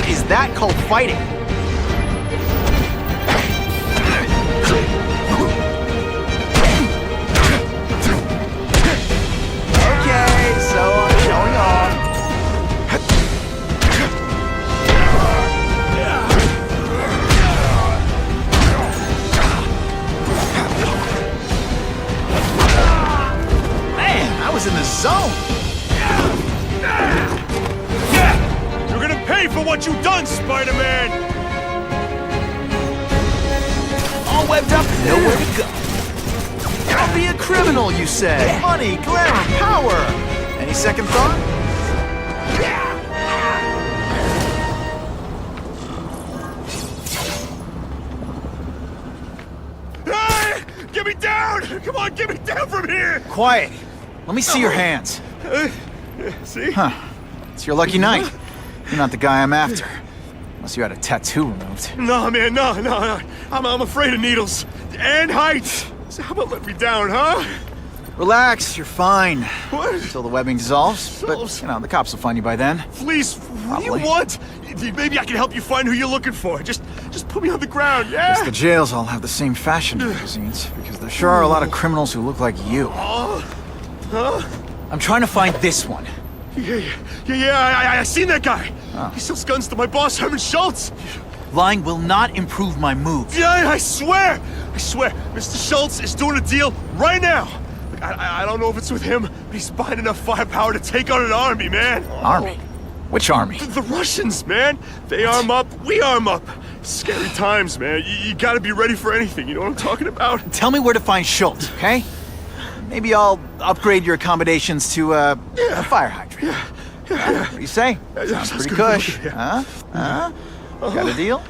is that called fighting? Okay, so I'm showing off. Man, I was in the zone. You're gonna pay for what you've done, Spider-Man! All webbed up and nowhere to go. I'll be a criminal, you said. Money, glamour, power. Any second thought? Hey! Get me down! Come on, get me down from here! Quiet. Let me see your hands. See? Huh. It's your lucky night. You're not the guy I'm after. Unless you had a tattoo removed. No, man, no. I'm afraid of needles. And heights. So how about let me down, huh? Relax, you're fine. What? Until the webbing dissolves. But, Dissolves? you know, the cops will find you by then. Please, what do you Probably. want? Maybe I can help you find who you're looking for. Just put me on the ground, yeah? Guess the jails all have the same fashion magazines, because there sure are a lot of criminals who look like you. Huh? I'm trying to find this one. Yeah, I seen that guy. Oh. He sells guns to my boss, Herman Schultz. Lying will not improve my moves. Yeah, I swear. Mr. Schultz is doing a deal right now. Look, I don't know if it's with him, but he's buying enough firepower to take on an army, man. Army? Which army? The Russians, man. They arm up, we arm up. Scary times, man. You gotta be ready for anything, you know what I'm talking about? Tell me where to find Schultz, okay? Maybe I'll upgrade your accommodations to a fire hydrant. What do you say? Sounds pretty good. cush. Yeah. Huh? Got a deal?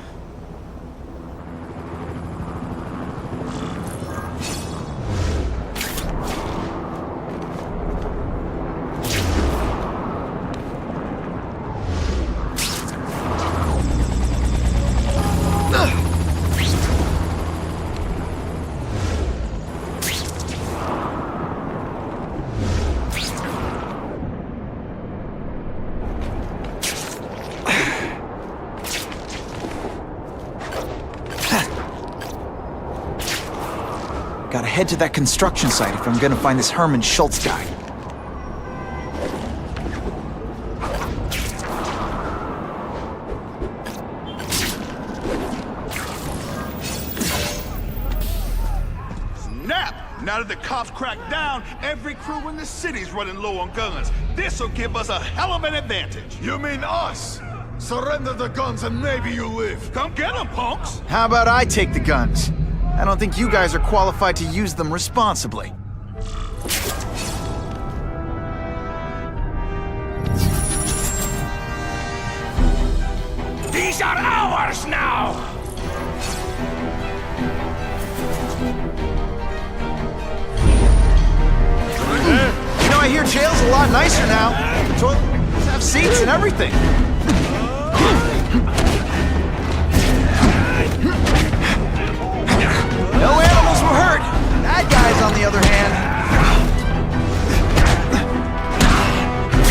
Gotta head to that construction site if I'm gonna find this Herman Schultz guy. Snap! Now that the cops cracked down, every crew in the city's running low on guns. This'll give us a hell of an advantage. You mean us? Surrender the guns and maybe you live. Come get them, punks! How about I take the guns? I don't think you guys are qualified to use them responsibly. These are ours now! You know, I hear jail's a lot nicer now. Toilets have seats and everything. No animals were hurt. Bad guys, on the other hand.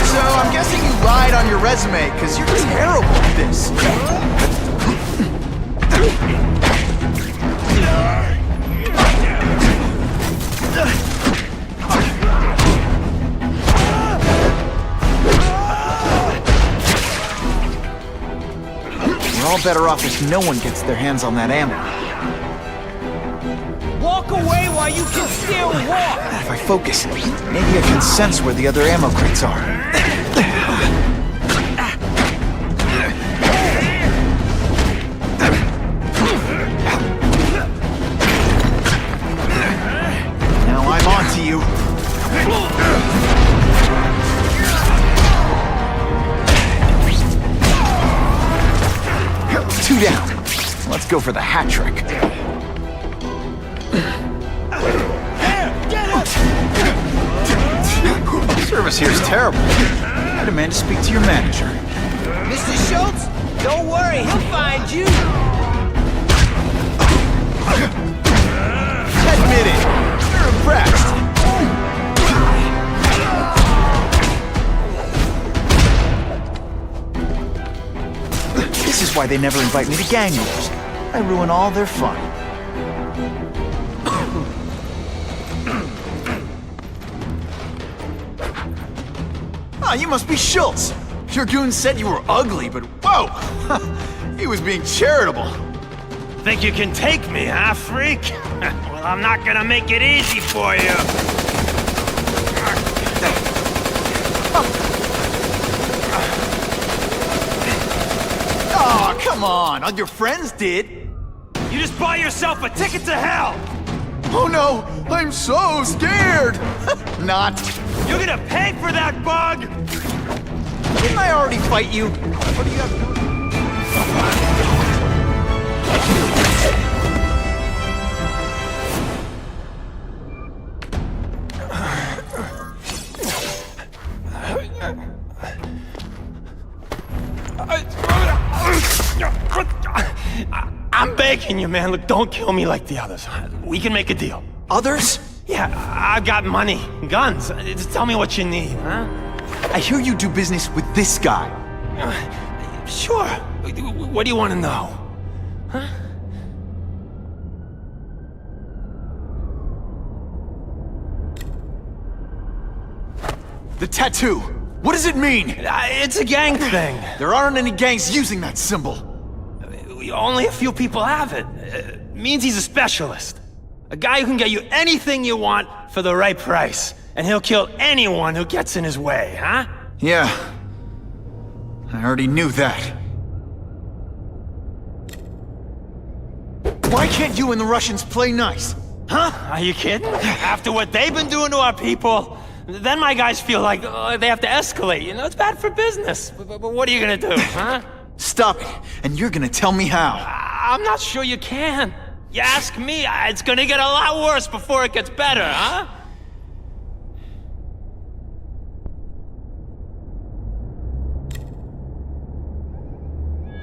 So I'm guessing you lied on your resume, because you're terrible at this. We're all better off if no one gets their hands on that ammo. Walk away while you can still walk! If I focus, maybe I can sense where the other ammo crates are. Now I'm on to you. Two down. Let's go for the hat trick. Service here's terrible. I demand to speak to your manager. Mr. Schultz, don't worry, he'll find you! Admit it. You're impressed. This is why they never invite me to gang wars. I ruin all their fun. Ah, you must be Schultz. Your goon said you were ugly, but whoa! He was being charitable. Think you can take me, huh, freak? Well, I'm not gonna make it easy for you. Oh, come on. All your friends did. You just bought yourself a ticket to hell! Oh no, I'm so scared. Not. You're gonna pay for that, bug! Didn't I already fight you? What do you have to do? I'm begging you, man. Look, don't kill me like the others. We can make a deal. Others? Yeah, I've got money, guns. Just tell me what you need, huh? I hear you do business with this guy. Sure. What do you want to know? Huh? The tattoo. What does it mean? It's a gang thing. There aren't any gangs using that symbol. Only a few people have it. It means he's a specialist. A guy who can get you anything you want for the right price. And he'll kill anyone who gets in his way, huh? Yeah. I already knew that. Why can't you and the Russians play nice? Huh? Are you kidding? After what they've been doing to our people, then my guys feel like they have to escalate. You know, it's bad for business. But what are you gonna do, huh? Stop it, and you're gonna tell me how. I'm not sure you can. You ask me, it's gonna get a lot worse before it gets better, huh?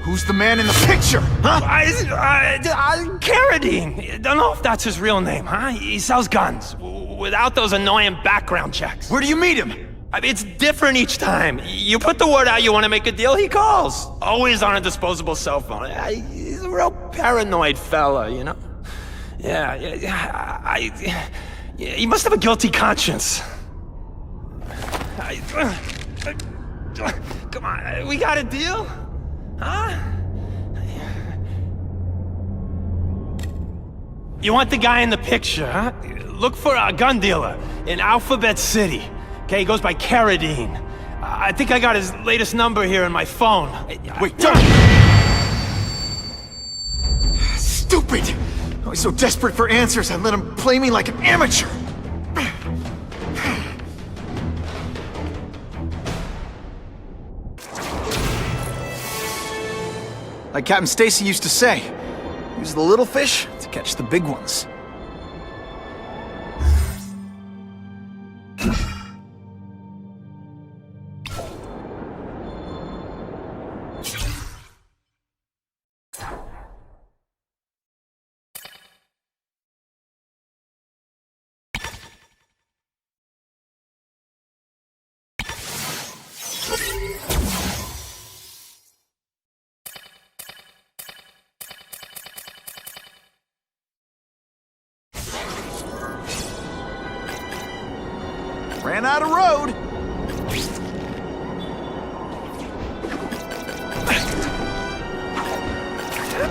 Who's the man in the picture, huh? Carradine. Don't know if that's his real name, huh? He sells guns, without those annoying background checks. Where do you meet him? I mean, it's different each time. You put the word out you want to make a deal, he calls. Always on a disposable cell phone. He's a real paranoid fella, you know? Yeah, he must have a guilty conscience. Come on, we got a deal? Huh? You want the guy in the picture, huh? Look for a gun dealer in Alphabet City. Okay, he goes by Carradine. I think I got his latest number here in my phone. Wait, don't! Stupid! I was so desperate for answers, I let him play me like an amateur! Like Captain Stacy used to say, use the little fish to catch the big ones. Ran out of road.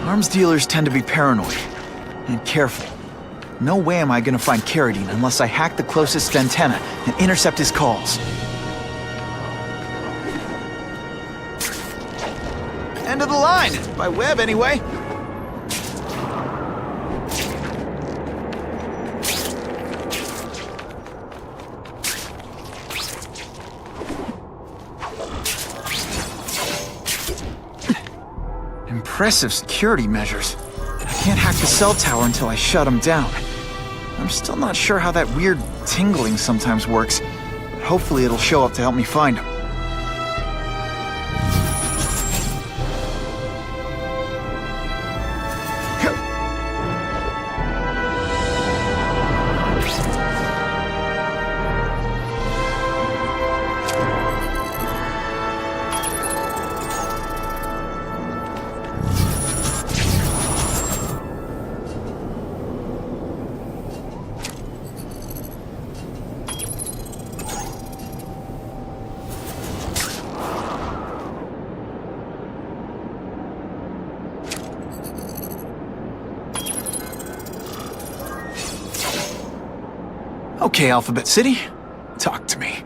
Arms dealers tend to be paranoid and careful. No way am I gonna find Carradine unless I hack the closest antenna and intercept his calls. End of the line, by web anyway. Impressive security measures. I can't hack the cell tower until I shut him down. I'm still not sure how that weird tingling sometimes works, but hopefully it'll show up to help me find him. Okay, Alphabet City, talk to me.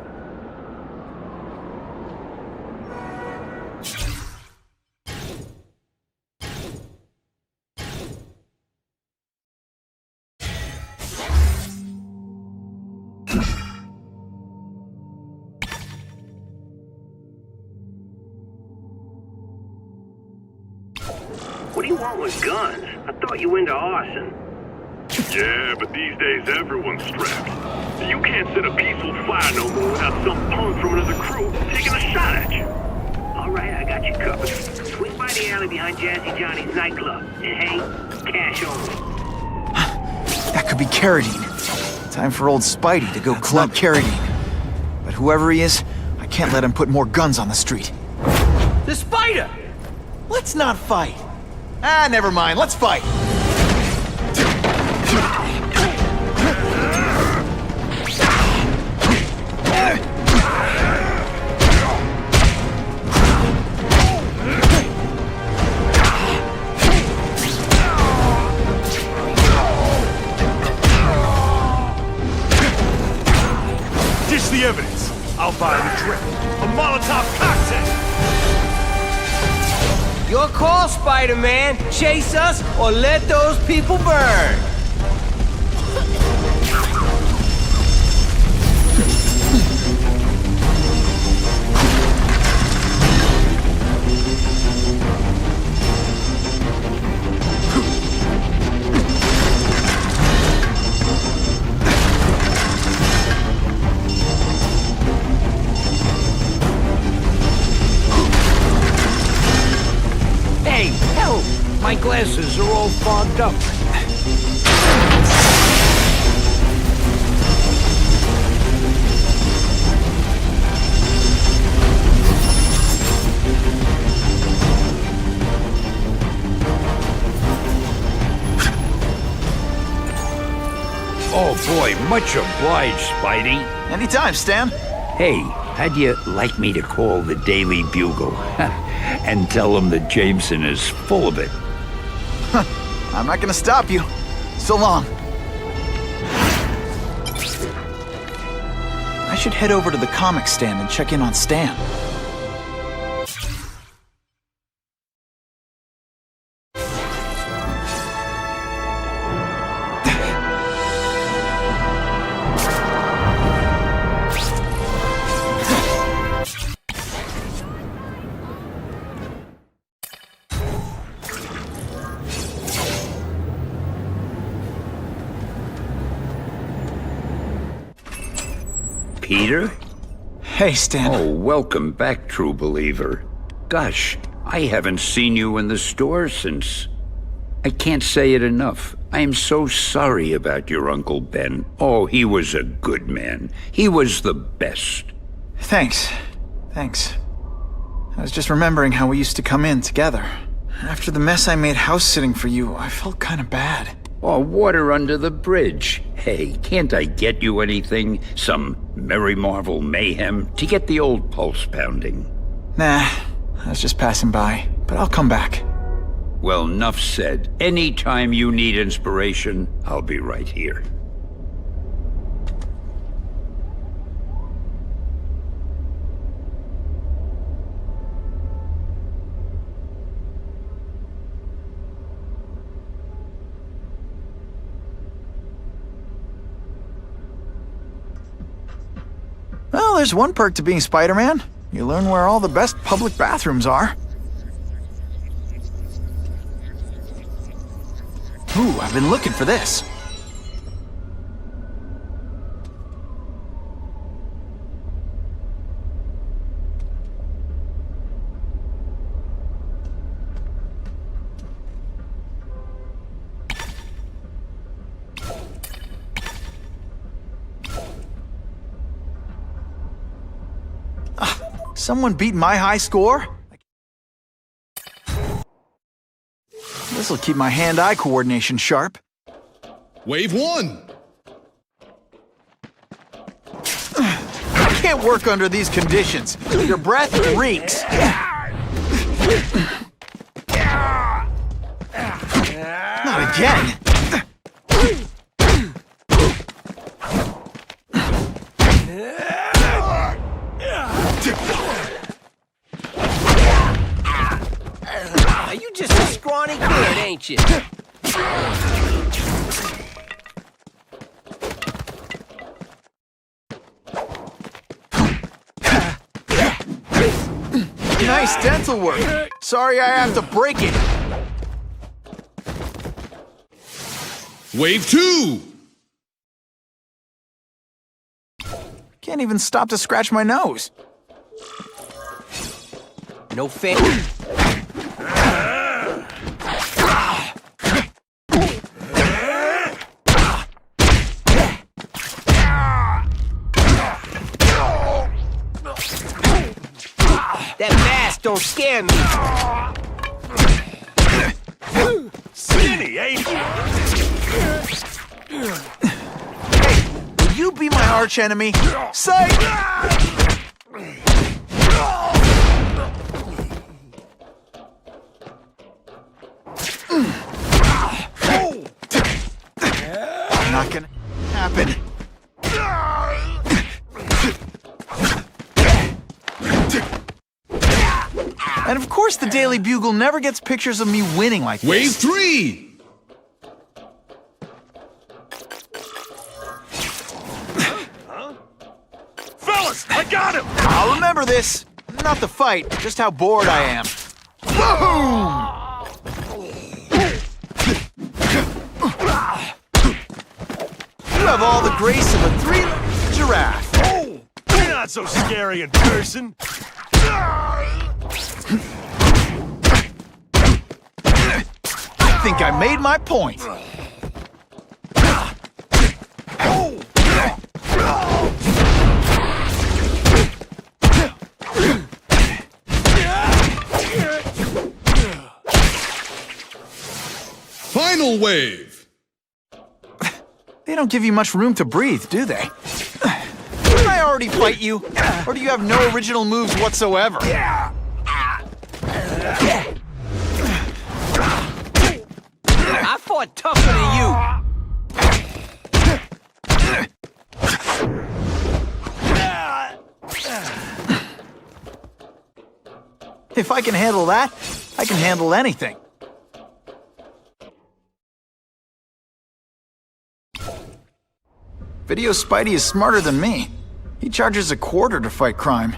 What do you want with guns? I thought you were into arson. Yeah, but these days everyone's strapped. You can't set a peaceful fire no more without some punk from another crew taking a shot at you. All right, I got you covered. Swing by the alley behind Jazzy Johnny's nightclub. And hey, cash only. That could be Carradine. Time for old Spidey to go club Carradine. But whoever he is, I can't let him put more guns on the street. The spider! Let's not fight. Ah, never mind. Let's fight. Dish the evidence. I'll buy the drink. A Molotov cocktail. Your call, Spider-Man. Chase us or let those people burn. Hey, help! My glasses are all fogged up. Oh boy, much obliged, Spidey. Anytime, Stan. Hey, how'd you like me to call the Daily Bugle and tell them that Jameson is full of it? I'm not gonna stop you. So long. I should head over to the comic stand and check in on Stan. Peter? Hey, Stan. Oh, welcome back, true believer. Gosh, I haven't seen you in the store since... I can't say it enough. I am so sorry about your Uncle Ben. Oh, he was a good man. He was the best. Thanks. Thanks. I was just remembering how we used to come in together. After the mess I made house-sitting for you, I felt kind of bad. Oh, water under the bridge. Hey, can't I get you anything? Some Merry Marvel mayhem to get the old pulse pounding? Nah, I was just passing by, but I'll come back. Well, enough said. Anytime you need inspiration, I'll be right here. Well, there's one perk to being Spider-Man. You learn where all the best public bathrooms are. Ooh, I've been looking for this. Someone beat my high score? This'll keep my hand-eye coordination sharp. Wave 1! I can't work under these conditions. Your breath reeks. Not again. you just a scrawny kid, ain't you? Nice dental work. Sorry I have to break it. Wave 2! Can't even stop to scratch my nose. No fair. That mask don't scare me. Skinny, ain't you? Will you be my arch enemy? Say! Not gonna happen. And of course the Daily Bugle never gets pictures of me winning like this. Wave 3! Fellas, I got him! I'll remember this. Not the fight, just how bored I am. Boom! You have all the grace of a three-legged giraffe. Oh, you're not so scary in person. I think I made my point. Final wave! They don't give you much room to breathe, do they? Didn't I already fight you? Or do you have no original moves whatsoever? I fought tougher than you. If I can handle that, I can handle anything. Video Spidey is smarter than me. He charges a quarter to fight crime.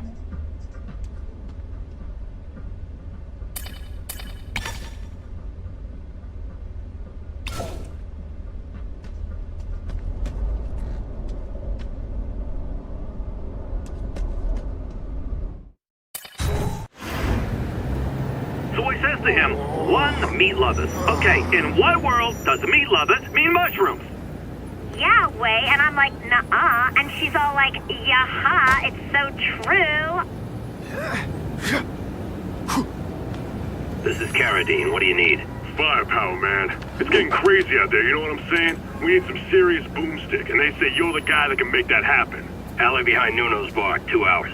So he says to him, one, meat lovers. Okay, in what world does meat lovers mean mushrooms? Yeah, way, and I'm like, nuh-uh, and she's all like, yaha, it's so true. This is Carradine. What do you need? Firepower, man. It's getting crazy out there, you know what I'm saying? We need some serious boomstick, and they say you're the guy that can make that happen. Alley behind Nuno's bar, 2 hours.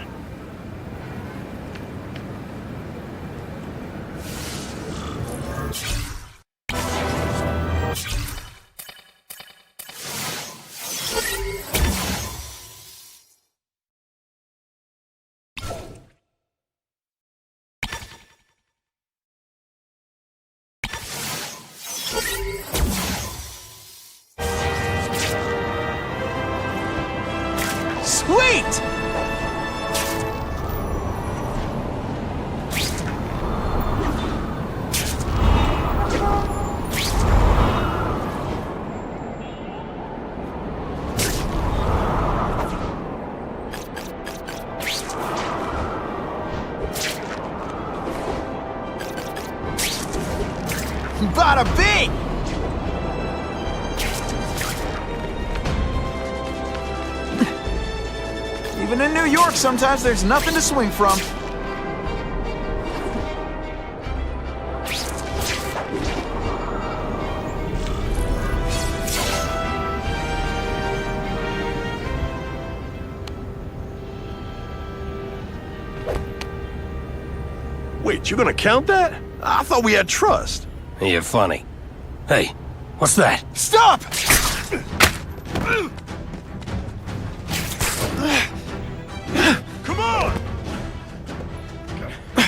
Sweet! Bada bing! Even in New York, sometimes there's nothing to swing from. Wait, you gonna count that? I thought we had trust. You're funny. Hey, what's that? Stop! Come on!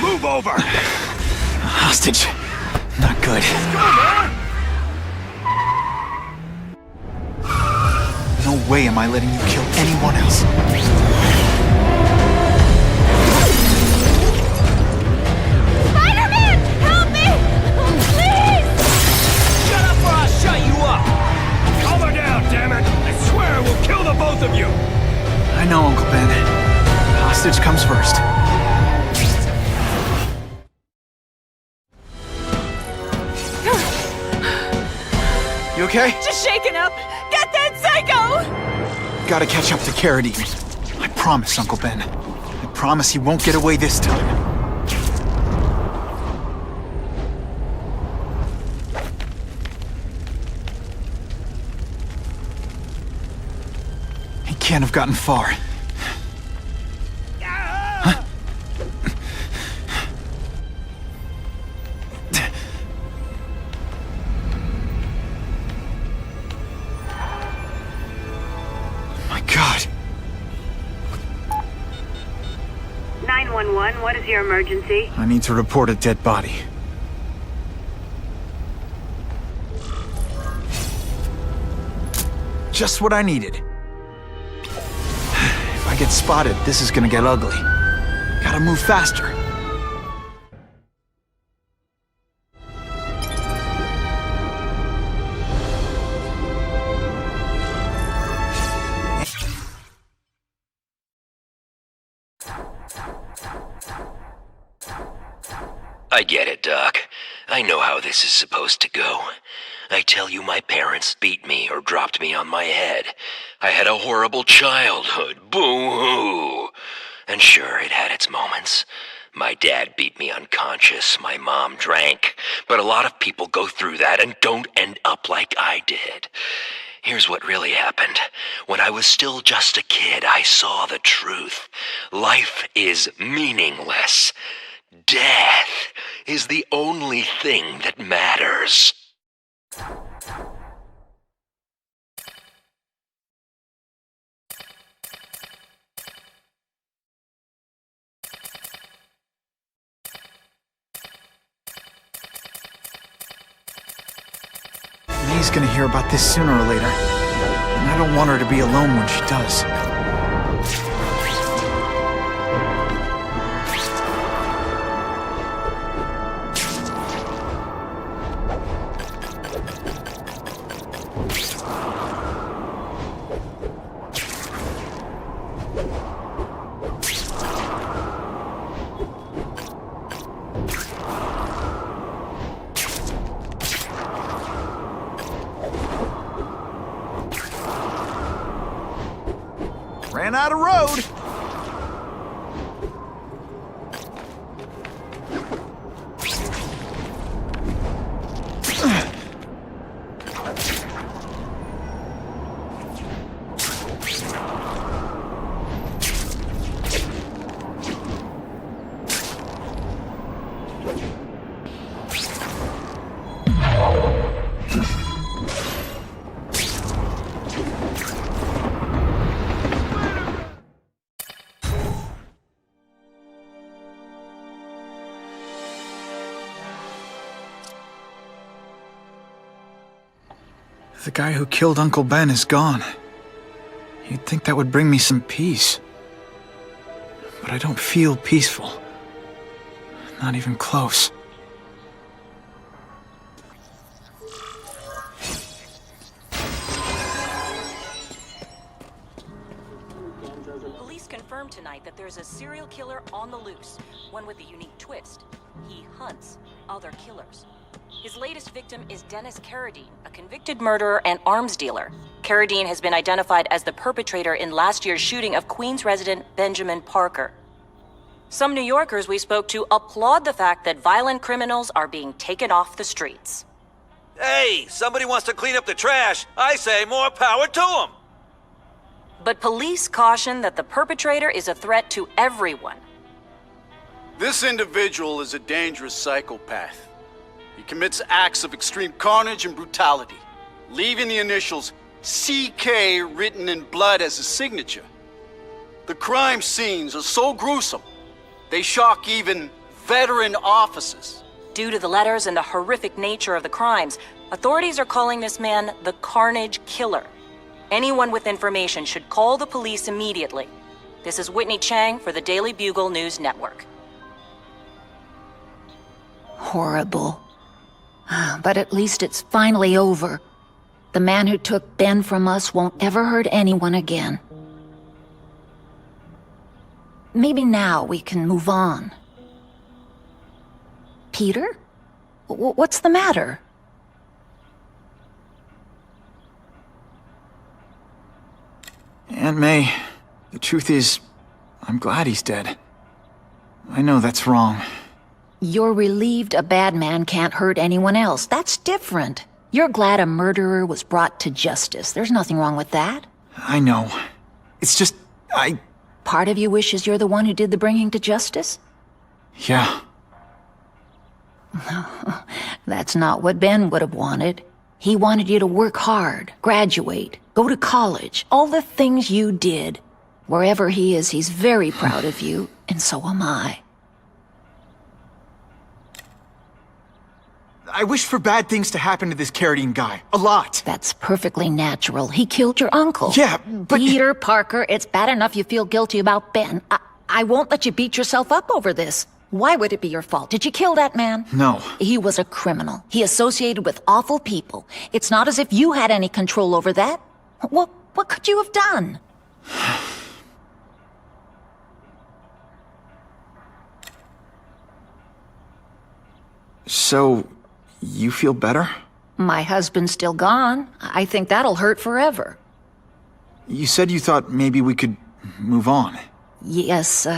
Move over! Hostage. Not good. No way am I letting you kill anyone else. Spider-Man! Help me! Please! Shut up or I'll shut you up! Calm her down, damn it! I swear we'll kill the both of you! I know, Uncle Ben. Hostage comes first. You okay? Just shaken up! Get that psycho! Gotta catch up to Carradine. I promise, Uncle Ben. I promise he won't get away this time. He can't have gotten far. Huh? My God. 911, what is your emergency? I need to report a dead body. Just what I needed. If I get spotted, this is gonna get ugly. Gotta move faster. I get it, Doc. I know how this is supposed to go. I tell you, my parents beat me or dropped me on my head. I had a horrible childhood. Boo-hoo! And sure, it had its moments. My dad beat me unconscious, my mom drank. But a lot of people go through that and don't end up like I did. Here's what really happened. When I was still just a kid, I saw the truth. Life is meaningless. Death is the only thing that matters. May's gonna hear about this sooner or later. And I don't want her to be alone when she does. Ran out of road. The guy who killed Uncle Ben is gone. You'd think that would bring me some peace. But I don't feel peaceful. Not even close. Police confirmed tonight that there's a serial killer on the loose, one with a unique twist. He hunts other killers. His latest victim is Dennis Carradine, a convicted murderer and arms dealer. Carradine has been identified as the perpetrator in last year's shooting of Queens resident Benjamin Parker. Some New Yorkers we spoke to applaud the fact that violent criminals are being taken off the streets. Hey, somebody wants to clean up the trash. I say more power to them. But police caution that the perpetrator is a threat to everyone. This individual is a dangerous psychopath. He commits acts of extreme carnage and brutality, leaving the initials CK written in blood as his signature. The crime scenes are so gruesome, they shock even veteran officers. Due to the letters and the horrific nature of the crimes, authorities are calling this man the Carnage Killer. Anyone with information should call the police immediately. This is Whitney Chang for the Daily Bugle News Network. Horrible. But at least it's finally over. The man who took Ben from us won't ever hurt anyone again. Maybe now we can move on. Peter? What's the matter? Aunt May, the truth is, I'm glad he's dead. I know that's wrong. You're relieved a bad man can't hurt anyone else. That's different. You're glad a murderer was brought to justice. There's nothing wrong with that. I know. It's just, Part of you wishes you're the one who did the bringing to justice? Yeah. That's not what Ben would have wanted. He wanted you to work hard, graduate, go to college, all the things you did. Wherever he is, he's very proud of you, and so am I. I wish for bad things to happen to this Carradine guy. A lot. That's perfectly natural. He killed your uncle. Yeah, but... Peter Parker, it's bad enough you feel guilty about Ben. I won't let you beat yourself up over this. Why would it be your fault? Did you kill that man? No. He was a criminal. He associated with awful people. It's not as if you had any control over that. What could you have done? So, you feel better? My husband's still gone. I think that'll hurt forever. You said you thought maybe we could move on. Yes,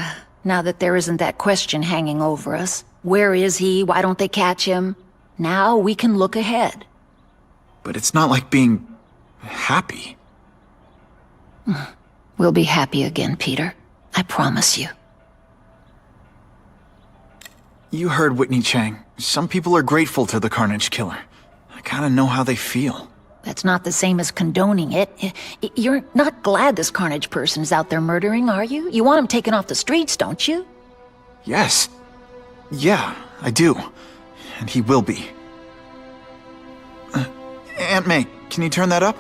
now that there isn't that question hanging over us. Where is he? Why don't they catch him? Now we can look ahead. But it's not like being happy. We'll be happy again, Peter. I promise you. You heard Whitney Chang. Some people are grateful to the Carnage Killer. I kinda know how they feel. That's not the same as condoning it. You're not glad this Carnage person is out there murdering, are you? You want him taken off the streets, don't you? Yes. Yeah, I do. And he will be. Aunt May, can you turn that up?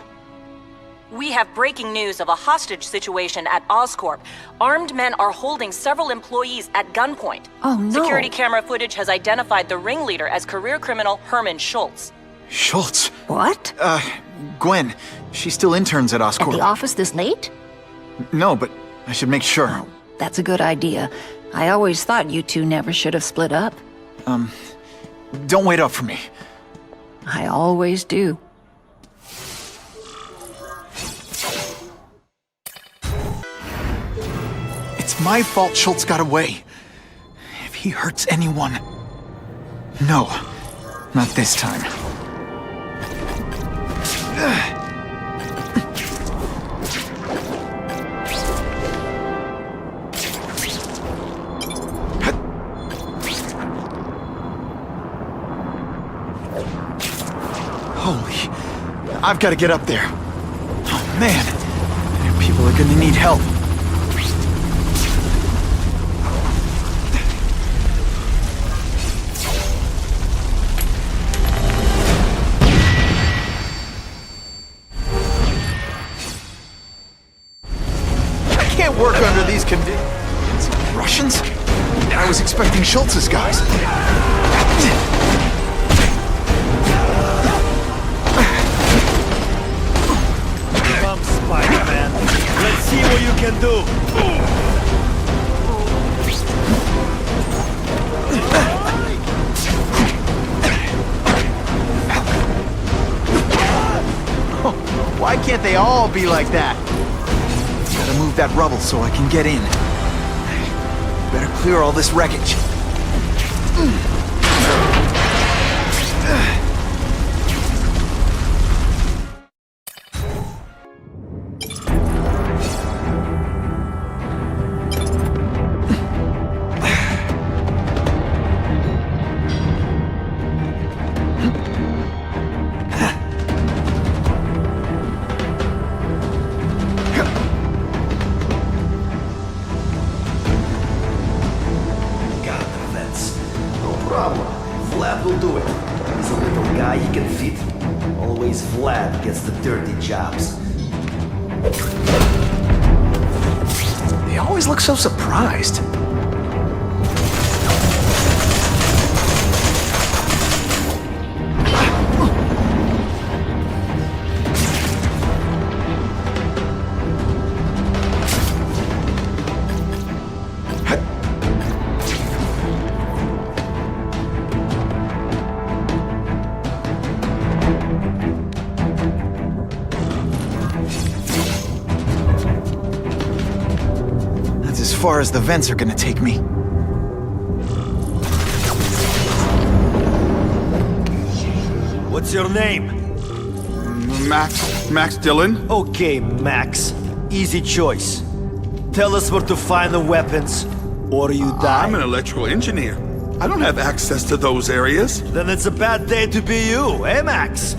We have breaking news of a hostage situation at Oscorp. Armed men are holding several employees at gunpoint. Oh, no. Security camera footage has identified the ringleader as career criminal Herman Schultz. Schultz? What? Gwen. She still interns at Oscorp. At the office this late? No, but I should make sure. Oh, that's a good idea. I always thought you two never should have split up. Don't wait up for me. I always do. It's my fault Schultz got away. If he hurts anyone... No, not this time. Holy... I've got to get up there. Oh, man. People are gonna need help. Work under these conditions. Russians? I was expecting Schultz's guys. Come, Spider-Man. Let's see what you can do. Why can't they all be like that? Gotta move that rubble so I can get in. Better clear all this wreckage. guy he can fit. Always Vlad gets the dirty jobs. They always look so surprised. As far as the vents are gonna take me. What's your name? Max Dillon. Okay, Max. Easy choice. Tell us where to find the weapons, or you die. I'm an electrical engineer. I don't have access to those areas. Then it's a bad day to be you, eh, Max?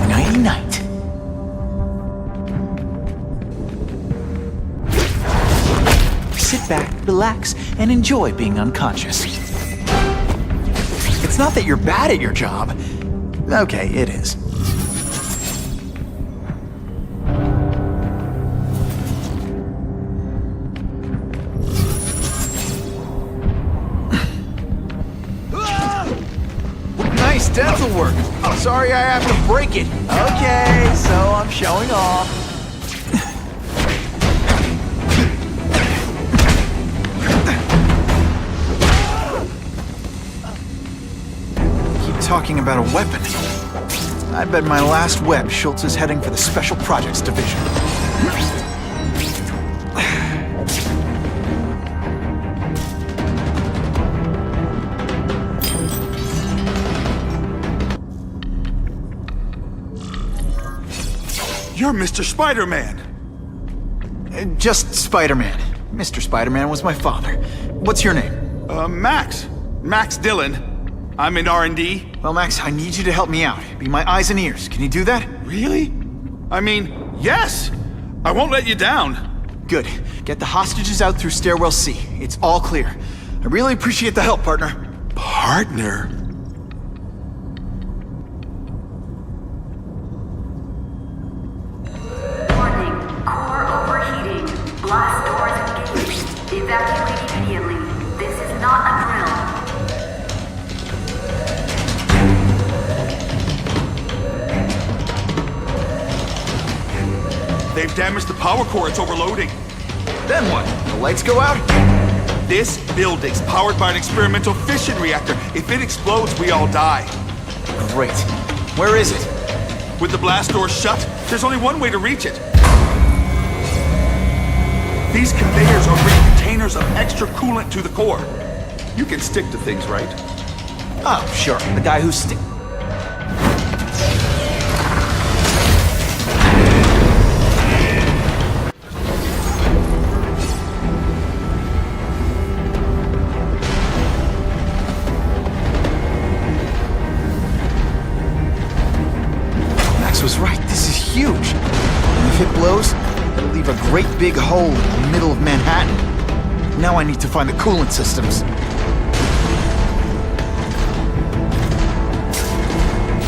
Nighty-night. Sit back, relax, and enjoy being unconscious. It's not that you're bad at your job. Okay, it is. Nice dental work. Sorry I have to break it. Okay, so I'm showing off. Keep talking about a weapon. I bet my last web Schultz is heading for the Special Projects Division. You're Mr. Spider-Man. Just Spider-Man. Mr. Spider-Man was my father. What's your name? Max. Max Dillon. I'm in R&D. Well, Max, I need you to help me out. Be my eyes and ears. Can you do that? Really? I mean, yes. I won't let you down. Good. Get the hostages out through Stairwell C. It's all clear. I really appreciate the help, partner. Partner? Blast doors engaged. Evacuate immediately. This is not a drill. They've damaged the power core. It's overloading. Then what? The lights go out? This building's powered by an experimental fission reactor. If it explodes, we all die. Great. Where is it? With the blast doors shut, there's only one way to reach it. These conveyors are bringing containers of extra coolant to the core. You can stick to things, right? Oh, sure. The guy who's Max was right. This is huge. And if it blows, it'll leave a great big hole in the middle of Manhattan. Now I need to find the coolant systems.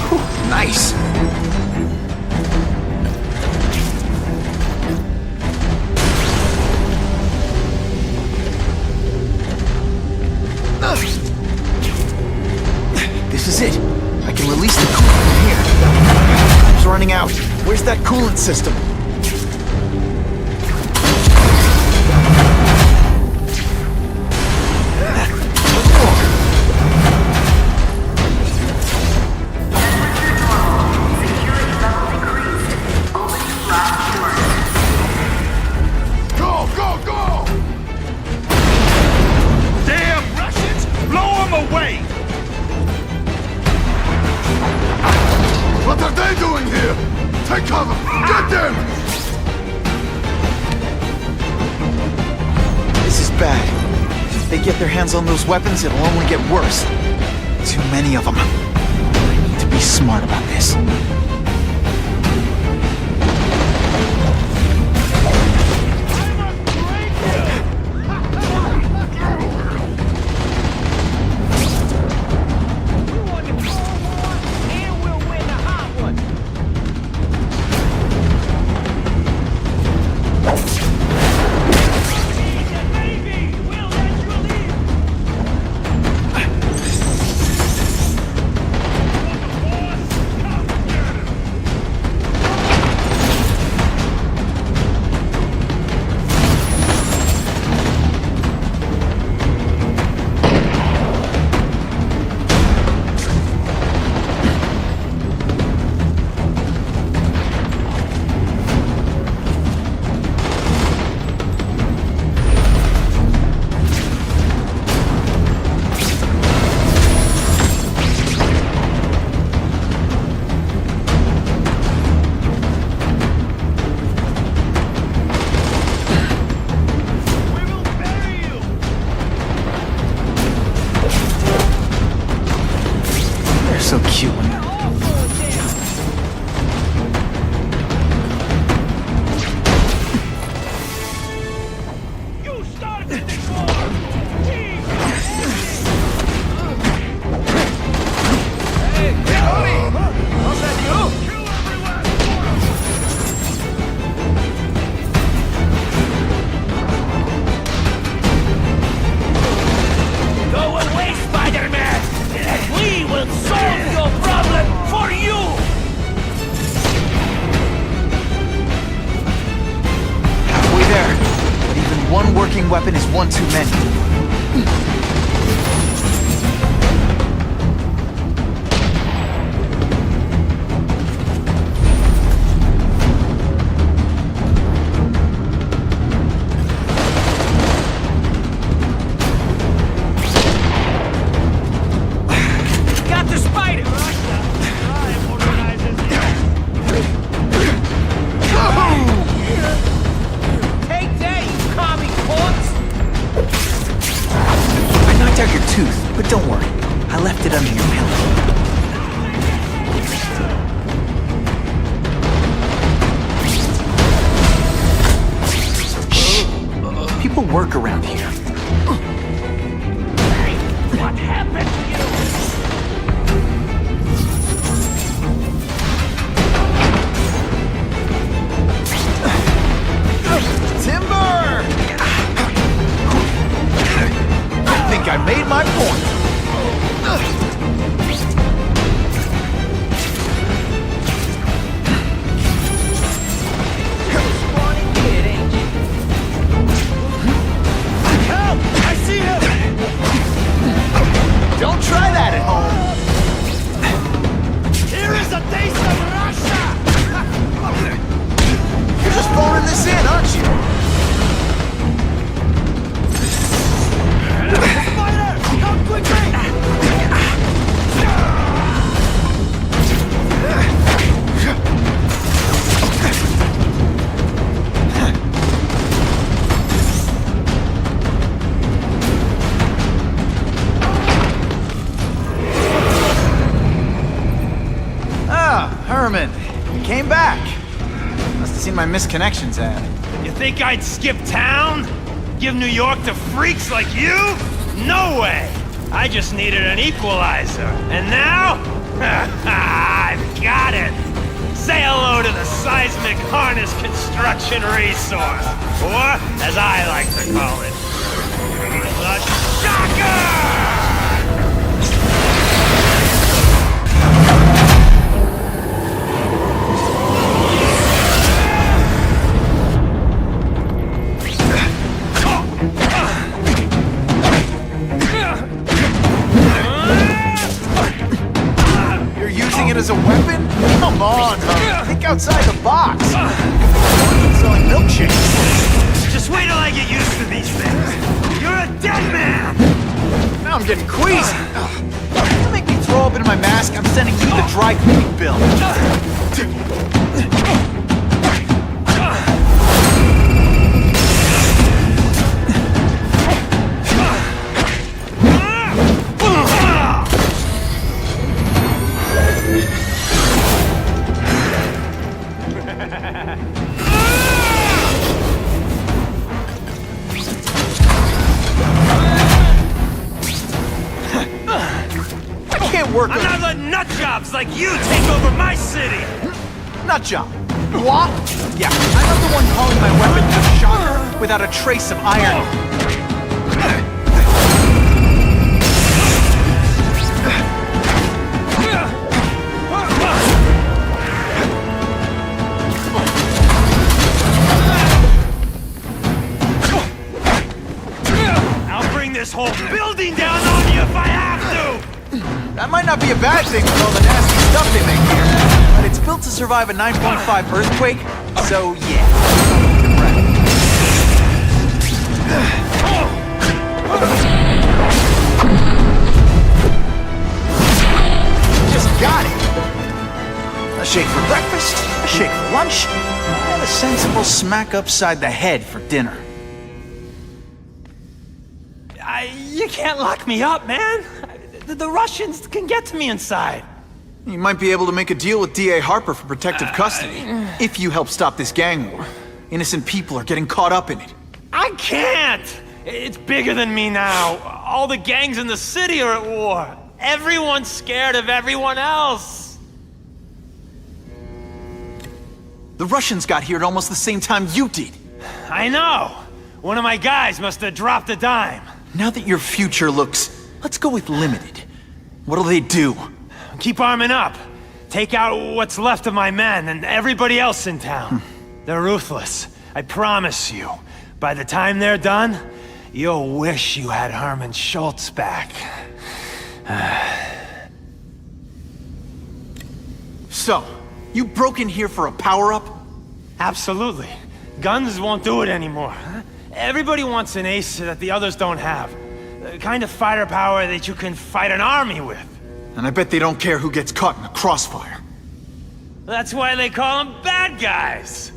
Whew, nice. This is it. I can release the coolant from here. Time's running out. Where's that coolant system? What are they doing here? Take cover! Get them! This is bad. If they get their hands on those weapons, it'll only get worse. Too many of them. I need to be smart about this. One working weapon is one too many. Got the spider! Take that, you commie corpse! I knocked out your tooth, but don't worry. I left it under your pillow. Shh. People work around here. What happened to you? Timber! I think I made my point. Help! I see him! Don't try that at home. Here is a taste of Russia! You're just phoning this in, aren't you? Spider! Come quickly! Ah, Herman. You came back. Must have seen my missed connections ad. You think I'd skip town? Give New York to freaks like you? No way! I just needed an equalizer. And now? I've got it! Say hello to the seismic harness construction resource. Or, as I like to call it, the Shocker! You're using it as a weapon? Come on, Herman. Think outside the box. Selling milkshakes. Just wait till I get used to these things. You're a dead man! Now I'm getting queasy. You make me throw up into my mask, I'm sending you the dry cleaning bill. Work I'm not letting nut jobs like you take over my city! Nut job. What? Yeah, I'm the one calling my weapon the Shocker without a trace of iron. I'll bring this whole building down on you if I have to! That might not be a bad thing with all the nasty stuff they make here, but it's built to survive a 9.5 earthquake, so yeah. Just got it. A shake for breakfast, a shake for lunch, and a sensible smack upside the head for dinner. You can't lock me up, man! The Russians can get to me inside. You might be able to make a deal with D.A. Harper for protective custody, if you help stop this gang war. Innocent people are getting caught up in it. I can't! It's bigger than me now. All the gangs in the city are at war. Everyone's scared of everyone else. The Russians got here at almost the same time you did. I know. One of my guys must have dropped a dime. Now that your future looks... Let's go with limited. What'll they do? Keep arming up. Take out what's left of my men and everybody else in town. They're ruthless, I promise you. By the time they're done, you'll wish you had Herman Schultz back. So, you broke in here for a power-up? Absolutely. Guns won't do it anymore. Everybody wants an ace that the others don't have. The kind of fighter power that you can fight an army with. And I bet they don't care who gets caught in the crossfire. That's why they call them bad guys.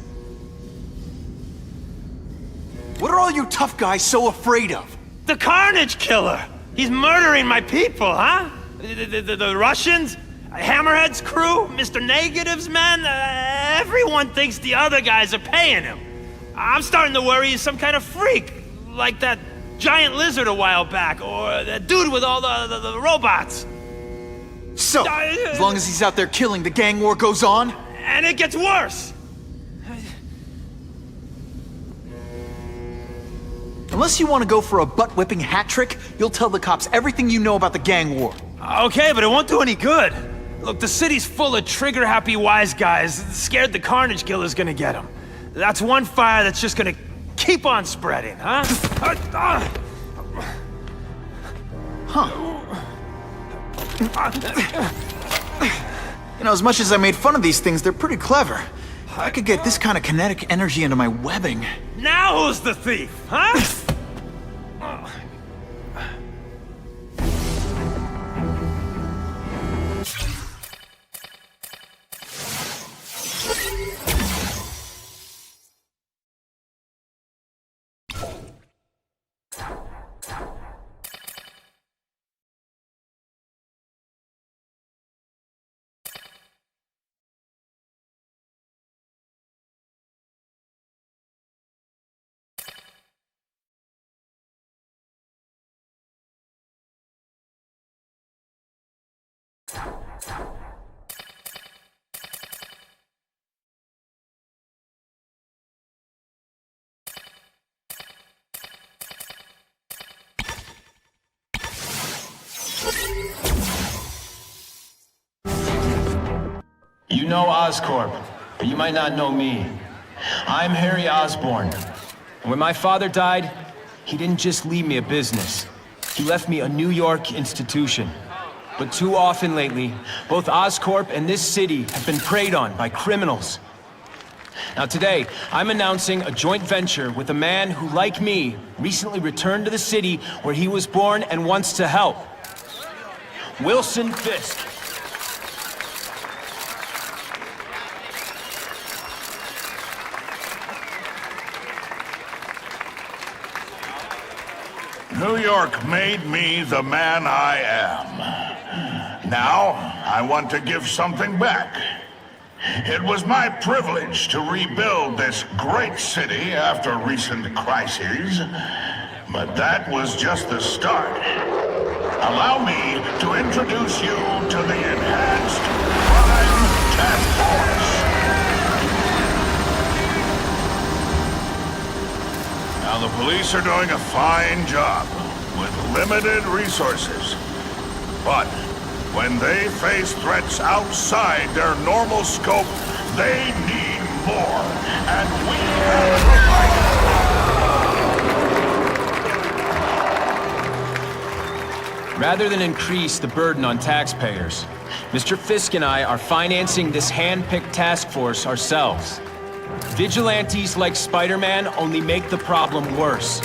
What are all you tough guys so afraid of? The Carnage Killer! He's murdering my people, huh? The Russians? Hammerhead's crew? Mr. Negative's men? Everyone thinks the other guys are paying him. I'm starting to worry he's some kind of freak. Like that giant lizard a while back, or that dude with all the robots. So, as long as he's out there killing, the gang war goes on? And it gets worse! Unless you want to go for a butt-whipping hat trick, you'll tell the cops everything you know about the gang war. Okay, but it won't do any good. Look, the city's full of trigger-happy wise guys, scared the Carnage Killer's gonna get them. That's one fire that's just gonna keep on spreading, huh? You know, as much as I made fun of these things, they're pretty clever. I could get this kind of kinetic energy into my webbing. Now who's the thief, huh? You know Oscorp, but you might not know me. I'm Harry Osborn. And when my father died, he didn't just leave me a business. He left me a New York institution. But too often lately, both Oscorp and this city have been preyed on by criminals. Now today, I'm announcing a joint venture with a man who, like me, recently returned to the city where he was born and wants to help. Wilson Fisk. New York made me the man I am. Now, I want to give something back. It was my privilege to rebuild this great city after recent crises, but that was just the start. Allow me to introduce you to the Enhanced Crime Task Force. Now, the police are doing a fine job with limited resources. But when they face threats outside their normal scope, they need more. And we have provided. Rather than increase the burden on taxpayers, Mr. Fisk and I are financing this hand-picked task force ourselves. Vigilantes like Spider-Man only make the problem worse.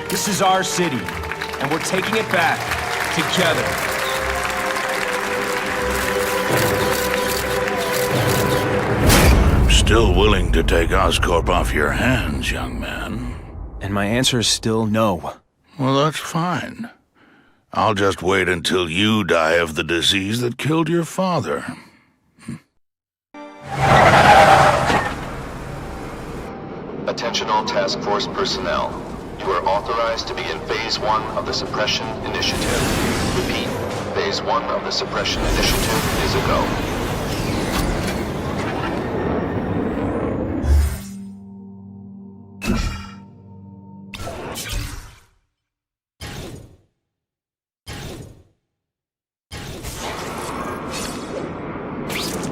This is our city, and we're taking it back together. I'm still willing to take Oscorp off your hands, young man. And my answer is still no. Well, that's fine. I'll just wait until you die of the disease that killed your father. Attention all task force personnel. You are authorized to begin Phase 1 of the Suppression Initiative. Repeat, Phase 1 of the Suppression Initiative is a go.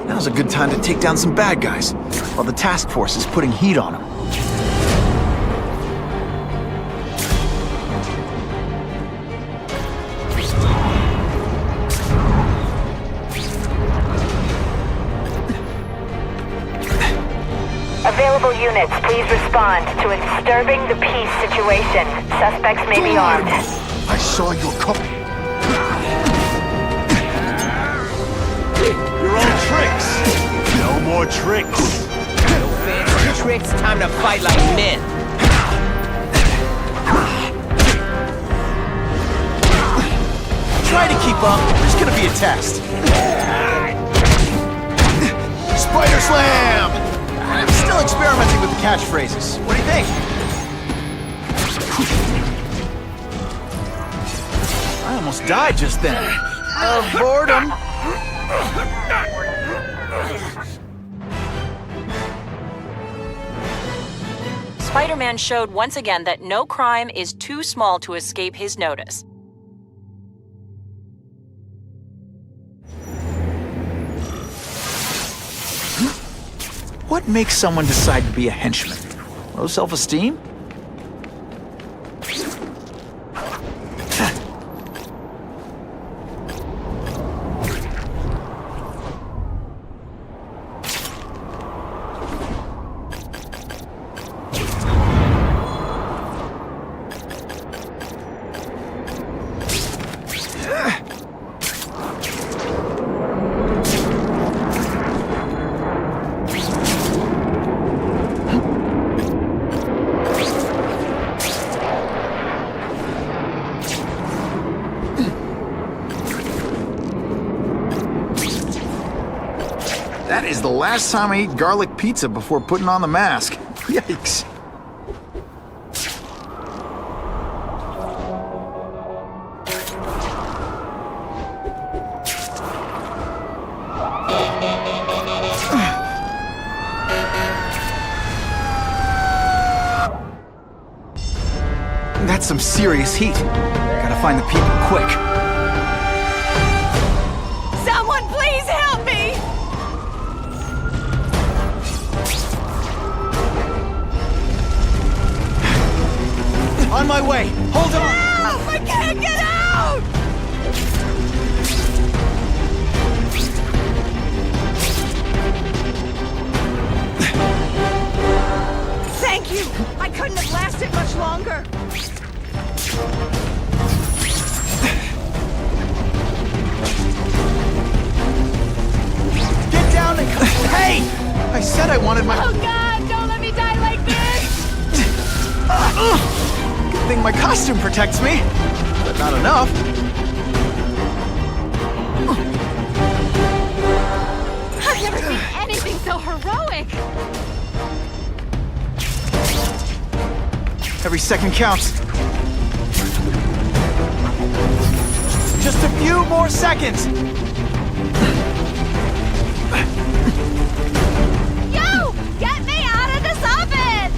Now's a good time to take down some bad guys, while the task force is putting heat on them. Please respond to a disturbing the peace situation. Suspects may be armed. I saw your copy. Your own tricks. No more tricks. No fancy tricks, time to fight like men. Try to keep up. There's gonna be a test. Spider Slam! I'm still experimenting with the catchphrases. What do you think? I almost died just then. Of boredom. Spider-Man showed once again that no crime is too small to escape his notice. What makes someone decide to be a henchman? Low self-esteem? That is the last time I ate garlic pizza before putting on the mask. Yikes. That's some serious heat. Gotta find the people quick. Someone please help me! On my way. Hold on. Help! I can't get out! Thank you! I couldn't have lasted much longer. Get down and Hey! I said I wanted my... Oh God, don't let me die like this! Good thing my costume protects me, but not enough. I've never seen anything so heroic! Every second counts. Just a few more seconds. Yo! Get me out of this oven!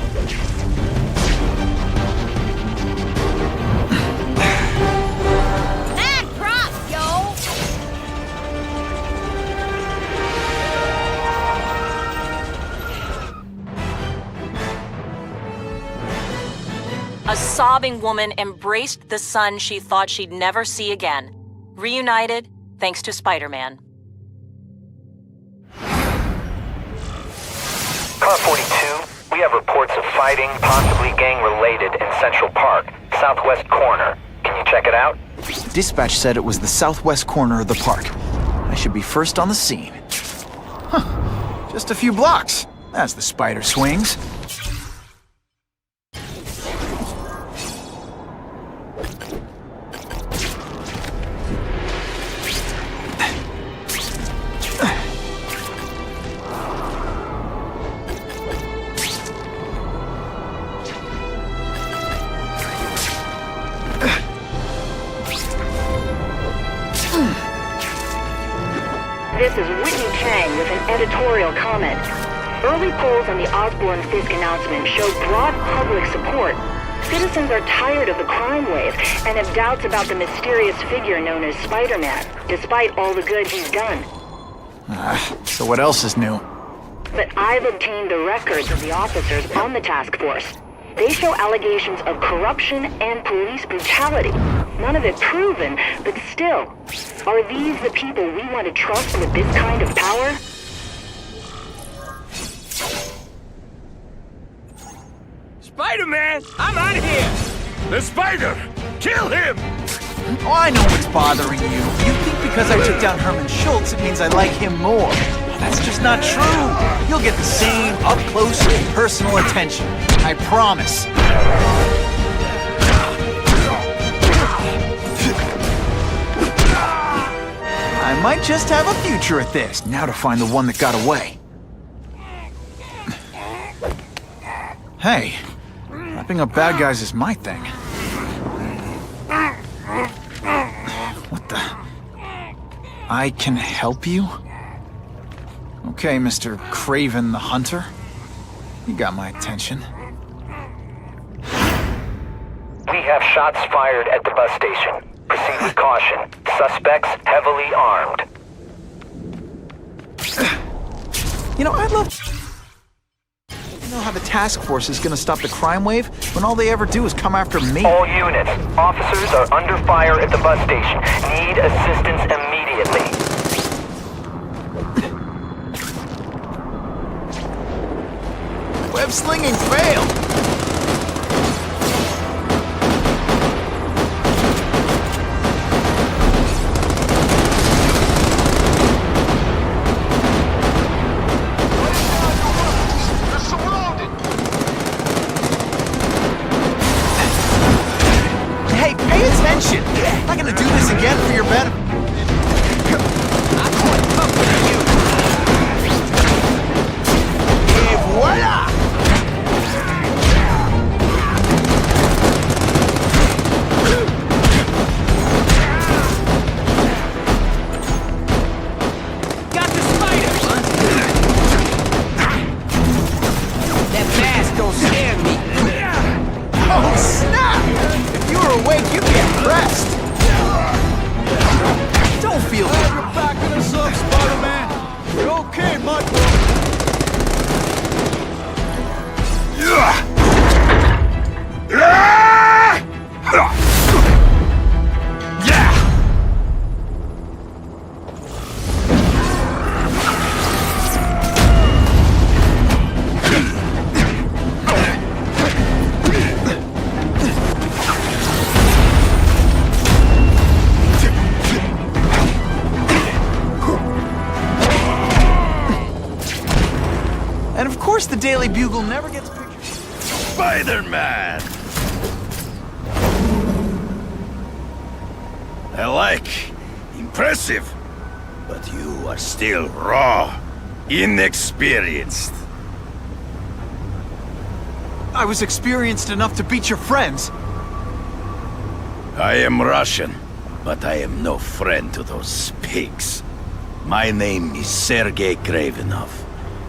Mad props, yo! A sobbing woman embraced the son she thought she'd never see again. Reunited, thanks to Spider-Man. Car 42, we have reports of fighting, possibly gang-related, in Central Park, southwest corner. Can you check it out? Dispatch said it was the southwest corner of the park. I should be first on the scene. Huh. Just a few blocks. As the spider swings. This is Whitney Chang with an editorial comment. Early polls on the Osborn-Fisk announcement showed broad public support. Citizens are tired of the crime wave and have doubts about the mysterious figure known as Spider-Man, despite all the good he's done. So what else is new? But I've obtained the records of the officers on the task force. They show allegations of corruption and police brutality. None of it proven, but still. Are these the people we want to trust with this kind of power? Spider-Man! I'm out of here! The spider! Kill him! Oh, I know what's bothering you. You think because I took down Herman Schultz, it means I like him more. That's just not true. You'll get the same up-close personal attention. I promise. I might just have a future at this. Now to find the one that got away. Hey, wrapping up bad guys is my thing. What the? I can help you? Okay, Mr. Kraven the Hunter. You got my attention. We have shots fired at the bus station. Proceed with caution. Suspects heavily armed. You know, I'd love... You know how the task force is gonna stop the crime wave when all they ever do is come after me? All units, officers are under fire at the bus station. Need assistance immediately. Web slinging failed! Hey, pay attention! I'm not gonna do this again for your benefit. I'm going up with you! Et voila! Got the spider! That mask don't scare me. Oh, snap! If you were awake, you'd be impressed. Don't feel it. You're backing us up, Spider-Man. You're okay, mud. And of course the Daily Bugle never gets pictures. Spider-Man! I like. Impressive. But you are still raw. Inexperienced. I was experienced enough to beat your friends. I am Russian, but I am no friend to those pigs. My name is Sergei Kravenov.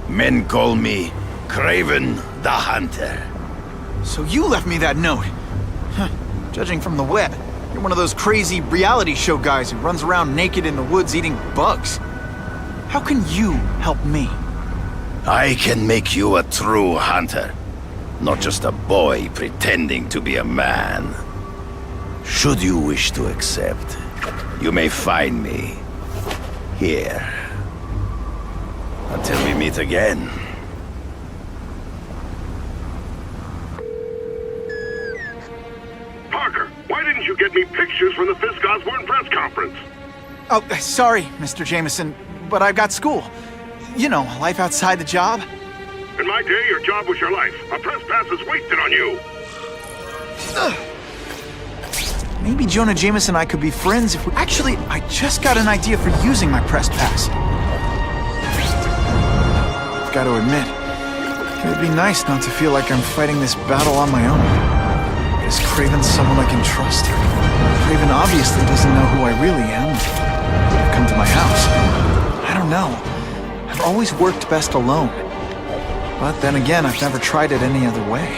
Men call me Kraven the Hunter. So you left me that note. Huh. Judging from the web, you're one of those crazy reality show guys who runs around naked in the woods eating bugs. How can you help me? I can make you a true hunter. Not just a boy pretending to be a man. Should you wish to accept, you may find me here. Until we meet again. Parker, why didn't you get me pictures from the Fisk Osborn press conference? Oh, sorry, Mr. Jameson, but I've got school. You know, life outside the job. In my day, your job was your life. A press pass is wasted on you. Maybe Jonah Jameson and I could be friends if we... Actually, I just got an idea for using my press pass. I've got to admit, it would be nice not to feel like I'm fighting this battle on my own. Is Kraven someone I can trust? Kraven obviously doesn't know who I really am. He'd come to my house. I don't know. I've always worked best alone. But then again, I've never tried it any other way.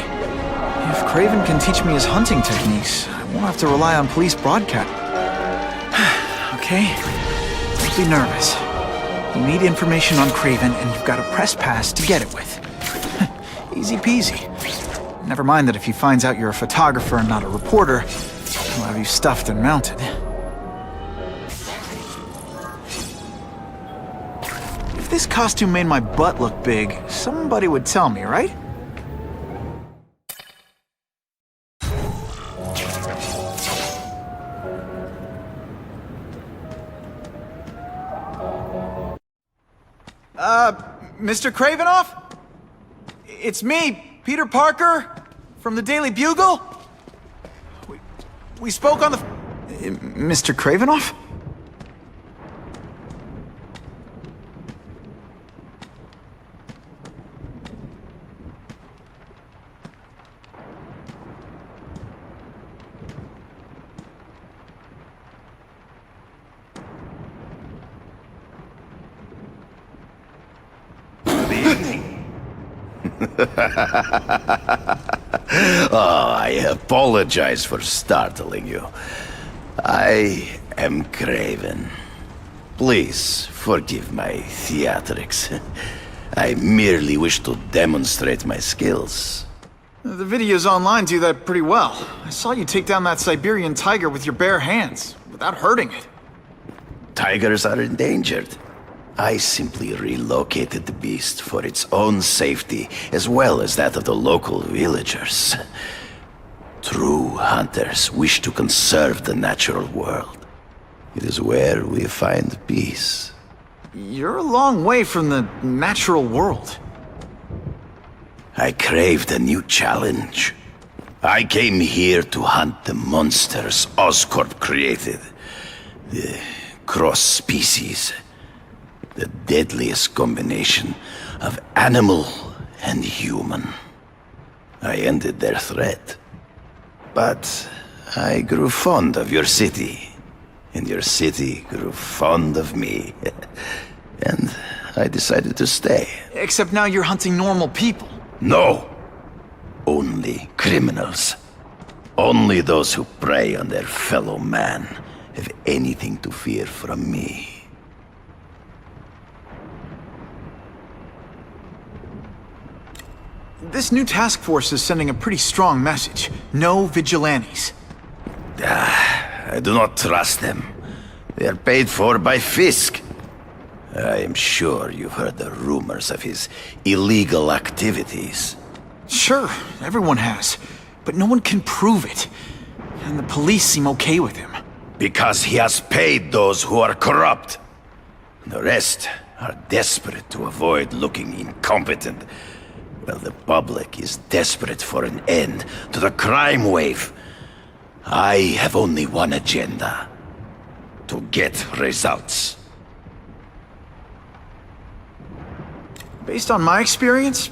If Kraven can teach me his hunting techniques, I won't have to rely on police broadcast. Okay? Don't be nervous. You need information on Kraven, and you've got a press pass to get it with. Easy peasy. Never mind that if he finds out you're a photographer and not a reporter, he'll have you stuffed and mounted. If this costume made my butt look big, somebody would tell me, right? Mr. Kravinoff? It's me, Peter Parker, from the Daily Bugle. We spoke on the... Mr. Kravinoff? Oh, I apologize for startling you. I am Craven. Please forgive my theatrics. I merely wish to demonstrate my skills. The videos online do that pretty well. I saw you take down that Siberian tiger with your bare hands, without hurting it. Tigers are endangered. I simply relocated the beast for its own safety, as well as that of the local villagers. True hunters wish to conserve the natural world. It is where we find peace. You're a long way from the natural world. I craved a new challenge. I came here to hunt the monsters Oscorp created. The cross-species. The deadliest combination of animal and human. I ended their threat. But I grew fond of your city. And your city grew fond of me. And I decided to stay. Except now you're hunting normal people. No! Only criminals. Only those who prey on their fellow man have anything to fear from me. This new task force is sending a pretty strong message. No vigilantes. I do not trust them. They are paid for by Fisk. I am sure you've heard the rumors of his illegal activities. Sure, everyone has. But no one can prove it. And the police seem okay with him. Because he has paid those who are corrupt. The rest are desperate to avoid looking incompetent. Well, the public is desperate for an end to the crime wave. I have only one agenda. To get results. Based on my experience,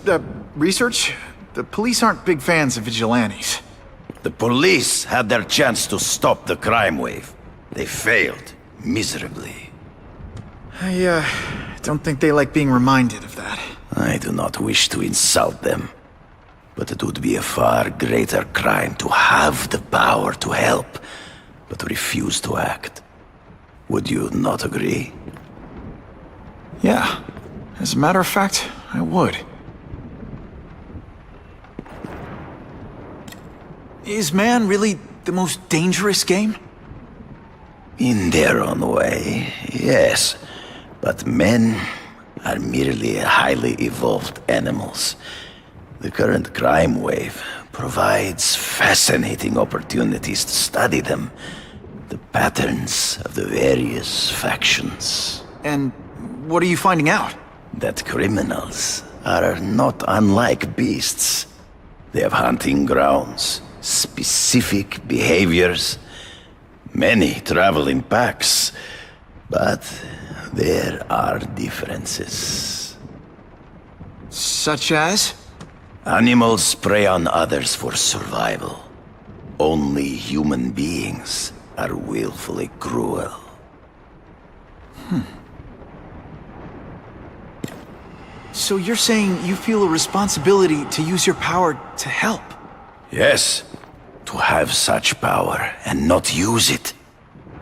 research, the police aren't big fans of vigilantes. The police had their chance to stop the crime wave. They failed miserably. I don't think they like being reminded of that. I do not wish to insult them, but it would be a far greater crime to have the power to help, but refuse to act. Would you not agree? Yeah. As a matter of fact, I would. Is man really the most dangerous game? In their own way, yes. But men are merely highly evolved animals. The current crime wave provides fascinating opportunities to study them. The patterns of the various factions. And what are you finding out? That criminals are not unlike beasts. They have hunting grounds, specific behaviors. Many travel in packs, but there are differences. Such as? Animals prey on others for survival. Only human beings are willfully cruel. So you're saying you feel a responsibility to use your power to help? Yes. To have such power and not use it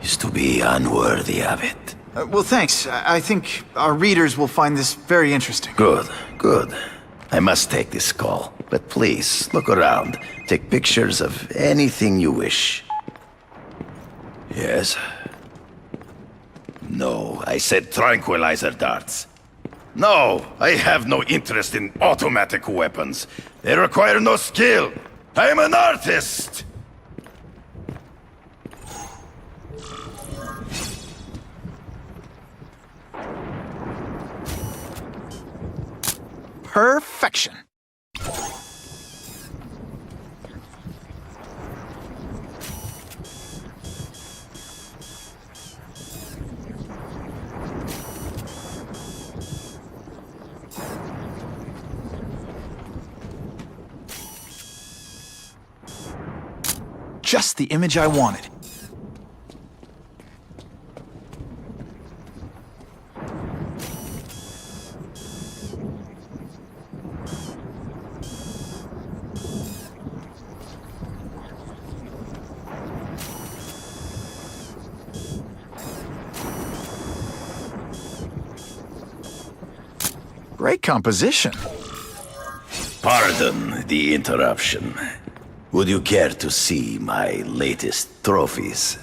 is to be unworthy of it. Well, thanks. I think our readers will find this very interesting. Good, good. I must take this call, but please, look around. Take pictures of anything you wish. Yes? No, I said tranquilizer darts. No, I have no interest in automatic weapons. They require no skill. I am an artist! Perfection. Just the image I wanted. Great composition. Pardon the interruption. Would you care to see my latest trophies?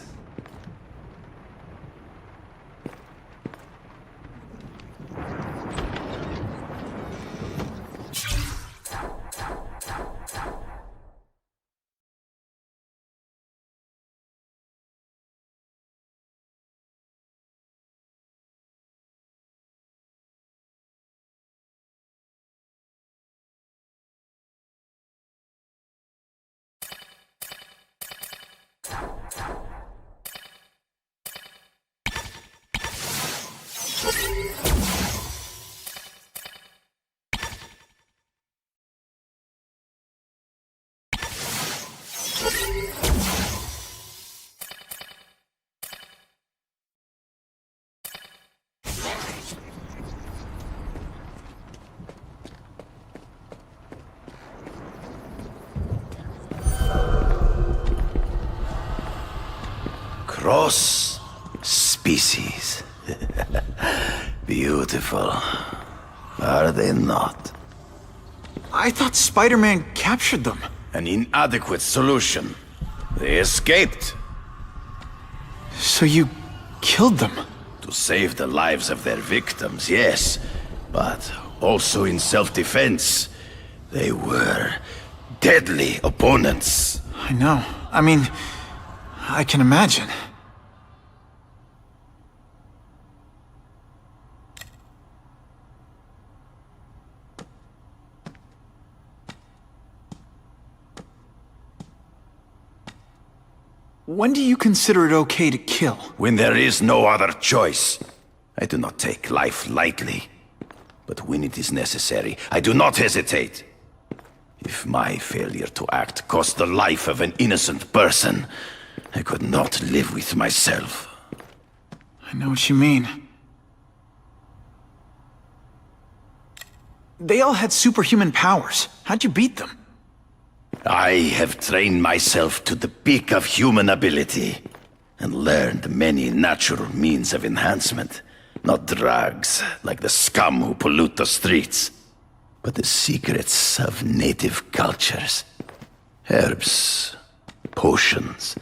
Cross species. Beautiful. Are they not? I thought Spider-Man captured them. An inadequate solution. They escaped. So you killed them? To save the lives of their victims, yes. But also in self-defense. They were deadly opponents. I know. I mean, I can imagine. When do you consider it okay to kill? When there is no other choice. I do not take life lightly. But when it is necessary, I do not hesitate. If my failure to act cost the life of an innocent person, I could not live with myself. I know what you mean. They all had superhuman powers. How'd you beat them? I have trained myself to the peak of human ability, and learned many natural means of enhancement. Not drugs, like the scum who pollute the streets, but the secrets of native cultures. Herbs, potions,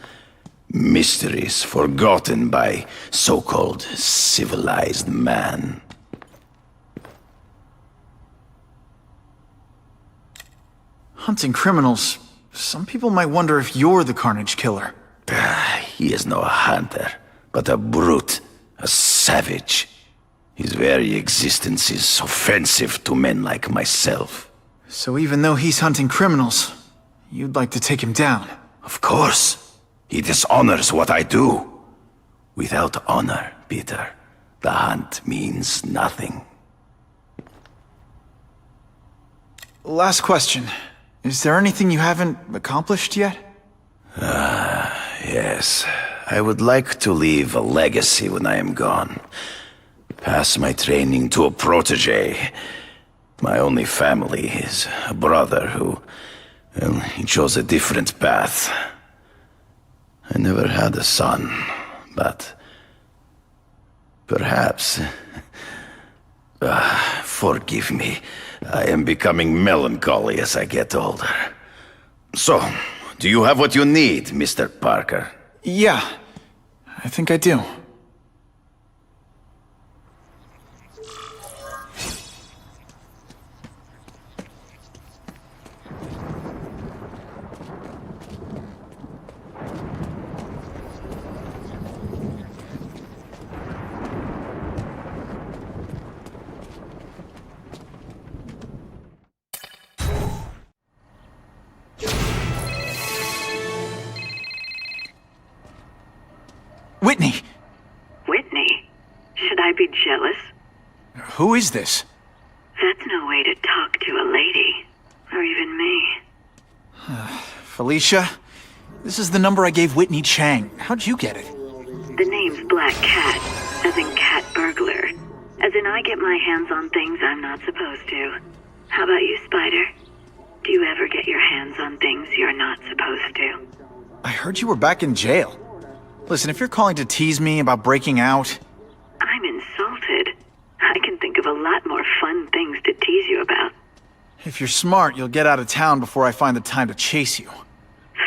mysteries forgotten by so-called civilized man. Hunting criminals. Some people might wonder if you're the Carnage Killer. He is no hunter, but a brute, a savage. His very existence is offensive to men like myself. So even though he's hunting criminals, you'd like to take him down? Of course. He dishonors what I do. Without honor, Peter, the hunt means nothing. Last question. Is there anything you haven't accomplished yet? Yes. I would like to leave a legacy when I am gone. Pass my training to a protege. My only family is a brother who, well, he chose a different path. I never had a son, but perhaps... forgive me. I am becoming melancholy as I get older. So, do you have what you need, Mr. Parker? Yeah, I think I do. Whitney! Whitney? Should I be jealous? Who is this? That's no way to talk to a lady. Or even me. Felicia? This is the number I gave Whitney Chang. How'd you get it? The name's Black Cat, as in cat burglar. As in I get my hands on things I'm not supposed to. How about you, Spider? Do you ever get your hands on things you're not supposed to? I heard you were back in jail. Listen, if you're calling to tease me about breaking out... I'm insulted. I can think of a lot more fun things to tease you about. If you're smart, you'll get out of town before I find the time to chase you.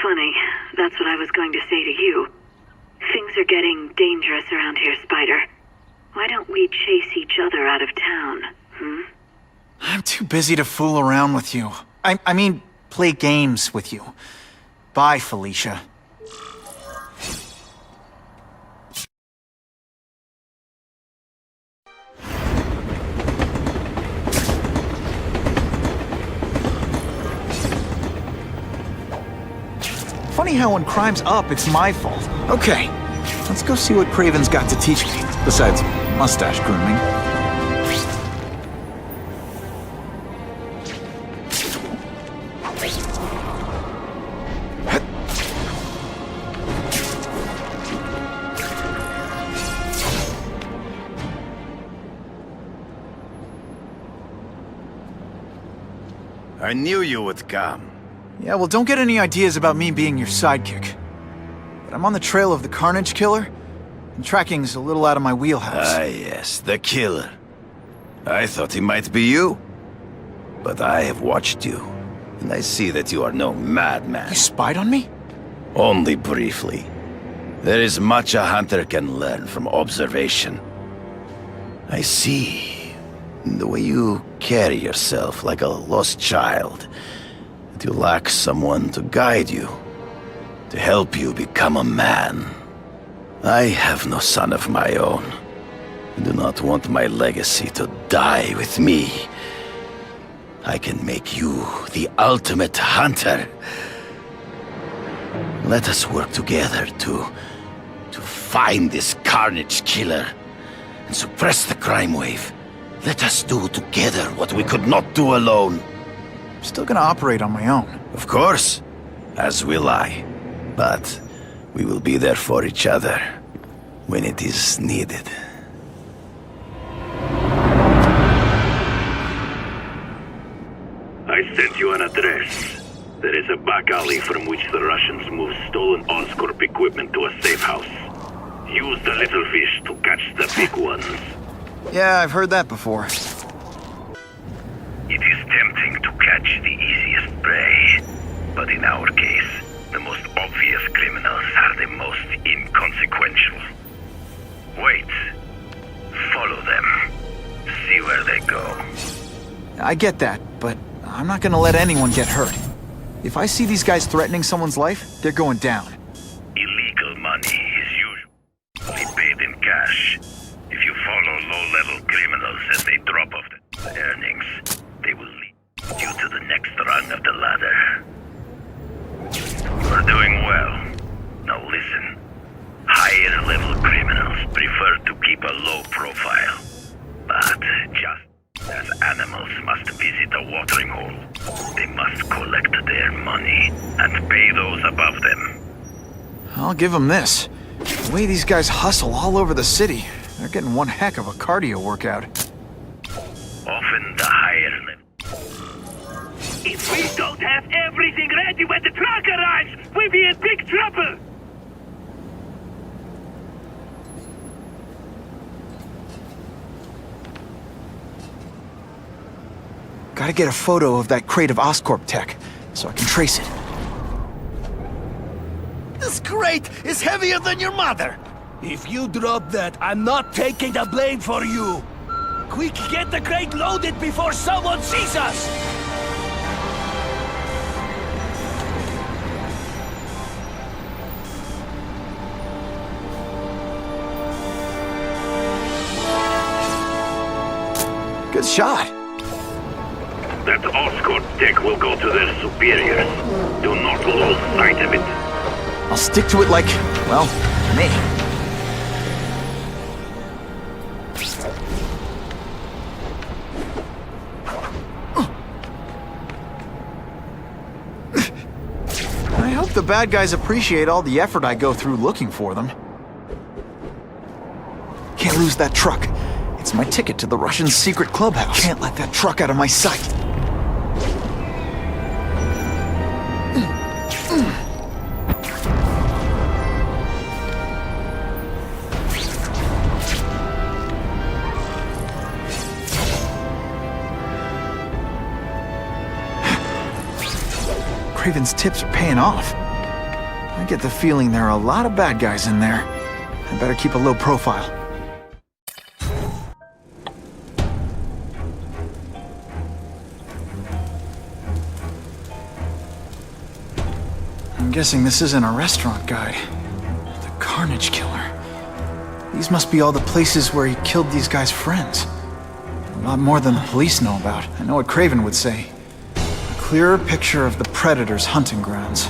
Funny, that's what I was going to say to you. Things are getting dangerous around here, Spider. Why don't we chase each other out of town, I'm too busy to fool around with you. I mean, play games with you. Bye, Felicia. Funny how when crime's up, it's my fault. Okay, let's go see what Kraven's got to teach me, besides mustache grooming. I knew you would come. Yeah, well, don't get any ideas about me being your sidekick. But I'm on the trail of the Carnage Killer, and tracking's a little out of my wheelhouse. Ah, yes, the killer. I thought he might be you. But I have watched you, and I see that you are no madman. You spied on me? Only briefly. There is much a hunter can learn from observation. I see the way you carry yourself like a lost child. That you lack someone to guide you, to help you become a man. I have no son of my own. I do not want my legacy to die with me. I can make you the ultimate hunter. Let us work together to find this Carnage Killer and suppress the crime wave. Let us do together what we could not do alone. I'm still gonna operate on my own. Of course, as will I. But we will be there for each other when it is needed. I sent you an address. There is a back alley from which the Russians move stolen Oscorp equipment to a safe house. Use the little fish to catch the big ones. Yeah, I've heard that before. It is tempting to catch the easiest prey, but in our case, the most obvious criminals are the most inconsequential. Wait. Follow them. See where they go. I get that, but I'm not gonna let anyone get hurt. If I see these guys threatening someone's life, they're going down. Illegal money is usually paid in cash. If you follow low-level criminals as they drop off the earnings, they will lead you to the next rung of the ladder. You are doing well. Now listen. Higher-level criminals prefer to keep a low profile. But just as animals must visit a watering hole, they must collect their money and pay those above them. I'll give them this. The way these guys hustle all over the city, they're getting one heck of a cardio workout. Often the higher level. If we don't have everything ready when the truck arrives, we'll be in big trouble! Gotta get a photo of that crate of Oscorp tech, so I can trace it. This crate is heavier than your mother! If you drop that, I'm not taking the blame for you! Quick, get the crate loaded before someone sees us! Good shot. That Oscorp tech will go to their superiors. Do not lose sight of it. I'll stick to it like, well, me. the bad guys appreciate all the effort I go through looking for them. Can't lose that truck. It's my ticket to the Russian secret clubhouse. Can't let that truck out of my sight. Craven's tips are paying off. I get the feeling there are a lot of bad guys in there. I better keep a low profile. I'm guessing this isn't a restaurant guide. The Carnage Killer. These must be all the places where he killed these guys' friends. A lot more than the police know about. I know what Craven would say. A clearer picture of the Predator's hunting grounds.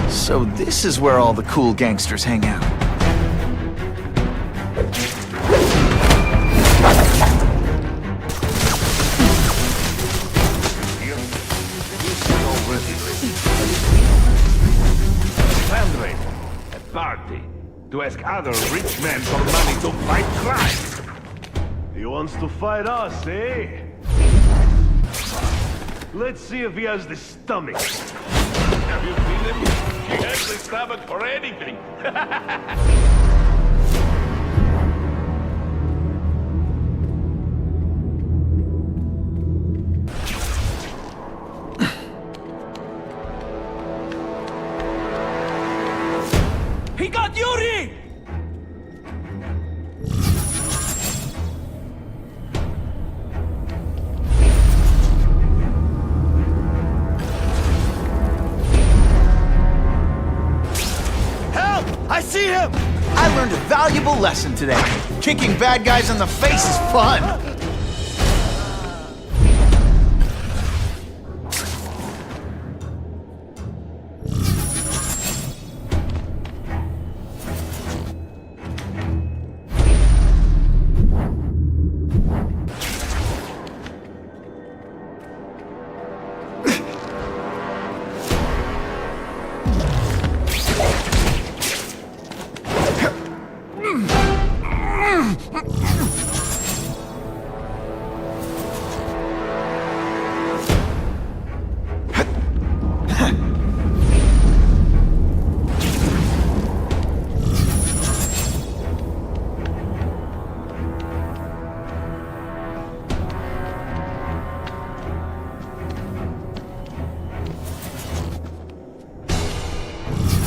So this is where all the cool gangsters hang out. Fundraiser, a party, to ask other rich men for money to fight crime. He wants to fight us, eh? Let's see if he has the stomach. Have you seen him? He has the stomach for anything. He got Yuri! Help! I see him! I learned a valuable lesson today. Kicking bad guys in the face is fun.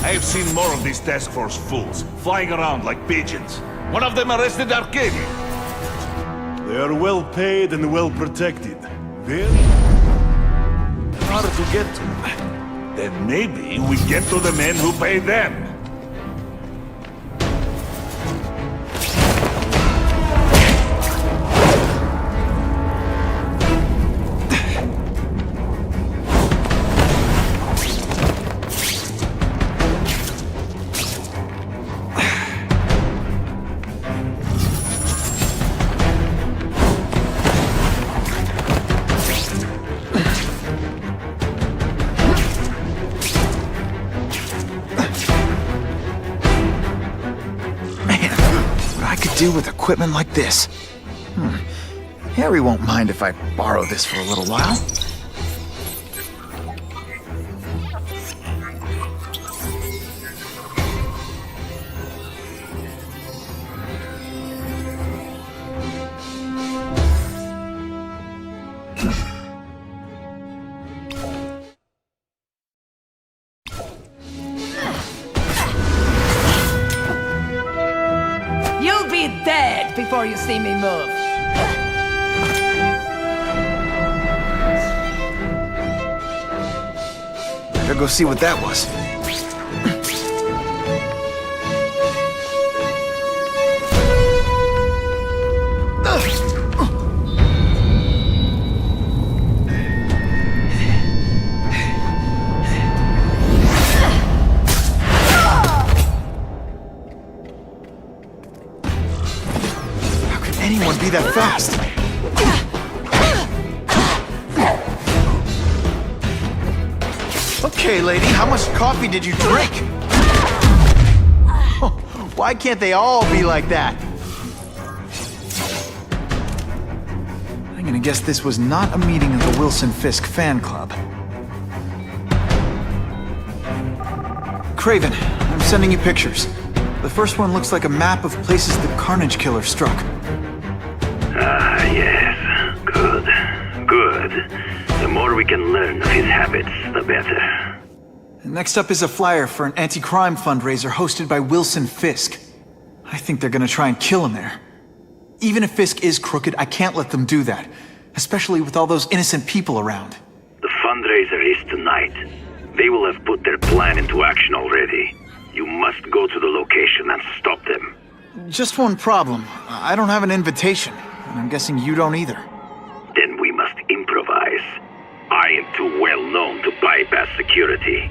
I've seen more of these task force fools, flying around like pigeons. One of them arrested Arcady. They are well paid and well protected. Very hard to get to. Then maybe we get to the men who pay them. Do with equipment like this. Harry won't mind if I borrow this for a little while. Dead before you see me move. Better go see what that was. How could anyone be that fast? Okay, lady, how much coffee did you drink? Why can't they all be like that? I'm gonna guess this was not a meeting of the Wilson Fisk fan club. Craven, I'm sending you pictures. The first one looks like a map of places the Carnage Killer struck. Ah, yes. Good. Good. The more we can learn of his habits, the better. Next up is a flyer for an anti-crime fundraiser hosted by Wilson Fisk. I think they're gonna try and kill him there. Even if Fisk is crooked, I can't let them do that. Especially with all those innocent people around. The fundraiser is tonight. They will have put their plan into action already. You must go to the location and stop them. Just one problem. I don't have an invitation, and I'm guessing you don't either. Then we must improvise. I am too well known to bypass security.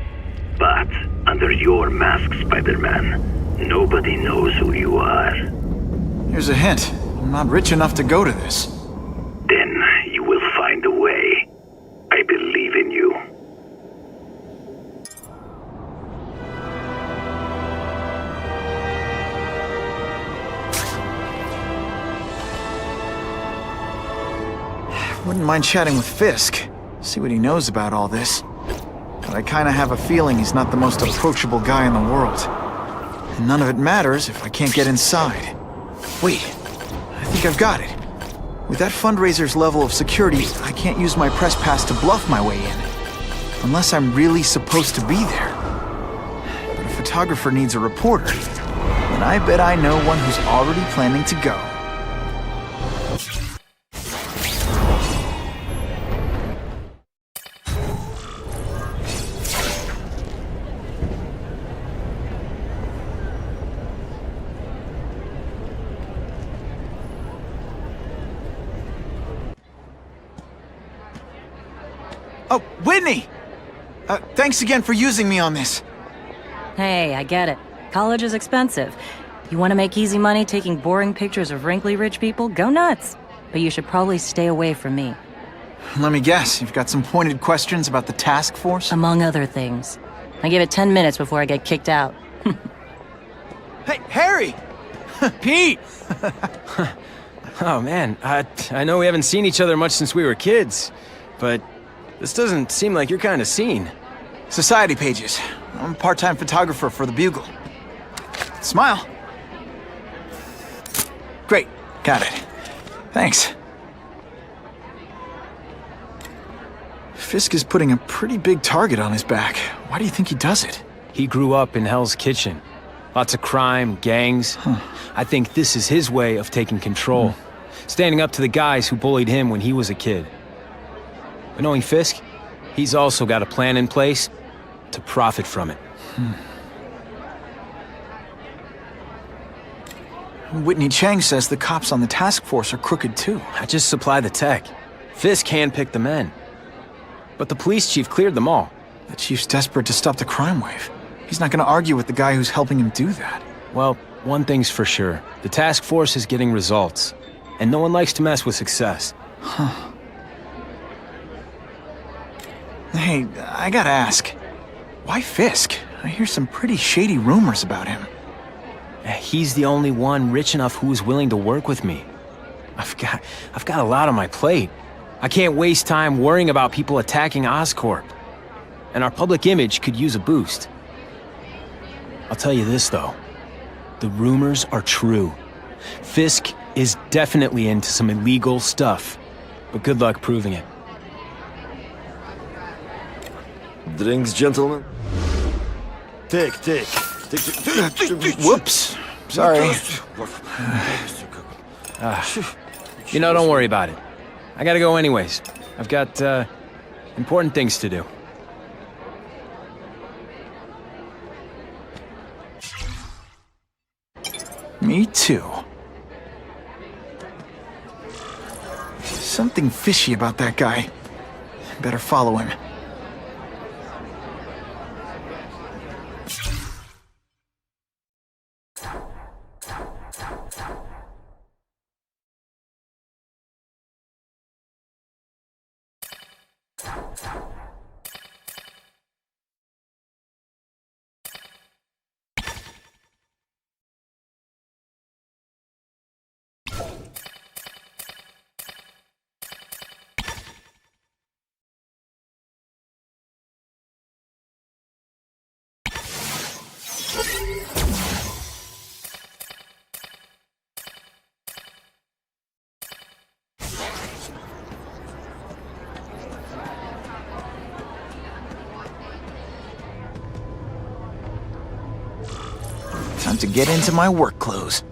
But under your mask, Spider-Man, nobody knows who you are. Here's a hint. I'm not rich enough to go to this. Then you will find a way. I believe in you. Wouldn't mind chatting with Fisk. See what he knows about all this. But I kinda have a feeling he's not the most approachable guy in the world. And none of it matters if I can't get inside. Wait, I think I've got it. With that fundraiser's level of security, I can't use my press pass to bluff my way in. Unless I'm really supposed to be there. But a photographer needs a reporter. And I bet I know one who's already planning to go. Oh, Whitney! Thanks again for using me on this. Hey, I get it. College is expensive. You want to make easy money taking boring pictures of wrinkly rich people? Go nuts! But you should probably stay away from me. Let me guess, you've got some pointed questions about the task force? Among other things. I give it 10 minutes before I get kicked out. Hey, Harry! Pete! Oh man, I know we haven't seen each other much since we were kids, but this doesn't seem like your kind of scene. Society pages. I'm a part-time photographer for the Bugle. Smile. Great, got it. Thanks. Fisk is putting a pretty big target on his back. Why do you think he does it? He grew up in Hell's Kitchen. Lots of crime, gangs. I think this is his way of taking control. Standing up to the guys who bullied him when he was a kid. But knowing Fisk, he's also got a plan in place to profit from it. Whitney Chang says the cops on the task force are crooked too. I just supply the tech. Fisk handpicked the men. But the police chief cleared them all. The chief's desperate to stop the crime wave. He's not gonna argue with the guy who's helping him do that. Well, one thing's for sure. The task force is getting results. And no one likes to mess with success. Huh. Hey, I gotta ask. Why Fisk? I hear some pretty shady rumors about him. He's the only one rich enough who is willing to work with me. I've got a lot on my plate. I can't waste time worrying about people attacking Oscorp. And our public image could use a boost. I'll tell you this, though. The rumors are true. Fisk is definitely into some illegal stuff. But good luck proving it. Drinks, gentlemen? Take. Whoops. Sorry. You know, don't worry about it. I gotta go anyways. I've got, important things to do. Me too. Something fishy about that guy. Better follow him. Time to get into my work clothes.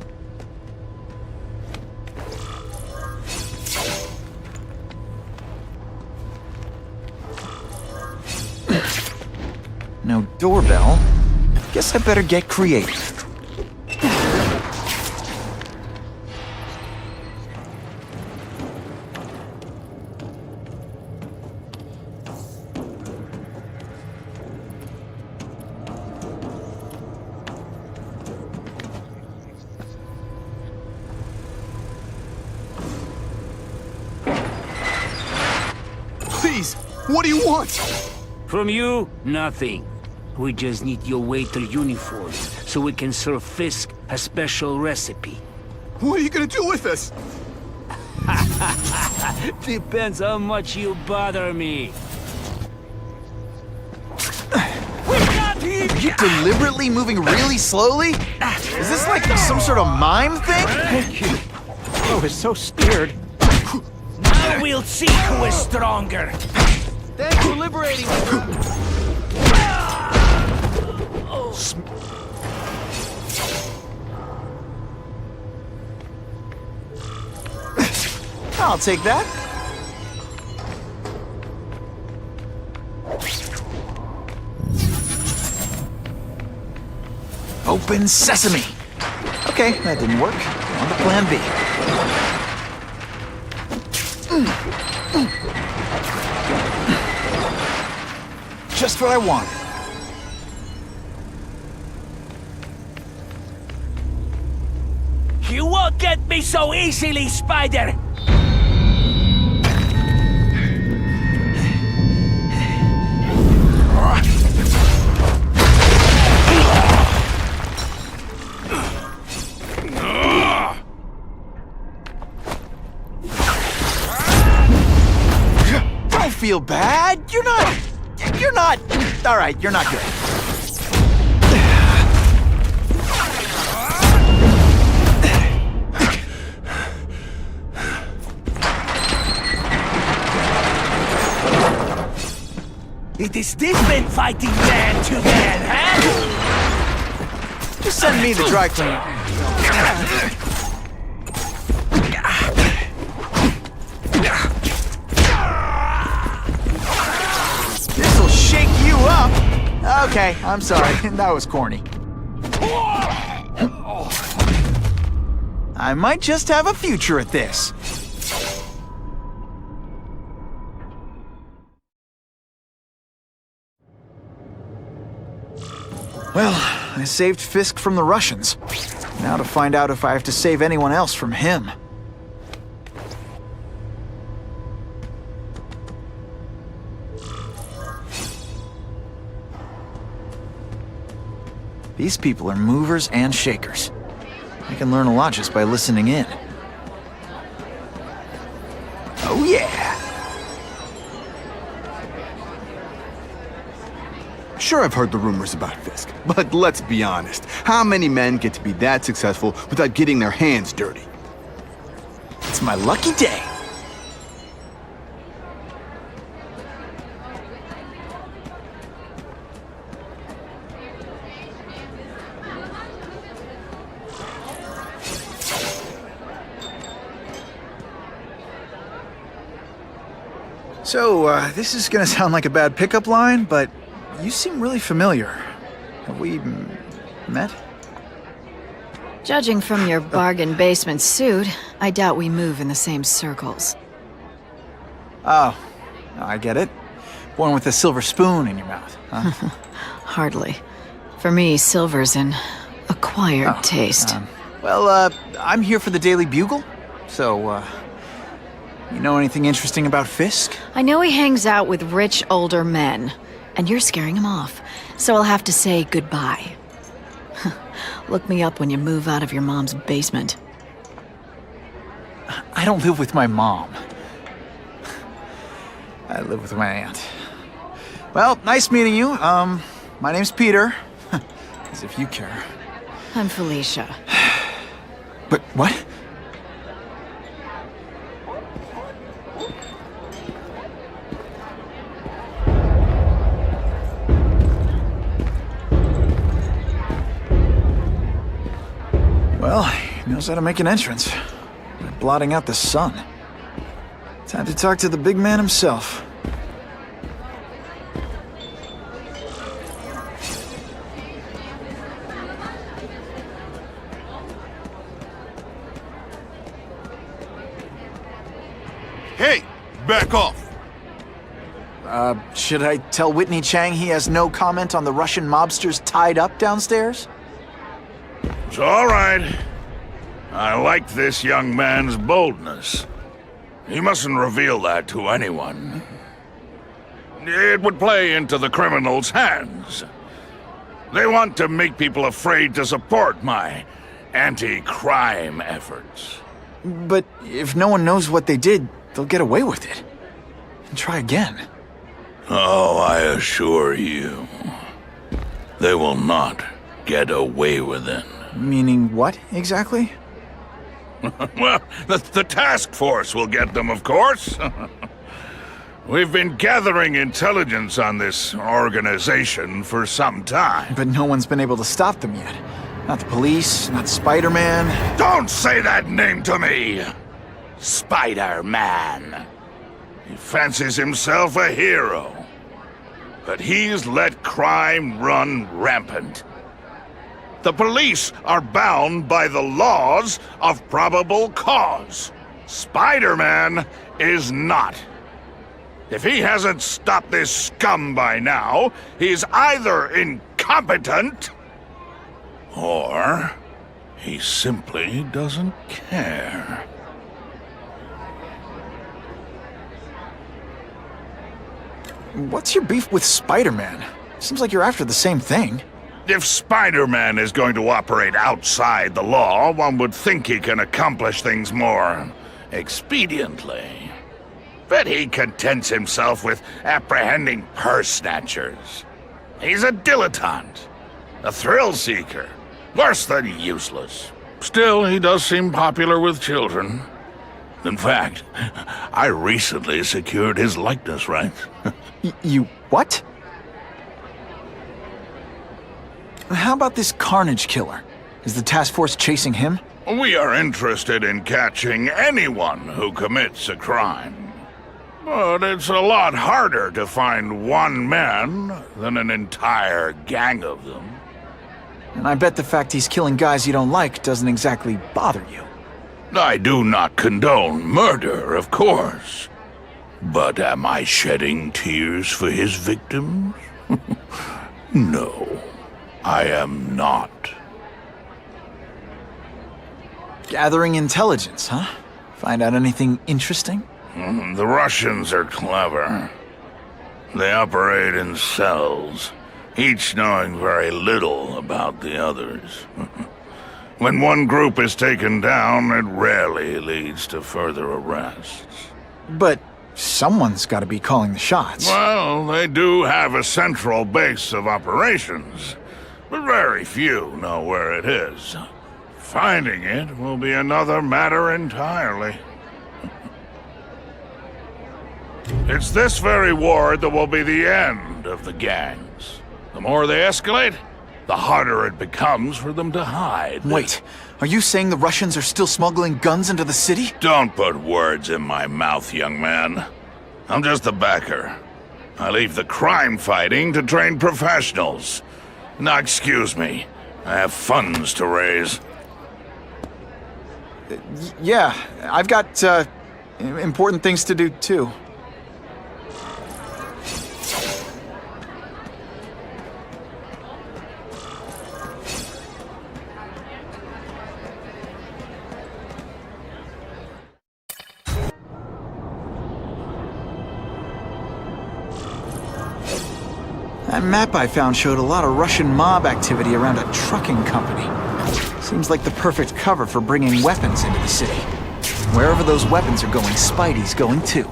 No doorbell. Guess I better get creative. Please, what do you want? From you, nothing. We just need your waiter uniform so we can serve Fisk a special recipe. What are you gonna do with us? Depends how much you bother me. Are you deliberately moving really slowly? Is this like some sort of mime thing? Thank you. I was so scared. Now we'll see who is stronger. Thanks for liberating me. I'll take that. Open sesame. Okay, that didn't work. On to plan B. Just what I want. You won't get me so easily, Spider! Don't feel bad. You're not. All right, you're not good. It is different fighting man to man, huh? Just send me the dry cleaner. This'll shake you up. Okay, I'm sorry. That was corny. I might just have a future at this. Well, I saved Fisk from the Russians. Now to find out if I have to save anyone else from him. These people are movers and shakers. I can learn a lot just by listening in. Oh yeah! Sure, I've heard the rumors about Fisk, but let's be honest. How many men get to be that successful without getting their hands dirty? It's my lucky day. So, this is gonna sound like a bad pickup line, but you seem really familiar. Have we met? Judging from your bargain basement suit, I doubt we move in the same circles. Oh, I get it. Born with a silver spoon in your mouth, huh? Hardly. For me, silver's an acquired taste. Well, I'm here for the Daily Bugle, so, you know anything interesting about Fisk? I know he hangs out with rich, older men, and you're scaring him off, so I'll have to say goodbye. Look me up when you move out of your mom's basement. I don't live with my mom. I live with my aunt. Well, nice meeting you. My name's Peter. As if you care. I'm Felicia. But what? Well, he knows how to make an entrance. By blotting out the sun. Time to talk to the big man himself. Hey, back off. Should I tell Whitney Chang he has no comment on the Russian mobsters tied up downstairs? It's all right. I like this young man's boldness. He mustn't reveal that to anyone. It would play into the criminals' hands. They want to make people afraid to support my anti-crime efforts. But if no one knows what they did, they'll get away with it. And try again. Oh, I assure you, they will not get away with it. Meaning what, exactly? Well, the task force will get them, of course. We've been gathering intelligence on this organization for some time. But no one's been able to stop them yet. Not the police, not Spider-Man. Don't say that name to me! Spider-Man. He fancies himself a hero. But he's let crime run rampant. The police are bound by the laws of probable cause. Spider-Man is not. If he hasn't stopped this scum by now, he's either incompetent or he simply doesn't care. What's your beef with Spider-Man? Seems like you're after the same thing. If Spider-Man is going to operate outside the law, one would think he can accomplish things more expediently. But he contents himself with apprehending purse snatchers. He's a dilettante, a thrill-seeker, worse than useless. Still, he does seem popular with children. In fact, I recently secured his likeness rights. You what? How about this Carnage killer? Is the task force chasing him? We are interested in catching anyone who commits a crime. But it's a lot harder to find one man than an entire gang of them. And I bet the fact he's killing guys you don't like doesn't exactly bother you. I do not condone murder, of course. But am I shedding tears for his victims? No, I am not. Gathering intelligence, huh? Find out anything interesting? The Russians are clever. They operate in cells, each knowing very little about the others. When one group is taken down, it rarely leads to further arrests. But someone's got to be calling the shots. Well, they do have a central base of operations, but very few know where it is. Finding it will be another matter entirely. It's this very war that will be the end of the gangs. The more they escalate, the harder it becomes for them to hide. Wait, are you saying the Russians are still smuggling guns into the city? Don't put words in my mouth, young man. I'm just a backer. I leave the crime fighting to trained professionals. Now, excuse me. I have funds to raise. Yeah, I've got, important things to do, too. That map I found showed a lot of Russian mob activity around a trucking company. Seems like the perfect cover for bringing weapons into the city. Wherever those weapons are going, Spidey's going too.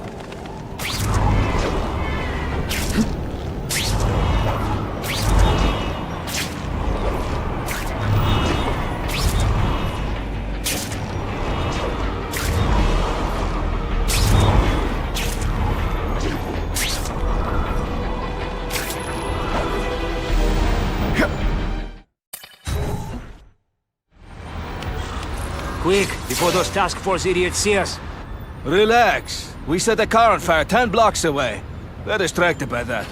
Quick, before those task force idiots see us. Relax. We set a car on fire 10 blocks away. They're distracted by that.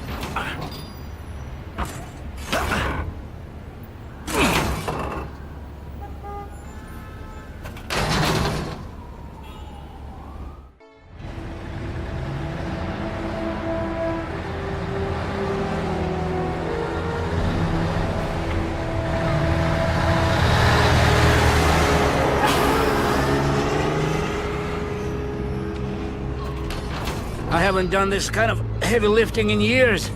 I haven't done this kind of heavy lifting in years.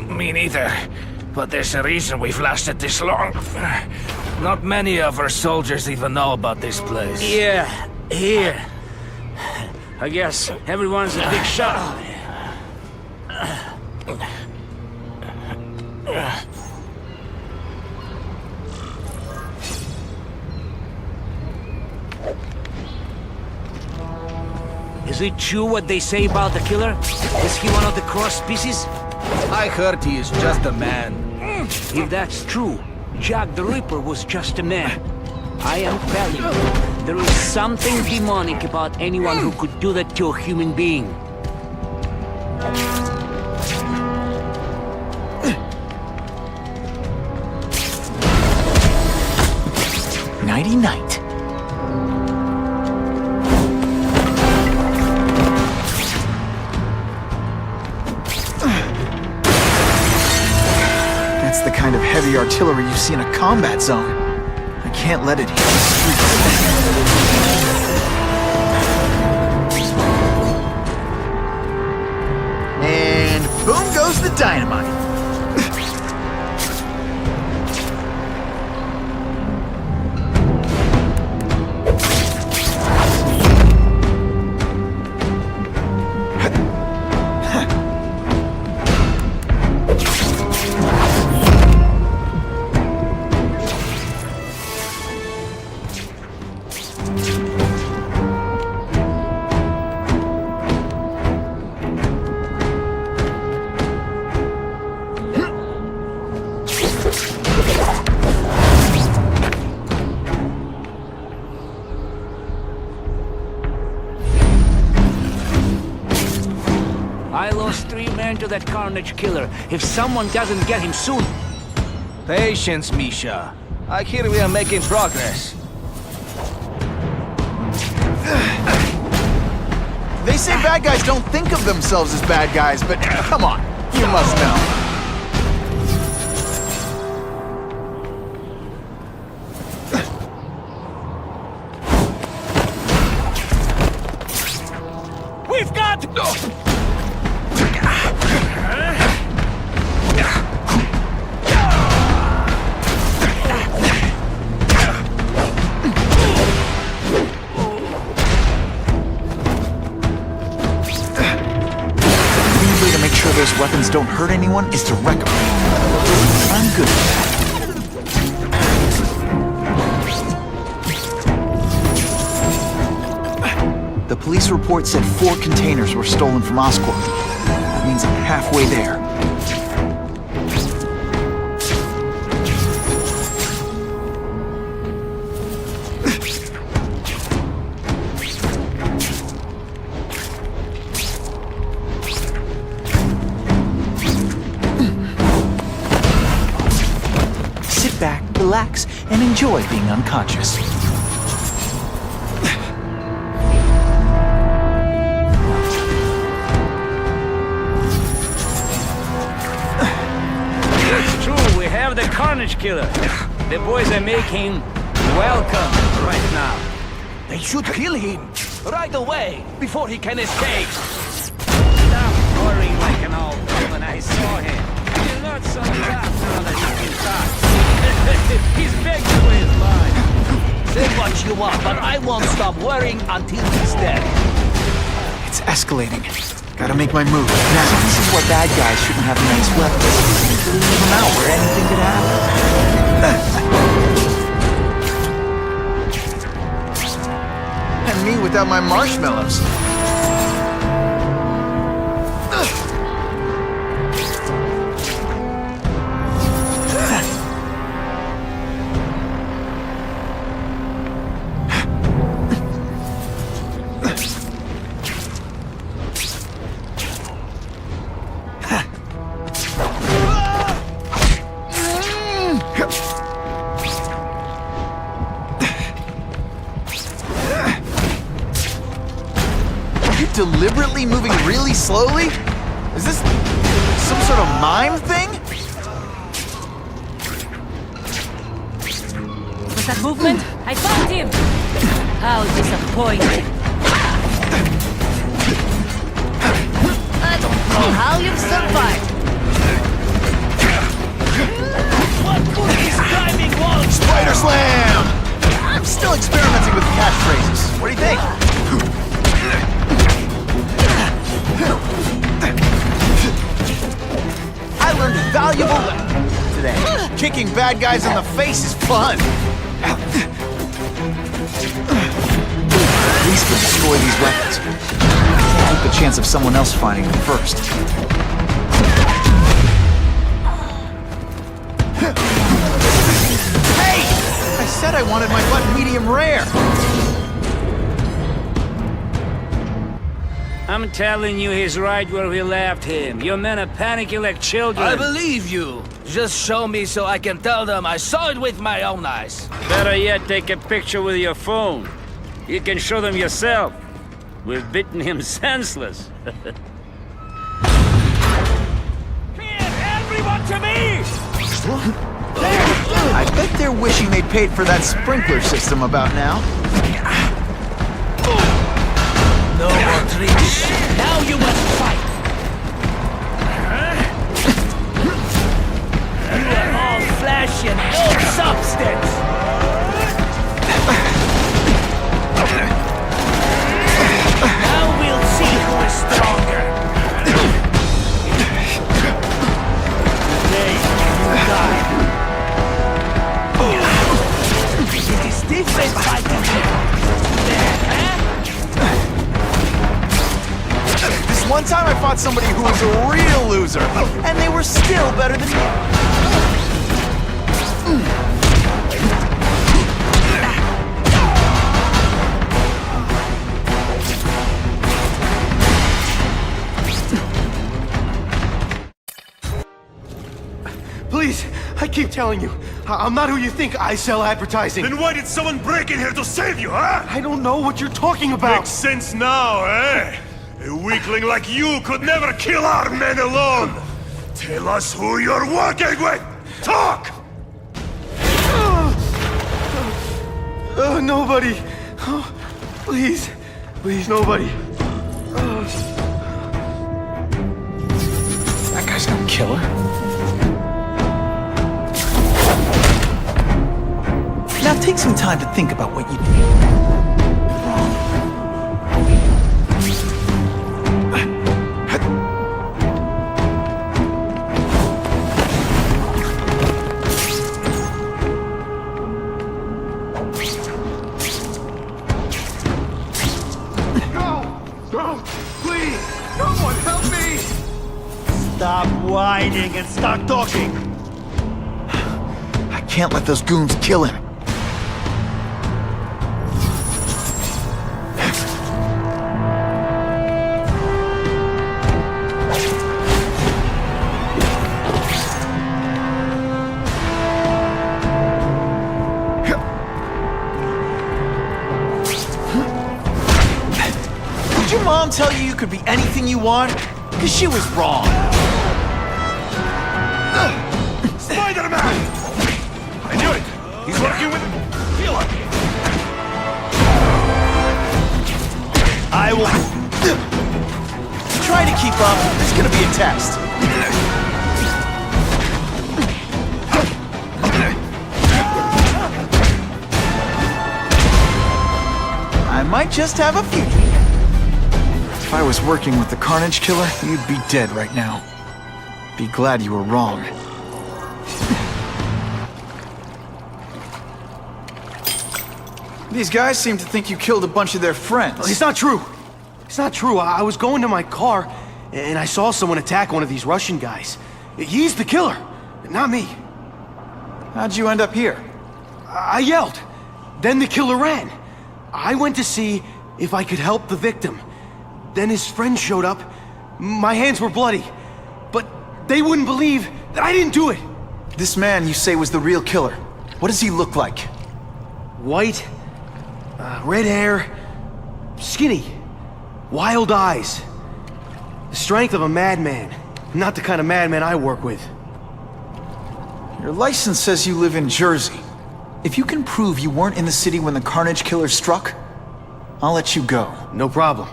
Me neither. But there's a reason we've lasted this long. Not many of our soldiers even know about this place. Yeah, here. I guess everyone's a big shot. Is it true what they say about the killer? Is he one of the cross species? I heard he is just a man. If that's true, Jack the Ripper was just a man. I am telling you, there is something demonic about anyone who could do that to a human being. Nighty-night. That's the kind of heavy artillery you see in a combat zone. I can't let it hit the streets. And boom goes the dynamite. I lost 3 men to that Carnage killer. If someone doesn't get him soon... Patience, Misha. I hear we are making progress. They say bad guys don't think of themselves as bad guys, but come on, you must know. We've got... Those weapons don't hurt anyone is to wreck them. I'm good at that. The police report said 4 containers were stolen from Oscorp. That means I'm halfway there. Relax and enjoy being unconscious. Carnage Killer. The boys are making welcome right now. They should kill him right away before he can escape. Stop worrying like an old woman. I saw him. You're not so tough now that you can talk. He's begging for his life. Say what you want, but I won't stop worrying until he's dead. It's escalating. Gotta make my move. Now, this is what bad guys shouldn't have nice weapons. Leave them out where anything could happen. And me without my marshmallows. Deliberately moving really slowly? Is this some sort of mime thing? Was that movement? I found him! How disappointing. I don't know how you've survived. What good is climbing walls? Spider Slam! I'm still experimenting with catchphrases. What do you think? I learned a valuable lesson today. Kicking bad guys in the face is fun. At least we'll destroy these weapons. Can't take the chance of someone else finding them first. Hey! I said I wanted my butt medium rare. I'm telling you, he's right where we left him. Your men are panicking like children. I believe you. Just show me so I can tell them I saw it with my own eyes. Better yet, take a picture with your phone. You can show them yourself. We've beaten him senseless. Everyone to me! I bet they're wishing they'd paid for that sprinkler system about now. No more tricks. Now you must fight. You are all flesh and no substance. Now we'll see who is stronger. Today you die. It is different fighting here. One time I fought somebody who was a real loser, and they were still better than me. Please, I keep telling you, I'm not who you think. I sell advertising. Then why did someone break in here to save you, huh? I don't know what you're talking about. Makes sense now, eh? A weakling like you could never kill our men alone! Tell us who you're working with! Talk! Nobody. Oh, please. Please, nobody. That guy's no killer. Now take some time to think about what you did. Stop whining and start talking! I can't let those goons kill him. Did your mom tell you could be anything you want? Because she was wrong. Spider-Man! He's working with Killer. I will... Try to keep up. There's gonna be a test. I might just have a few. If I was working with the Carnage Killer, you'd be dead right now. Be glad you were wrong. These guys seem to think you killed a bunch of their friends. It's not true. It's not true. I was going to my car, and I saw someone attack one of these Russian guys. He's the killer, not me. How'd you end up here? I yelled. Then the killer ran. I went to see if I could help the victim. Then his friend showed up. My hands were bloody. But they wouldn't believe that I didn't do it. This man you say was the real killer. What does he look like? White, red hair, skinny, wild eyes. The strength of a madman. Not the kind of madman I work with. Your license says you live in Jersey. If you can prove you weren't in the city when the Carnage Killer struck, I'll let you go. No problem.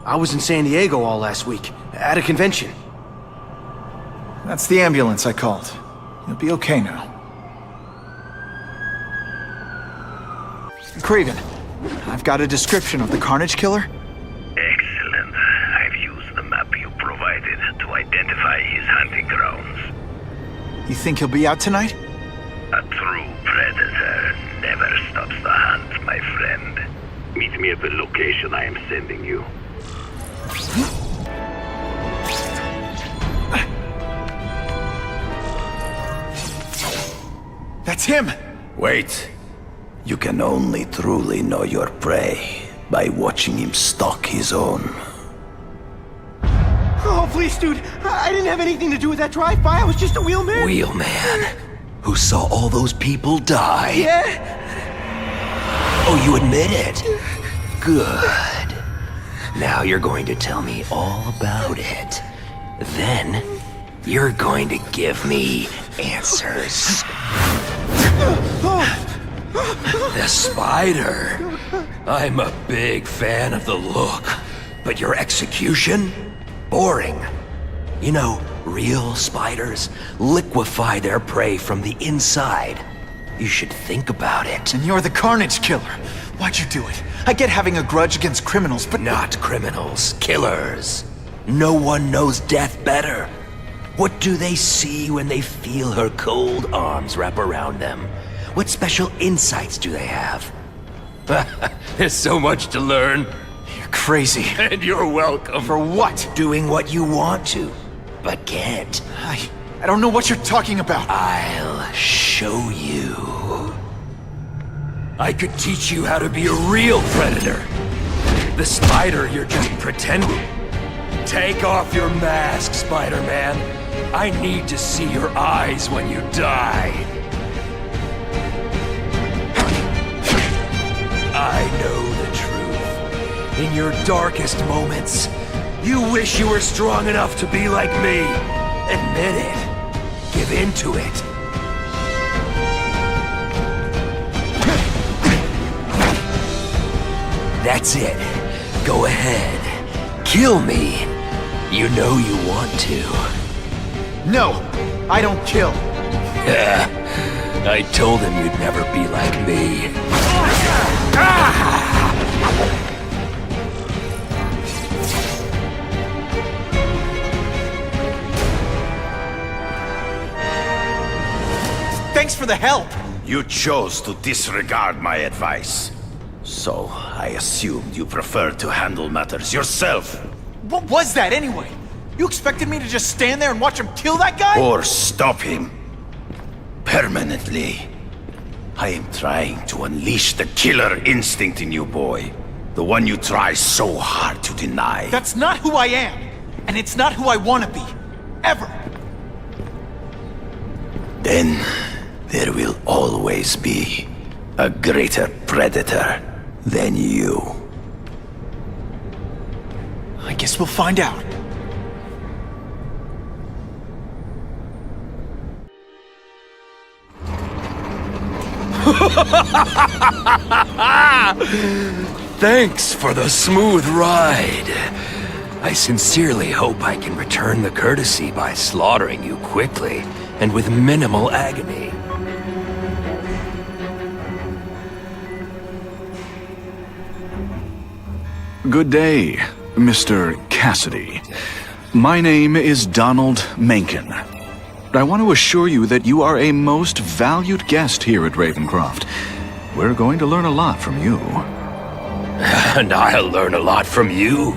I was in San Diego all last week, at a convention. That's the ambulance I called. You'll be okay now. Craven, I've got a description of the Carnage Killer. Excellent. I've used the map you provided to identify his hunting grounds. You think he'll be out tonight? A true predator never stops the hunt, my friend. Meet me at the location I am sending you. That's him! Wait. You can only truly know your prey by watching him stalk his own. Oh, please, dude. I didn't have anything to do with that drive-by. I was just a wheelman. Wheelman? Who saw all those people die? Yeah? Oh, you admit it? Good. Now you're going to tell me all about it. Then, you're going to give me answers. The spider. I'm a big fan of the look, but your execution? Boring. You know, real spiders liquefy their prey from the inside. You should think about it. And you're the Carnage Killer. Why'd you do it? I get having a grudge against criminals, but... Not criminals, killers. No one knows death better. What do they see when they feel her cold arms wrap around them? What special insights do they have? There's so much to learn. You're crazy. And you're welcome. For what? Doing what you want to, but can't. I don't know what you're talking about. I'll show you. I could teach you how to be a real predator. The spider you're just pretending. Take off your mask, Spider-Man. I need to see your eyes when you die. I know the truth. In your darkest moments, you wish you were strong enough to be like me. Admit it. Give in to it. That's it. Go ahead. Kill me. You know you want to. No, I don't kill. I told him you'd never be like me. Thanks for the help. You chose to disregard my advice. So, I assumed you preferred to handle matters yourself. What was that anyway? You expected me to just stand there and watch him kill that guy? Or stop him. Permanently. I am trying to unleash the killer instinct in you, boy. The one you try so hard to deny. That's not who I am. And it's not who I want to be. Ever. Then, there will always be a greater predator than you. I guess we'll find out. Thanks for the smooth ride. I sincerely hope I can return the courtesy by slaughtering you quickly and with minimal agony. Good day, Mr. Cassidy. My name is Donald Mencken. I want to assure you that you are a most valued guest here at Ravencroft. We're going to learn a lot from you. And I'll learn a lot from you.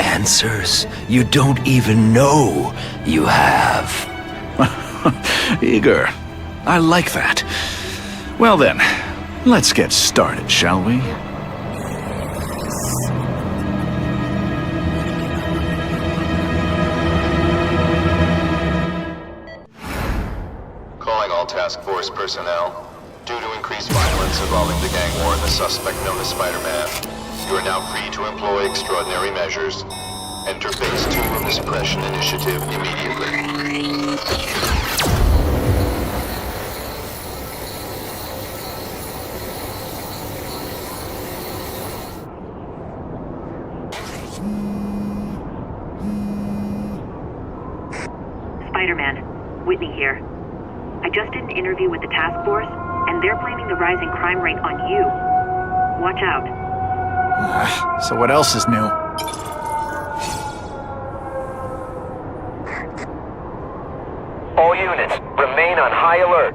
Answers you don't even know you have. Eager. I like that. Well then, let's get started, shall we? Calling all task force personnel. Due to increased violence involving the gang war and the suspect known as Spider-Man, you are now free to employ extraordinary measures. Enter Phase 2 of the Suppression Initiative immediately. Spider-Man, Whitney here. I just did an interview with the task force, and they're blaming the rising crime rate on you. Watch out. So what else is new? All units, remain on high alert.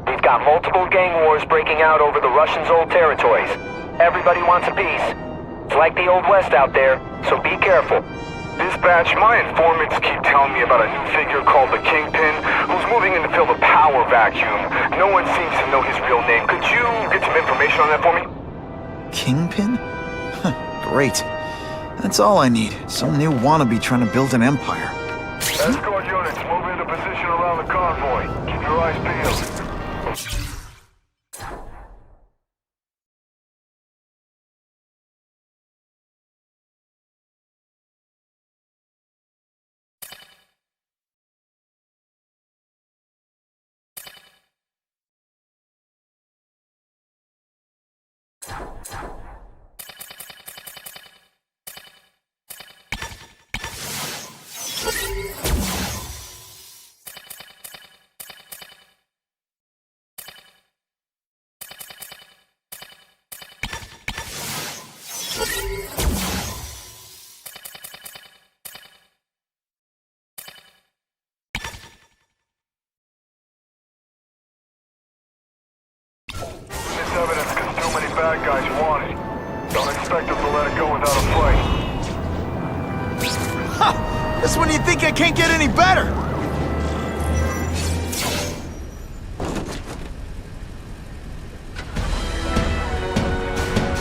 We've got multiple gang wars breaking out over the Russians' old territories. Everybody wants a piece. It's like the Old West out there, so be careful. Dispatch, my informants keep telling me about a new figure called the Kingpin, who's moving in to fill the power vacuum. No one seems to know his real name. Could you get some information on that for me? Kingpin? Great. That's all I need. Some new wannabe trying to build an empire. Escort units, move into position around the convoy. Keep your eyes peeled. Bad guys want it. Don't expect them to let it go without a fight. Ha! That's when you think I can't get any better!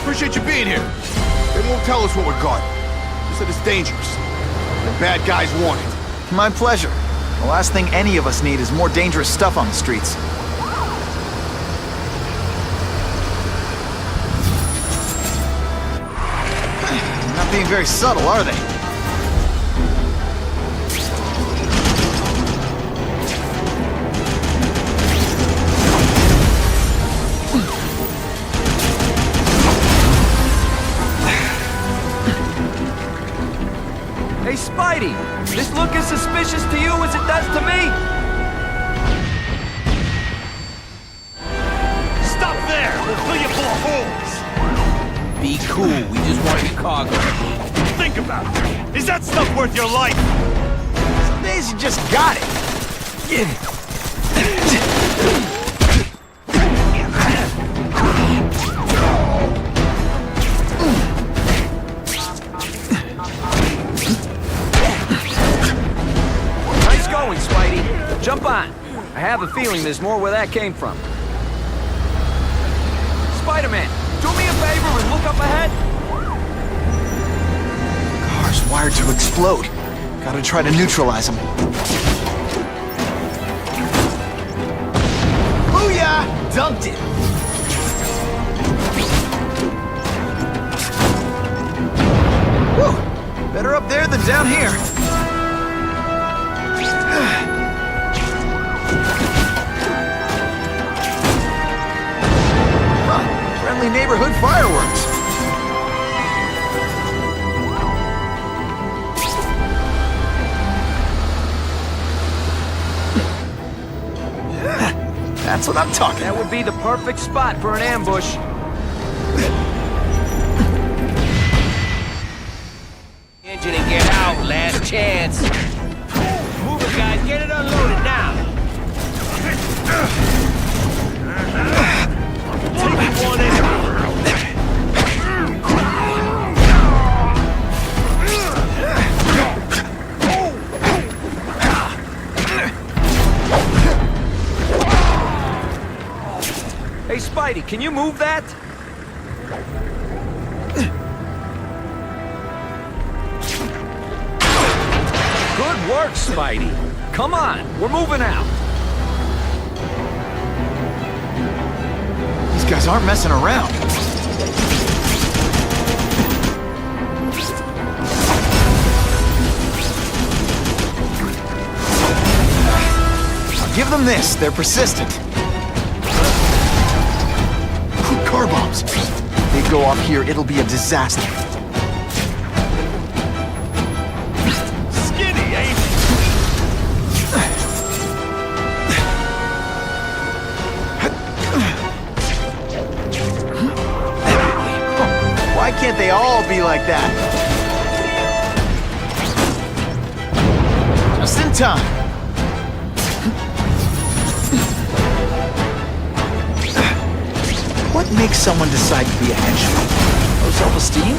Appreciate you being here. They won't tell us what we got. They said it's dangerous. The bad guys want it. My pleasure. The last thing any of us need is more dangerous stuff on the streets. Not being very subtle, are they? Hey, Spidey! This look as suspicious to you as it does to me? Stop there! We'll fill you full of holes! Be cool, we just want your cargo. Think about it. Is that stuff worth your life? Some days you just got it. Nice going, Spidey. Jump on. I have a feeling there's more where that came from. Spider-Man, do me a favor and look up ahead. Car's wired to explode. Gotta try to neutralize them. Booyah! Dunked it! Whew! Better up there than down here. friendly neighborhood fireworks. That's what I'm talking That would be the perfect spot for an ambush. Engine and get out, last chance. Move it, guys. Get it unloaded now. Take one enemy. Hey, Spidey, can you move that? Good work, Spidey. Come on, we're moving out. These guys aren't messing around. I'll give them this. They're persistent. Car bombs. They go off here, it'll be a disaster. Skinny, ain't it? Why can't they all be like that? Just in time. What makes someone decide to be a henchman? Low self-esteem?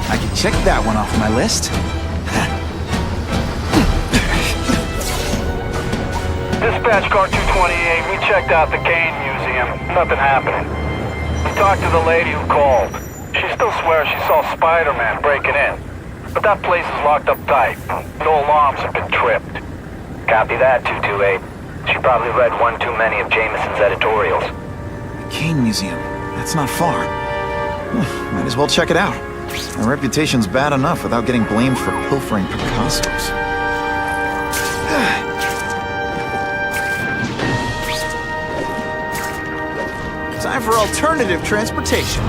I can check that one off my list. Dispatch car 228, we checked out the Kane Museum. Nothing happening. We talked to the lady who called. She still swears she saw Spider-Man breaking in. But that place is locked up tight. No alarms have been tripped. Copy that, 228. She probably read one too many of Jameson's editorials. The Kane Museum. That's not far. Might as well check it out. My reputation's bad enough without getting blamed for pilfering Picassos. Time for alternative transportation.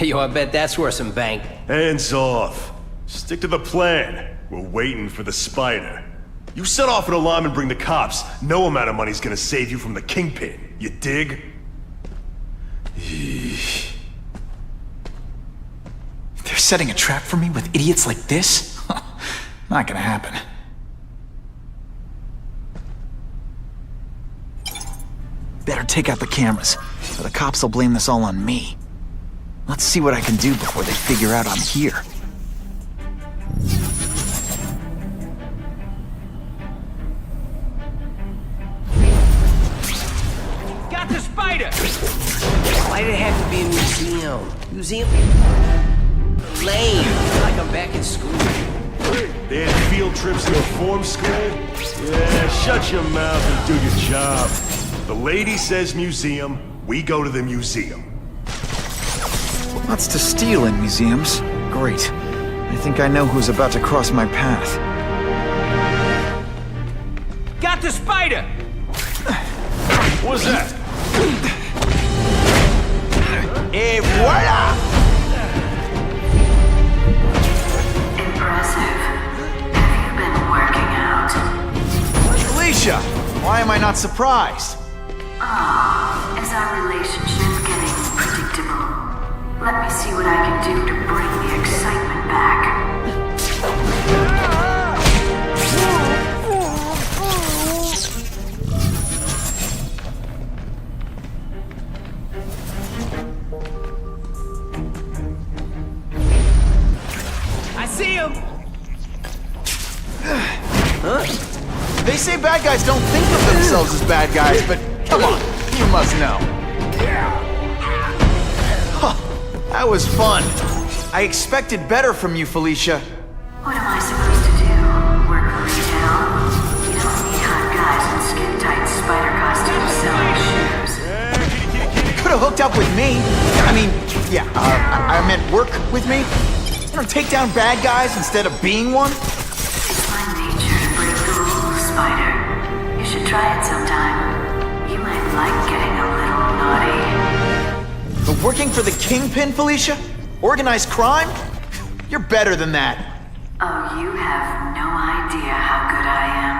Yo, I bet that's worth some bank. Hands off. Stick to the plan. We're waiting for the spider. You set off an alarm and bring the cops. No amount of money's gonna save you from the Kingpin. You dig? They're setting a trap for me with idiots like this? Not gonna happen. Better take out the cameras, or the cops will blame this all on me. Let's see what I can do before they figure out I'm here. Got the spider! Why'd it have to be a museum? Museum? Lame. Like I'm back in school. They had field trips to a form school? Yeah, shut your mouth and do your job. The lady says museum, we go to the museum. Lots to steal in museums. Great. I think I know who's about to cross my path. Got the spider! What's that? Et voila! Impressive. Have you been working out? Alicia! Why am I not surprised? Is our relationship getting predictable? Let me see what I can do to bring the excitement back. They say bad guys don't think of themselves as bad guys, but come on, you must know. Huh, that was fun. I expected better from you, Felicia. What am I supposed to do? Work for retail? You don't need hot guys in skin-tight spider costumes selling shoes. You could have hooked up with me. I mean, yeah, I meant work with me. You know, take down bad guys instead of being one. It's my nature to break the rules, Spider. You should try it sometime. You might like getting a little naughty. But working for the Kingpin, Felicia? Organized crime? You're better than that. Oh, you have no idea how good I am.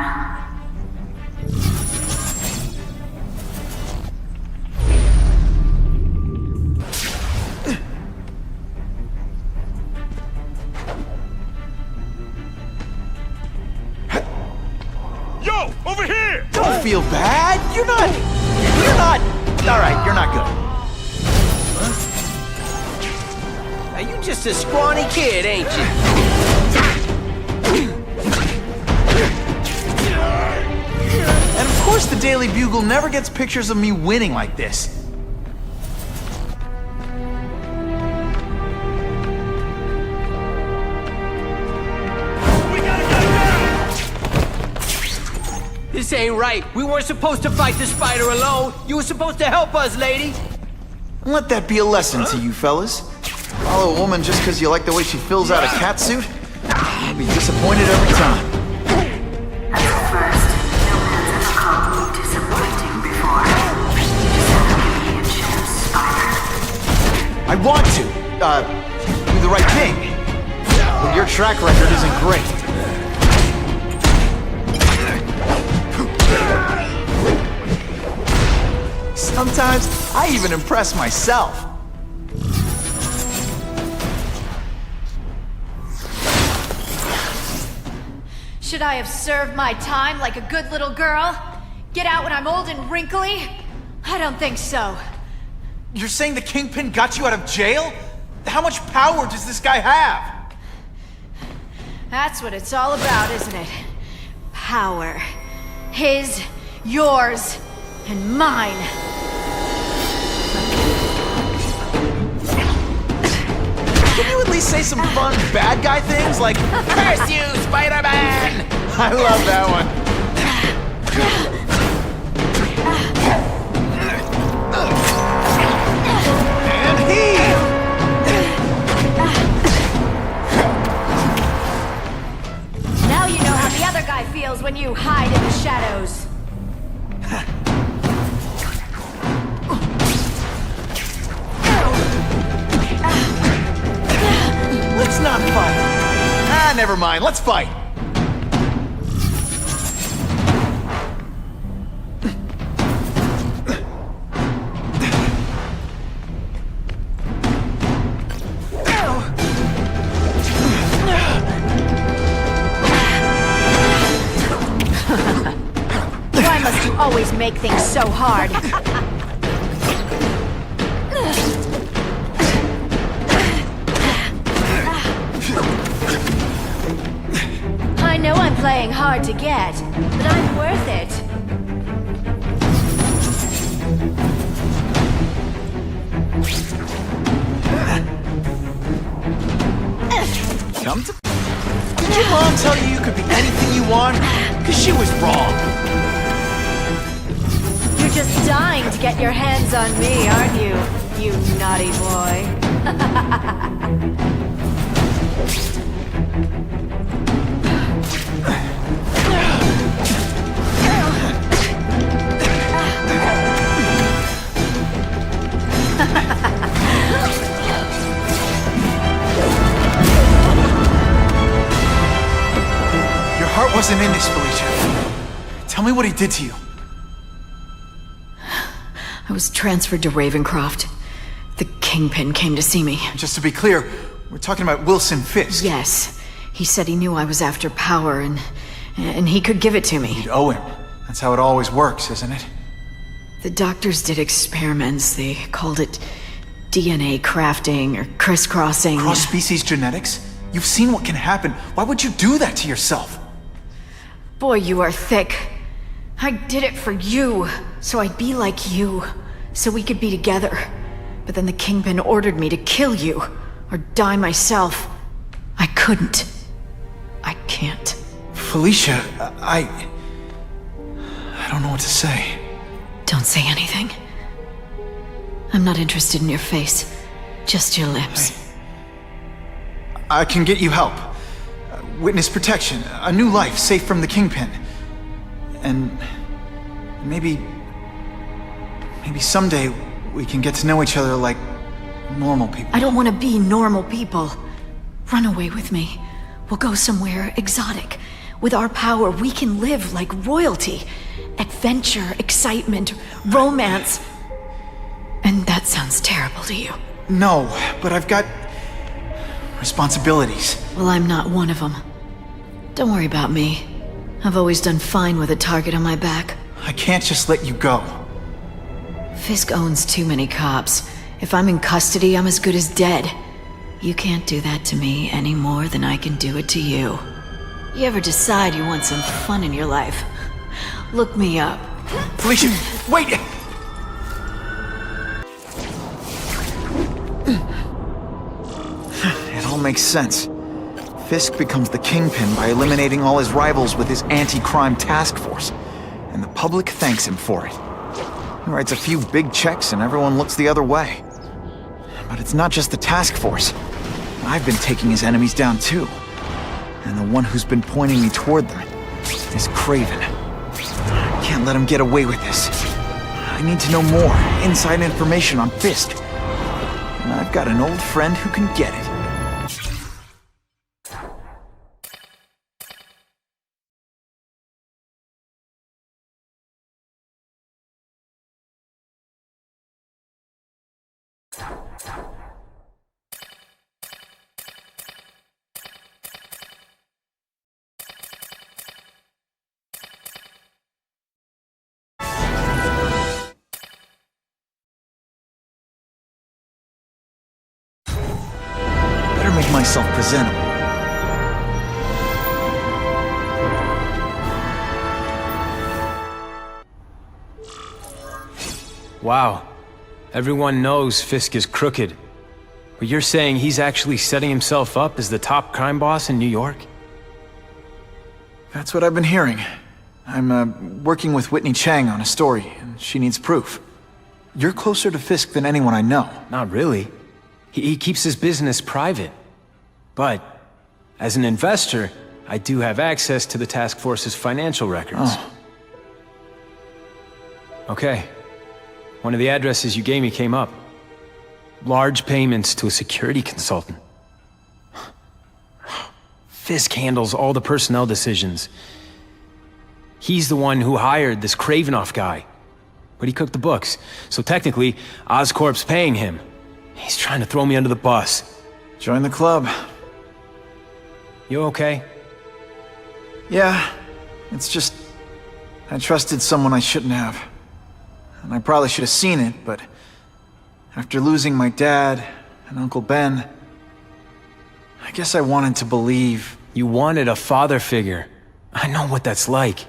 Yo, over here! Don't feel bad. You're not. All right, you're not good. Now you just a scrawny kid, ain't you? And of course the Daily Bugle never gets pictures of me winning like this. This ain't right. We weren't supposed to fight the spider alone. You were supposed to help us, lady. Let that be a lesson to you fellas. Follow a woman just because you like the way she fills out a catsuit? You'll be disappointed every time. At first, no man's ever called me disappointing before. You just have to give me a chance, Spider. I want to, do the right thing. But your track record isn't great. Sometimes, I even impress myself. Should I have served my time like a good little girl? Get out when I'm old and wrinkly? I don't think so. You're saying the Kingpin got you out of jail? How much power does this guy have? That's what it's all about, isn't it? Power. His, yours, and mine. Can you at least say some fun bad guy things like, "Curse you, Spider-Man!" I love that one. And heal! Now you know how the other guy feels when you hide in the shadows. Let's not fight. Never mind. Let's fight. Why must you always make things so hard? I know I'm playing hard to get, but I'm worth it. Come to... Did your mom tell you you could be anything you want? Because she was wrong. You're just dying to get your hands on me, aren't you? You naughty boy. Your heart wasn't in this, Felicia. Tell me what he did to you. I was transferred to Ravencroft. The Kingpin came to see me. Just to be clear, we're talking about Wilson Fisk. Yes. He said he knew I was after power and he could give it to me. You'd owe him. That's how it always works, isn't it? The doctors did experiments. They called it DNA crafting or crisscrossing. Cross-species genetics? You've seen what can happen. Why would you do that to yourself? Boy, you are thick. I did it for you, so I'd be like you, so we could be together. But then the Kingpin ordered me to kill you, or die myself. I couldn't. I can't. Felicia, I don't know what to say. Don't say anything. I'm not interested in your face, just your lips. I can get you help. Witness protection, a new life safe from the Kingpin. And maybe someday we can get to know each other like normal people. I don't want to be normal people. Run away with me. We'll go somewhere exotic. With our power, we can live like royalty. Adventure, excitement, romance. And that sounds terrible to you. No, but I've got responsibilities. Well, I'm not one of them. Don't worry about me. I've always done fine with a target on my back. I can't just let you go. Fisk owns too many cops. If I'm in custody, I'm as good as dead. You can't do that to me any more than I can do it to you. You ever decide you want some fun in your life? Look me up. Felicia, wait! It all makes sense. Fisk becomes the Kingpin by eliminating all his rivals with his anti-crime task force. And the public thanks him for it. He writes a few big checks and everyone looks the other way. But it's not just the task force. I've been taking his enemies down too. And the one who's been pointing me toward them is Kraven. I can't let him get away with this. I need to know more, inside information on Fisk. And I've got an old friend who can get it. Better make myself presentable. Wow. Everyone knows Fisk is crooked. But you're saying he's actually setting himself up as the top crime boss in New York? That's what I've been hearing. I'm working with Whitney Chang on a story, and she needs proof. You're closer to Fisk than anyone I know. Not really. He keeps his business private. But, as an investor, I do have access to the task force's financial records. Oh. Okay. One of the addresses you gave me came up. Large payments to a security consultant. Fisk handles all the personnel decisions. He's the one who hired this Kravinoff guy. But he cooked the books, so technically, Oscorp's paying him. He's trying to throw me under the bus. Join the club. You okay? Yeah, it's just... I trusted someone I shouldn't have. And I probably should have seen it, but... after losing my dad and Uncle Ben... I guess I wanted to believe... You wanted a father figure. I know what that's like.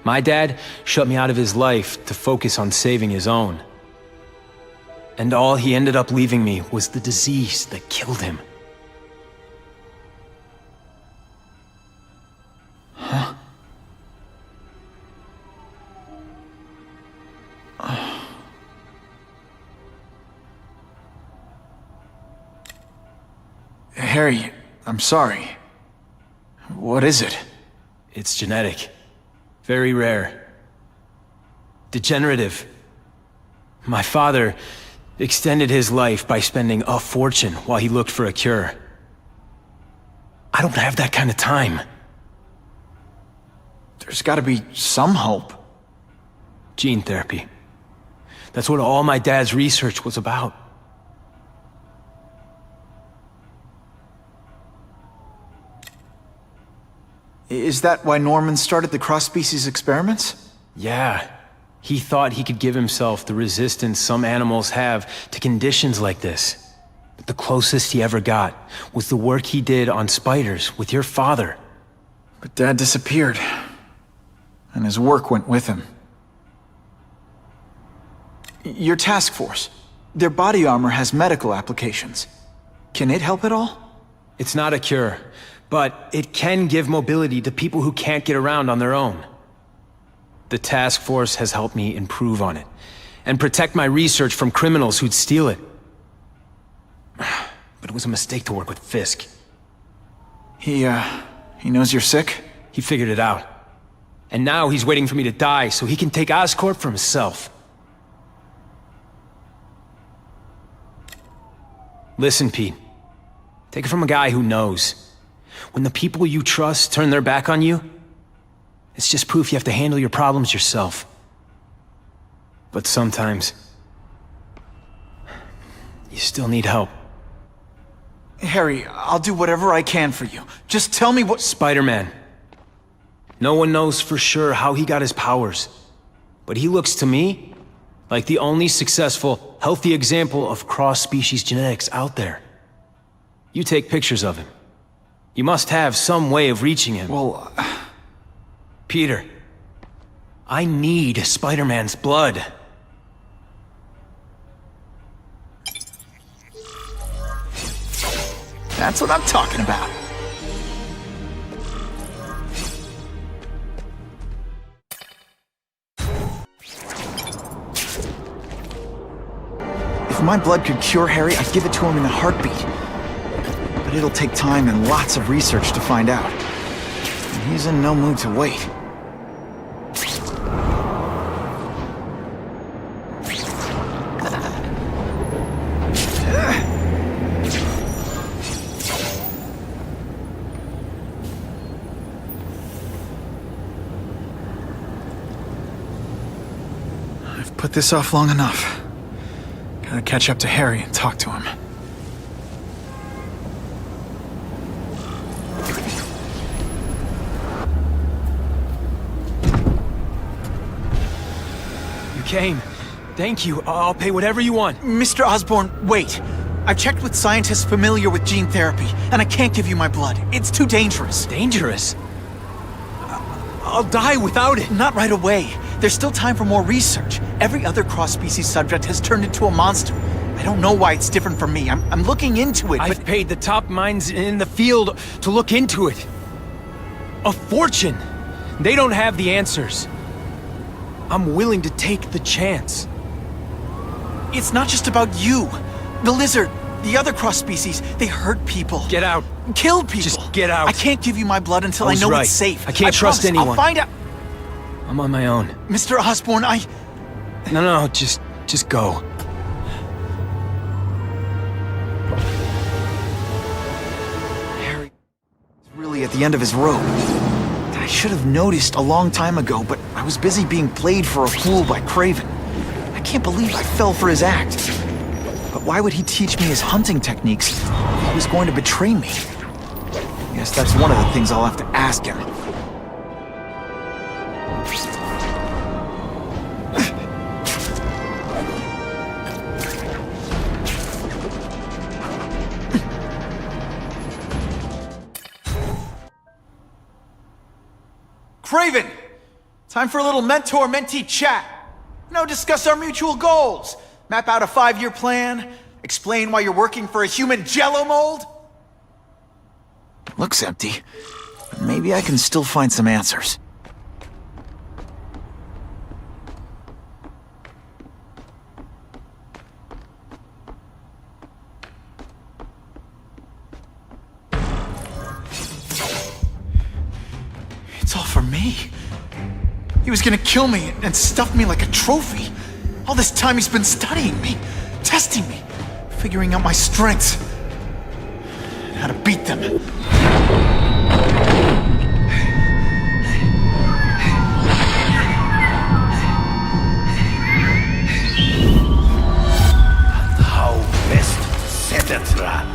My dad shut me out of his life to focus on saving his own. And all he ended up leaving me was the disease that killed him. Huh? Harry, I'm sorry. What is it? It's genetic. Very rare. Degenerative. My father extended his life by spending a fortune while he looked for a cure. I don't have that kind of time. There's gotta be some hope. Gene therapy. That's what all my dad's research was about. Is that why Norman started the cross-species experiments? Yeah. He thought he could give himself the resistance some animals have to conditions like this. But the closest he ever got was the work he did on spiders with your father. But Dad disappeared. And his work went with him. Your task force. Their body armor has medical applications. Can it help at all? It's not a cure, but it can give mobility to people who can't get around on their own. The task force has helped me improve on it, and protect my research from criminals who'd steal it. But it was a mistake to work with Fisk. He knows you're sick? He figured it out. And now he's waiting for me to die so he can take Oscorp for himself. Listen, Pete. Take it from a guy who knows. When the people you trust turn their back on you, it's just proof you have to handle your problems yourself. But sometimes, you still need help. Harry, I'll do whatever I can for you. Just tell me what— Spider-Man. No one knows for sure how he got his powers. But he looks to me like the only successful, healthy example of cross-species genetics out there. You take pictures of him. You must have some way of reaching him. Well, Peter, I need Spider-Man's blood. That's what I'm talking about. If my blood could cure Harry, I'd give it to him in a heartbeat. But it'll take time and lots of research to find out. And he's in no mood to wait. I've put this off long enough. Gotta catch up to Harry and talk to him. You came. Thank you. I'll pay whatever you want. Mr. Osborn, wait. I've checked with scientists familiar with gene therapy, and I can't give you my blood. It's too dangerous. Dangerous? I'll die without it. Not right away. There's still time for more research. Every other cross-species subject has turned into a monster. I don't know why it's different from me. I'm looking into it, I've paid the top minds in the field to look into it. A fortune. They don't have the answers. I'm willing to take the chance. It's not just about you. The lizard, the other cross-species, they hurt people. Get out. Killed people. Just get out. I can't give you my blood until I know it's safe. I can't trust promise. anyone. I'll find out. I'm on my own. Mr. Osborn, No, just go. Harry is really at the end of his rope. I should have noticed a long time ago, but I was busy being played for a fool by Kraven. I can't believe I fell for his act. But why would he teach me his hunting techniques if he was going to betray me? I guess that's one of the things I'll have to ask him. Kraven! Time for a little mentor-mentee chat. Discuss our mutual goals. Map out a 5-year plan. Explain why you're working for a human Jell-O mold. Looks empty. But maybe I can still find some answers. It's all for me. He was gonna kill me and stuff me like a trophy. All this time he's been studying me, testing me, figuring out my strengths, and how to beat them. How best set a trap?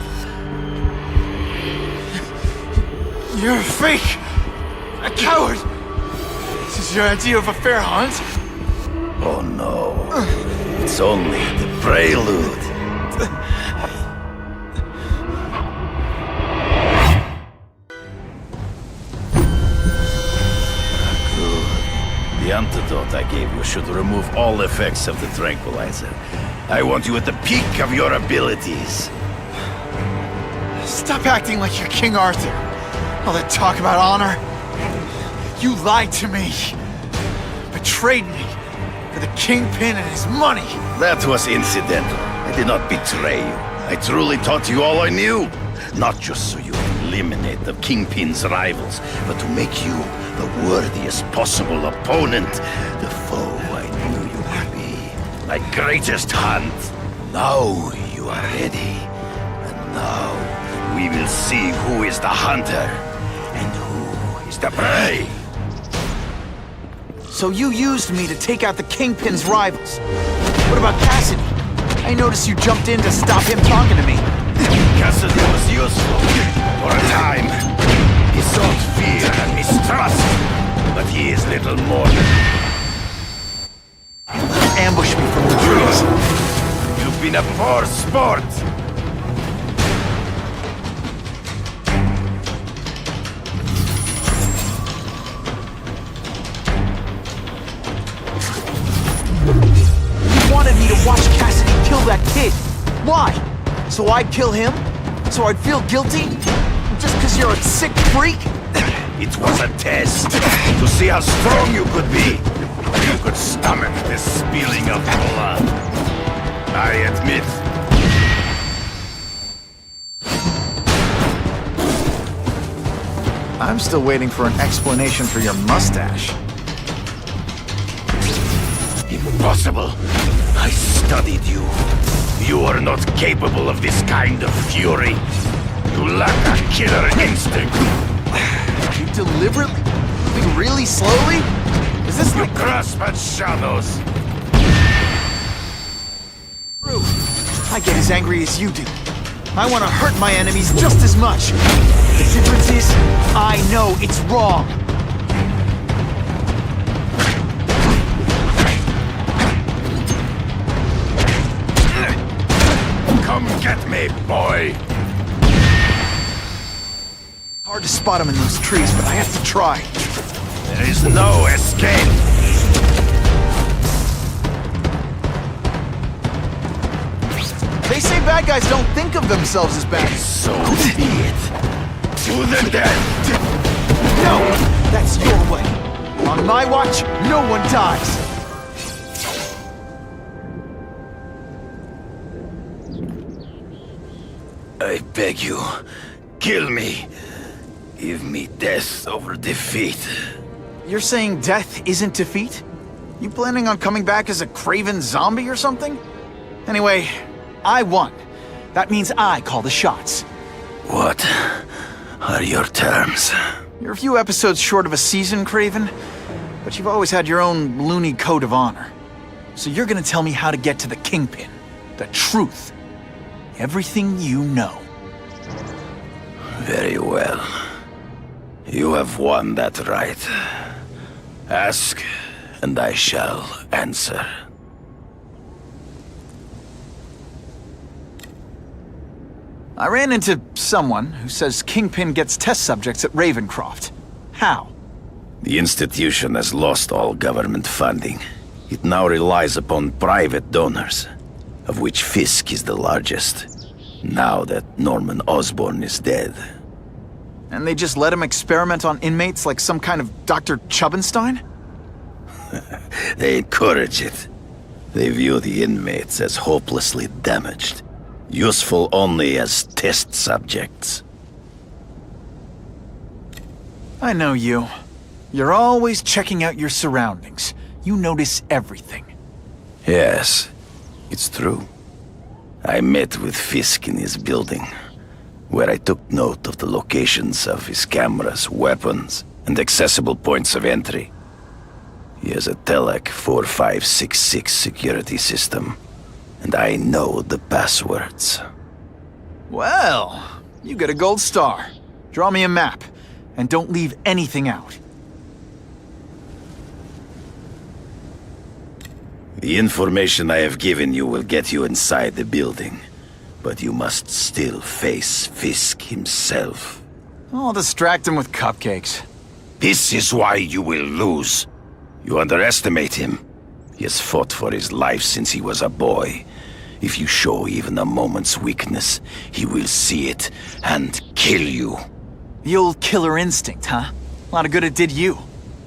You're a fake! A coward! This is your idea of a fair hunt? Oh no. It's only the prelude. antidote I gave you should remove all effects of the tranquilizer. I want you at the peak of your abilities. Stop acting like you're King Arthur. All that talk about honor. You lied to me. Betrayed me for the Kingpin and his money. That was incidental. I did not betray you. I truly taught you all I knew. Not just so you eliminate the Kingpin's rivals, but to make you the worthiest possible opponent, the foe I knew you would be. My greatest hunt. Now you are ready. And now we will see who is the hunter and who is the prey. So you used me to take out the Kingpin's rivals. What about Cassidy? I noticed you jumped in to stop him talking to me. Cassidy was useful for a time. He sought fear and mistrust, but he is little more than... Ambush me from the trees. You've been a poor sport. You wanted me to watch Cassidy kill that kid. Why? So I'd kill him? So I'd feel guilty? Just because you're a sick freak? It was a test to see how strong you could be. You could stomach the spilling of blood. I admit. I'm still waiting for an explanation for your mustache. Impossible. I studied you. You are not capable of this kind of fury. You lack a killer instinct. You deliberately? Moving really slowly? Is this You grasp at shadows. true? I get as angry as you do. I want to hurt my enemies just as much. The difference is, I know it's wrong. Come get me, boy. Hard to spot him in those trees, but I have to try. There is no escape. They say bad guys don't think of themselves as bad. So be it. To the death. No! That's your way. On my watch, no one dies. I beg you, kill me. Give me death over defeat. You're saying death isn't defeat? You planning on coming back as a craven zombie or something? Anyway, I won. That means I call the shots. What are your terms? You're a few episodes short of a season, Craven, but you've always had your own loony code of honor. So you're gonna tell me how to get to the Kingpin. The truth. Everything you know. Very well. You have won that right. Ask, and I shall answer. I ran into someone who says Kingpin gets test subjects at Ravencroft. How? The institution has lost all government funding. It now relies upon private donors, of which Fisk is the largest, now that Norman Osborn is dead. And they just let him experiment on inmates like some kind of Dr. Chubbenstein? They encourage it. They view the inmates as hopelessly damaged, useful only as test subjects. I know you. You're always checking out your surroundings. You notice everything. Yes, it's true. I met with Fisk in his building, where I took note of the locations of his cameras, weapons, and accessible points of entry. He has a Telek 4566 security system, and I know the passwords. Well, you get a gold star. Draw me a map, and don't leave anything out. The information I have given you will get you inside the building, but you must still face Fisk himself. I'll distract him with cupcakes. This is why you will lose. You underestimate him. He has fought for his life since he was a boy. If you show even a moment's weakness, he will see it and kill you. The old killer instinct, huh? A lot of good it did you.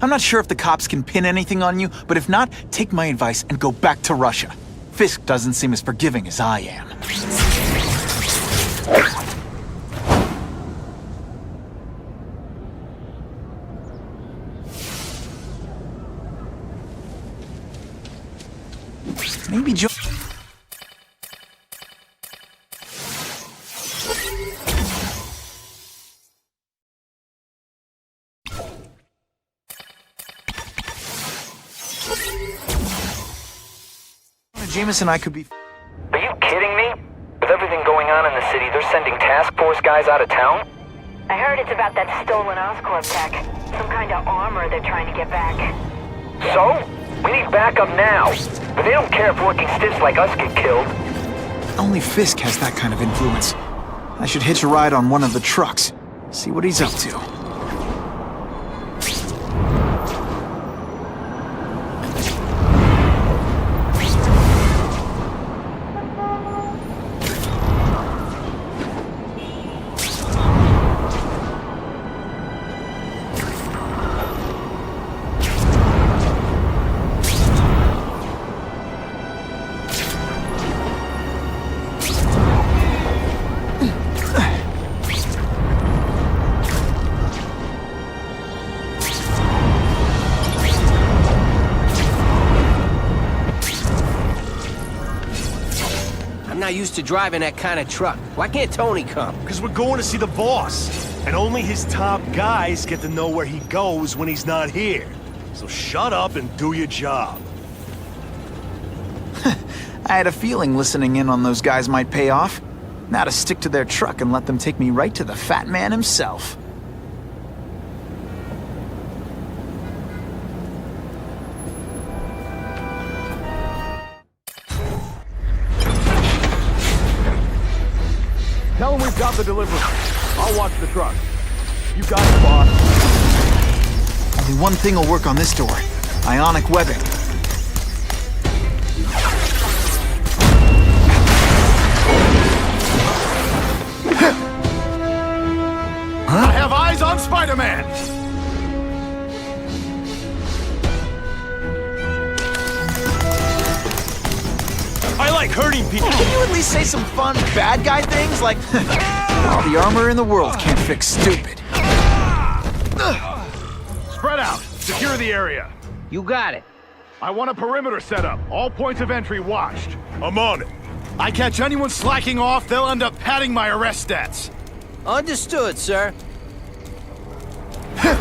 I'm not sure if the cops can pin anything on you, but if not, take my advice and go back to Russia. Fisk doesn't seem as forgiving as I am. Maybe Joe... Jameson and I could be... Are you kidding me? With everything going on in the city, they're sending task force guys out of town? I heard it's about that stolen Oscorp tech. Some kind of armor they're trying to get back. So? We need backup now. But they don't care if working stiffs like us get killed. Only Fisk has that kind of influence. I should hitch a ride on one of the trucks. See what he's up to. I'm not used to driving that kind of truck. Why can't Tony come? Because we're going to see the boss. And only his top guys get to know where he goes when he's not here. So shut up and do your job. I had a feeling listening in on those guys might pay off. Now to stick to their truck and let them take me right to the fat man himself. Tell him we've got the delivery. I'll watch the truck. You got it, boss. Only one thing will work on this door. Ionic webbing. I have eyes on Spider-Man! I like hurting people. Can you at least say some fun bad guy things like, all the armor in the world can't fix stupid. Spread out. Secure the area. You got it. I want a perimeter set up. All points of entry watched. I'm on it. I catch anyone slacking off, they'll end up padding my arrest stats. Understood, sir.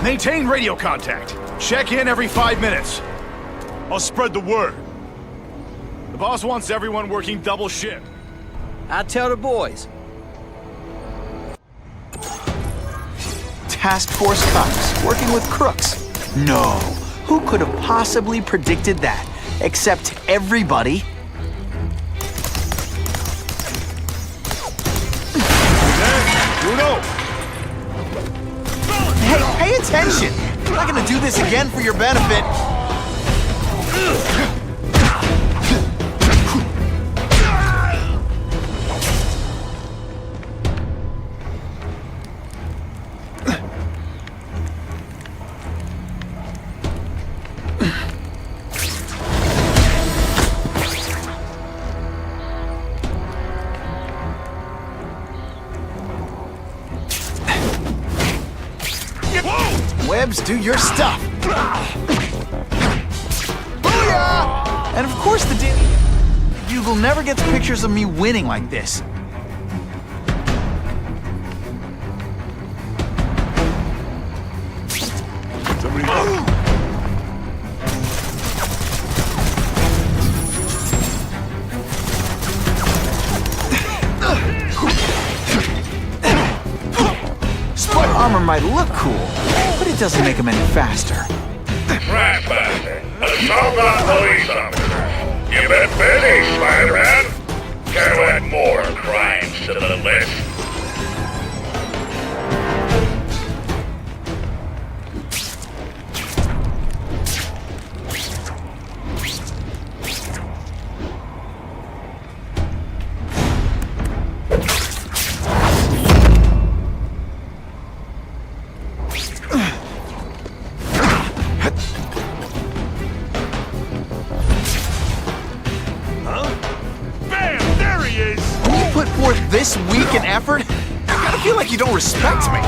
Maintain radio contact. Check in every 5 minutes. I'll spread the word. The boss wants everyone working double shift. I'll tell the boys. Task Force cops working with crooks. No, who could have possibly predicted that? Except everybody. Bruno! Hey, pay attention! I'm not gonna do this again for your benefit. Webbs, do your stuff. Booyah! And of course the Daily Bugle never gets pictures of me winning like this. Spud armor might look cool, but it doesn't make him any faster. Rat bastard. Assault police officer. You've been busy, Spider-Man. Care to add more crimes to the list? this weak in effort, I kinda feel like you don't respect me.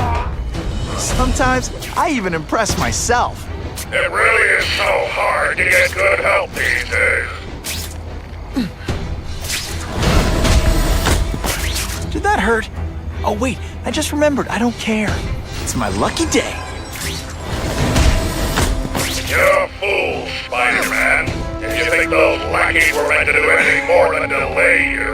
Sometimes, I even impress myself. It really is so hard to get good help these days. Did that hurt? Oh wait, I just remembered, I don't care. It's my lucky day. You're a fool, Spider-Man. If you think those lackeys were meant to do anything more than delay you.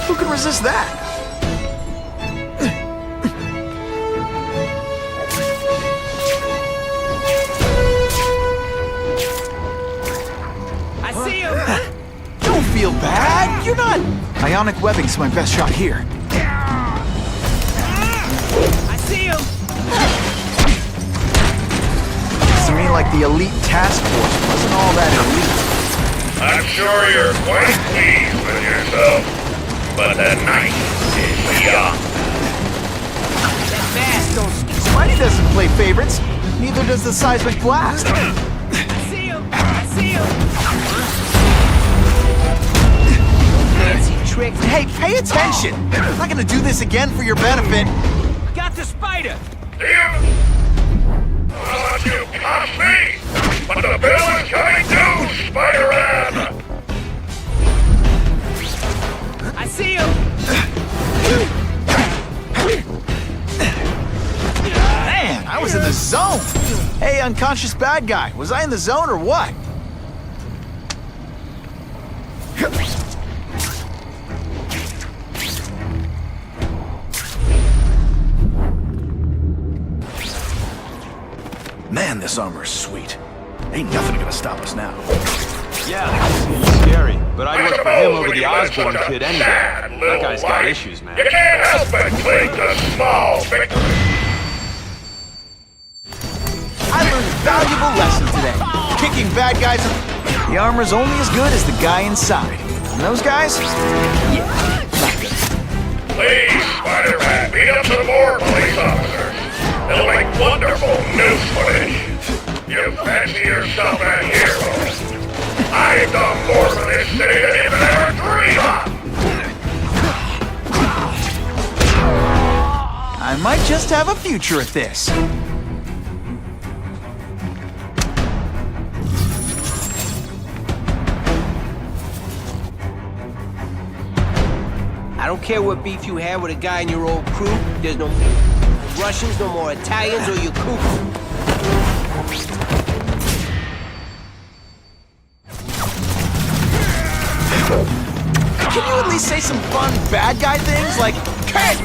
Who can resist that? I see him! Don't feel bad, you're not... Ionic webbing's my best shot here. I see him! To me, like the elite task force wasn't all that elite. I'm sure you're quite pleased with yourself, but the night is young. That fast don't... Spidey doesn't play favorites, neither does the seismic blast. I see him! I see him! Fancy tricks. Hey, pay attention! I'm not gonna do this again for your benefit. Got the spider! I'll let you cop me, but the bill is coming due, Spider-Man! I see him! Man, I was in the zone! Hey, unconscious bad guy, was I in the zone or what? Man, this armor's sweet. Ain't nothing gonna stop us now. Yeah, it's scary, but I'd look for him over the Osborn kid any day. That guy's got issues, man. You can't help but cling to small victories. I learned a valuable lesson today. Kicking bad guys in... The armor's only as good as the guy inside. And those guys? Yeah, not good. Please, Spider-Man, beat up some more police officers. They'll make wonderful news footage. You fancy yourself a hero. I've done more for this city than you could ever dream of. I might just have a future at this. I don't care what beef you have with a guy in your old crew. There's no Russians, no more Italians, or you Cooper. Can you at least say some fun bad guy things like, "Hey,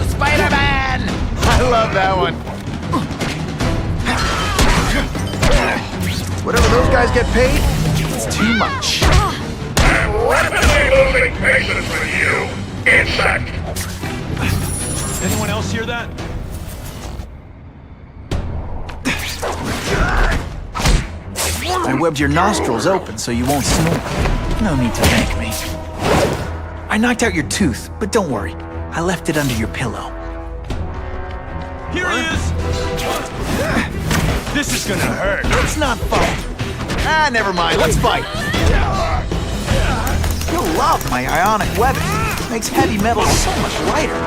Spider-Man"? I love that one. Whatever those guys get paid, it's too much. I'm rapidly losing patience with you, insect. Anyone else hear that? I webbed your nostrils open so you won't snore. No need to thank me. I knocked out your tooth, but don't worry. I left it under your pillow. Here he is! This is gonna hurt. It's not fun. Ah, never mind. Let's fight. You'll love my ionic webbing. Makes heavy metal so much lighter.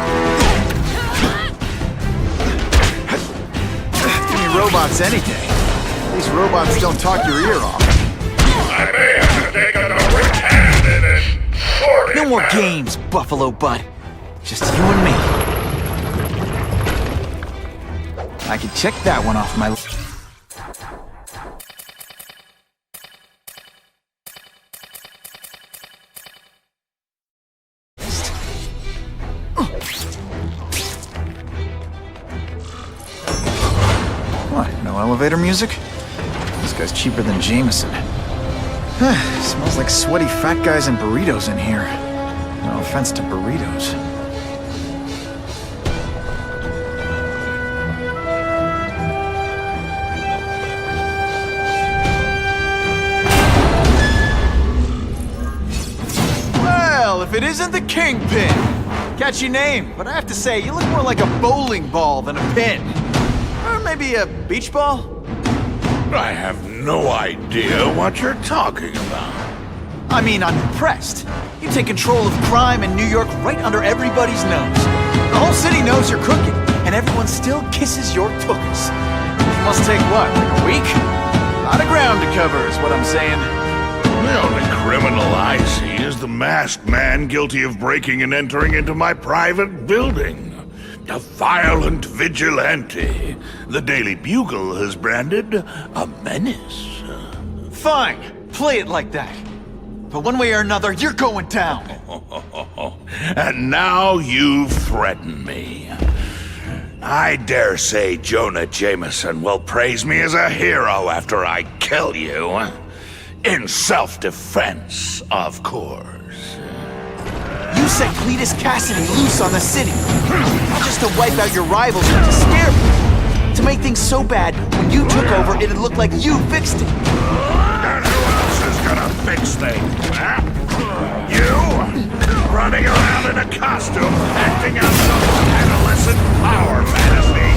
Give me robots any day. These robots don't talk your ear off. I may have to take a direct hand in this. No more games, Buffalo Butt. Just you and me. I can check that one off my list. What, no elevator music? This guy's cheaper than Jameson. Smells like sweaty fat guys and burritos in here. No offense to burritos. Well, if it isn't the Kingpin! Catchy name, but I have to say, you look more like a bowling ball than a pin. Or maybe a beach ball? I have no idea what you're talking about. I mean, I'm impressed. You take control of crime in New York right under everybody's nose. The whole city knows you're crooked, and everyone still kisses your tuchus. It must take what, like a week? A lot of ground to cover is what I'm saying. The only criminal I see is the masked man guilty of breaking and entering into my private building. A violent vigilante. The Daily Bugle has branded a menace. Fine, play it like that. But one way or another, you're going down. And now you've threatened me. I dare say Jonah Jameson will praise me as a hero after I kill you. In self-defense, of course. You set Cletus Cassidy loose on the city. Not just to wipe out your rivals, but to scare people. To make things so bad, when you took over, it'd look like you fixed it. And who else is gonna fix things, huh? You? Running around in a costume, acting out some adolescent power fantasy.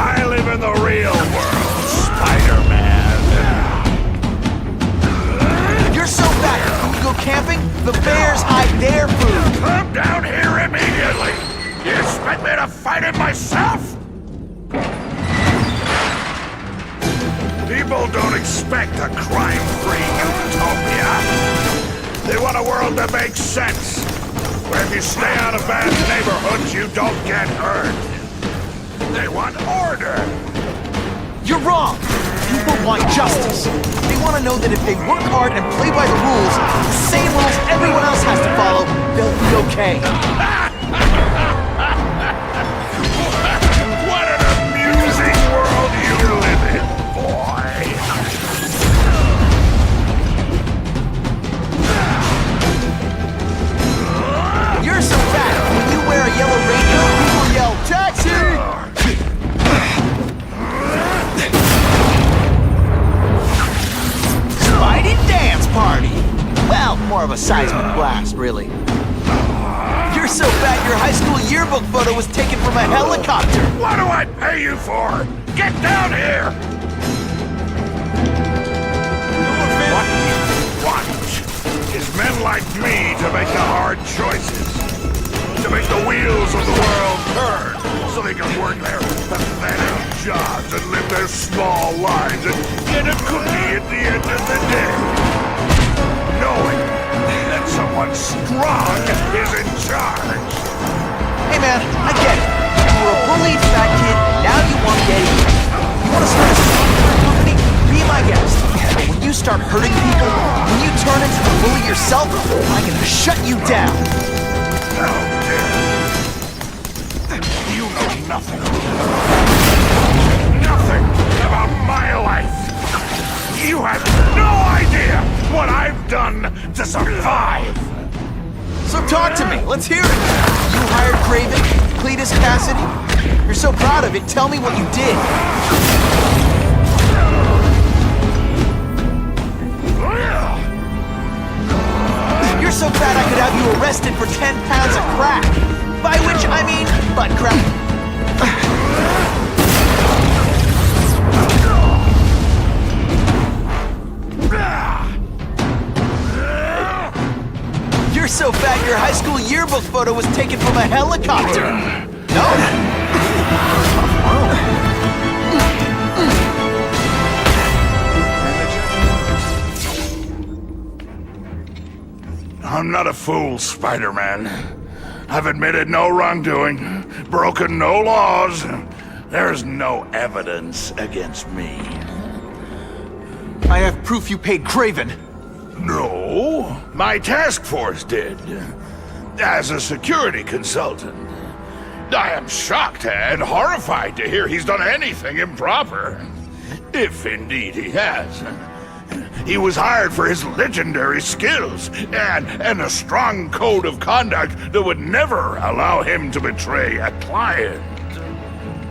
I live in the real world, Spider-Man. You're so fat, when you go camping, the bears hide their food. Come down here immediately! You expect me to fight it myself? People don't expect a crime-free utopia. They want a world that makes sense, where if you stay out of bad neighborhoods, you don't get hurt. They want order. You're wrong. People want justice. They want to know that if they work hard and play by the rules, the same rules everyone else has to follow, they'll be okay. What an amusing world you live in, boy. You're so fat, when you wear a yellow raincoat, people yell, "Taxi!" Spidey dance party! Well, more of a seismic blast, really. You're so fat your high school yearbook photo was taken from a helicopter! What do I pay you for? Get down here! What? Is men like me to make the hard choices? To make the wheels of the world turn so they can work their pathetic jobs and live their small lives and get a cookie at the end of the day. Knowing that someone strong is in charge. Hey man, I get it. You were a bullied fat kid, now you want to get even. You want to start a software company? Be my guest. But when you start hurting people, when you turn into the bully yourself, I'm gonna shut you down. How dare you? You know nothing. Nothing about my life. You have no idea what I've done to survive. So talk to me, let's hear it. You hired Craven, Cletus Cassidy? You're so proud of it, tell me what you did. You're so fat I could have you arrested for 10 pounds of crack. By which I mean butt crack. You're so fat your high school yearbook photo was taken from a helicopter. No? I'm not a fool, Spider-Man. I've admitted no wrongdoing, broken no laws. There's no evidence against me. I have proof you paid Craven. No, my task force did. As a security consultant. I am shocked and horrified to hear he's done anything improper. If indeed he has. He was hired for his legendary skills and a strong code of conduct that would never allow him to betray a client.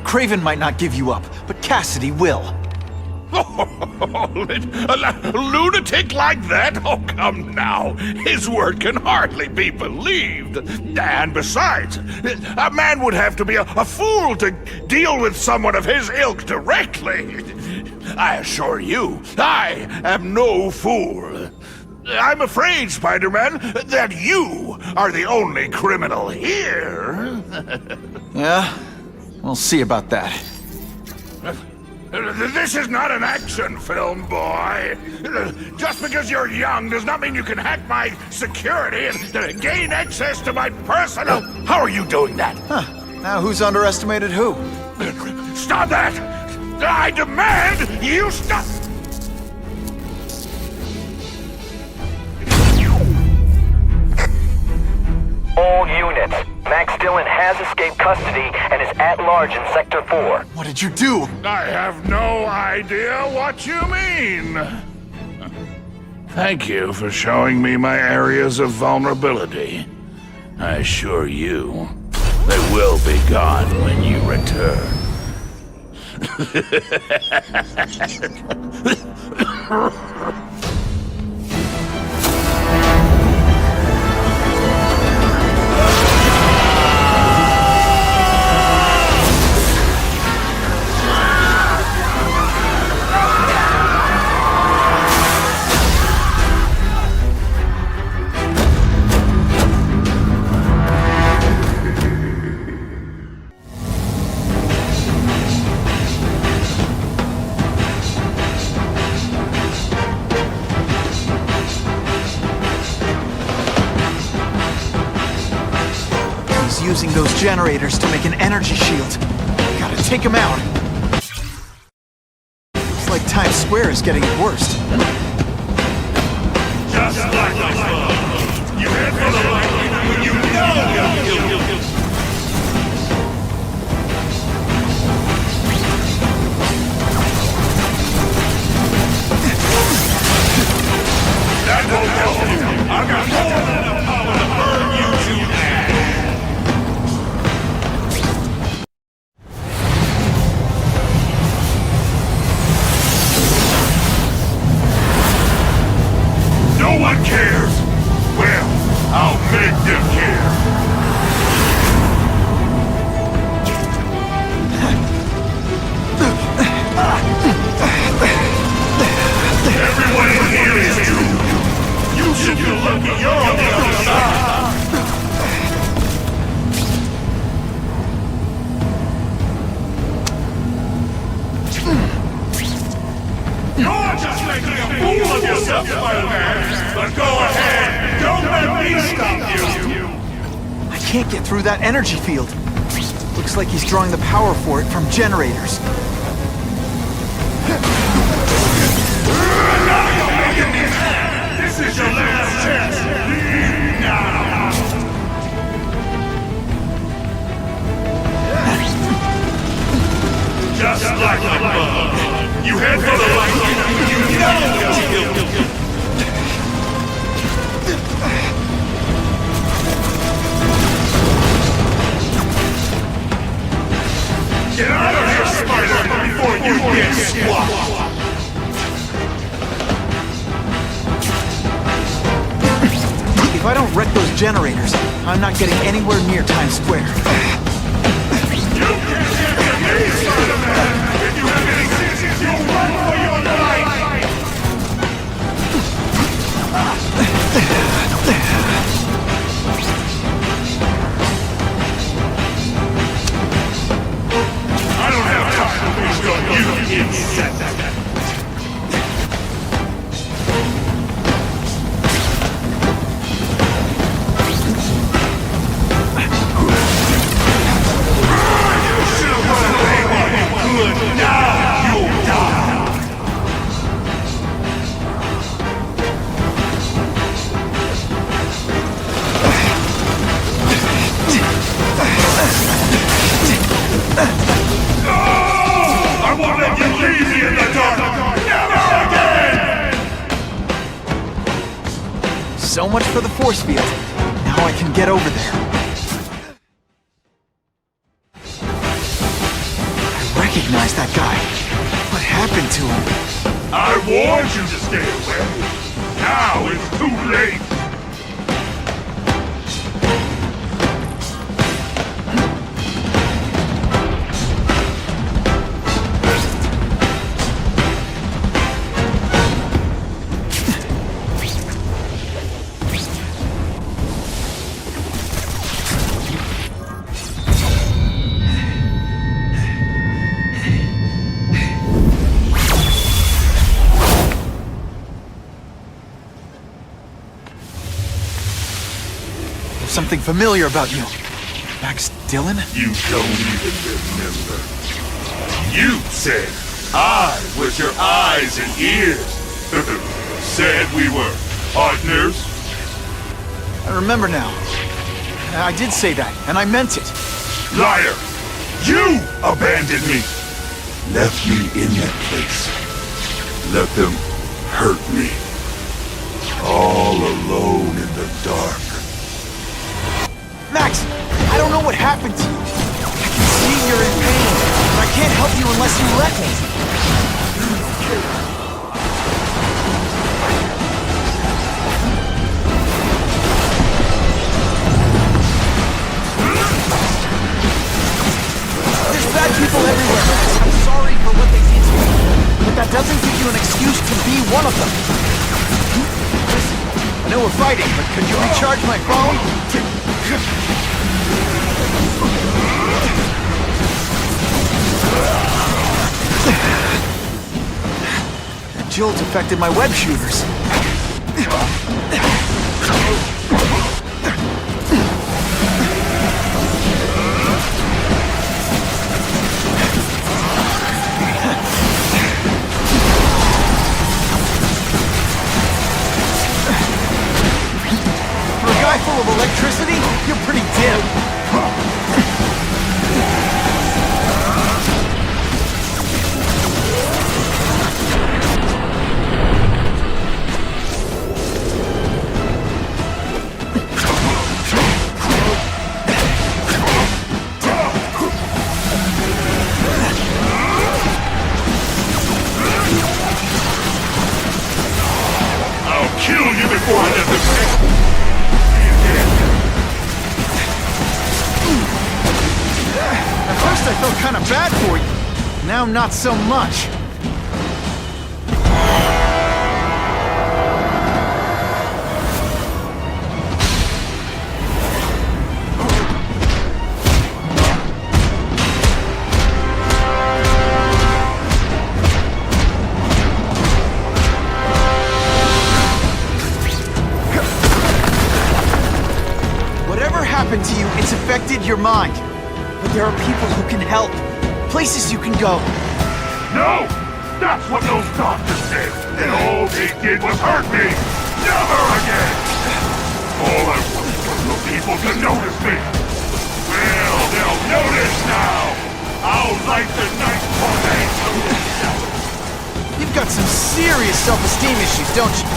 Craven might not give you up, but Cassidy will. A lunatic like that? Oh, come now. His word can hardly be believed. And besides, a man would have to be a fool to deal with someone of his ilk directly. I assure you, I am no fool. I'm afraid, Spider-Man, that you are the only criminal here. Yeah? We'll see about that. This is not an action film, boy. Just because you're young does not mean you can hack my security and gain access to my personal... How are you doing that? Huh. Now who's underestimated who? Stop that! I demand you stop... All units. Max Dillon has escaped custody and is at large in Sector 4. What did you do? I have no idea what you mean. Thank you for showing me my areas of vulnerability. I assure you, they will be gone when you return. Using those generators to make an energy shield. Gotta take him out. It's like Times Square is getting worse. Just like my son. You head for the light when you know you'll That won't help you. I've got more than enough power to burn you to ash. No one cares! Well, I'll make them care! Everyone in here is doomed! You should feel lucky you're on the other side! You're just making a fool of yourself, Spider-Man! But go ahead! Don't let me stop you! I can't get through that energy field. Looks like he's drawing the power for it from generators. Now you're making me mad! This is your last chance! Leave now! Just like my brother! You head for the light, you know you'll kill. Get out of here, Spider, before you get squashed! If I don't wreck those generators, I'm not getting anywhere near Times Square. You can't get to me, Spider-Man! If you have any sense, you'll run for your life! I don't have time to waste on you, insect! I won't let you leave me in the dark! Never again! So much for the force field. Now I can get over there. I recognize that guy. What happened to him. I warned you to stay away. Now it's too late. Something familiar about you. Max Dillon? You don't even remember. You said I was your eyes and ears. Said we were partners. I remember now. I did say that, and I meant it. Liar! You abandoned me! Left me in that place. Let them hurt me. All alone in the dark. Max, I don't know what happened to you. I can see you're in pain, but I can't help you unless you let me. There's bad people everywhere, Max. I'm sorry for what they did to me, but that doesn't give you an excuse to be one of them. Listen, I know we're fighting, but could you recharge my phone? Jolt affected my web shooters. For a guy full of electricity, you're pretty dim. Kill you before I let them take. At first I felt kind of bad for you. Now not so much. To you, it's affected your mind. But there are people who can help. Places you can go. No! That's what those doctors said. And all they did was hurt me. Never again! All I wanted was the people to notice me. Well, they'll notice now. I'll light the night tornado. You've got some serious self-esteem issues, don't you?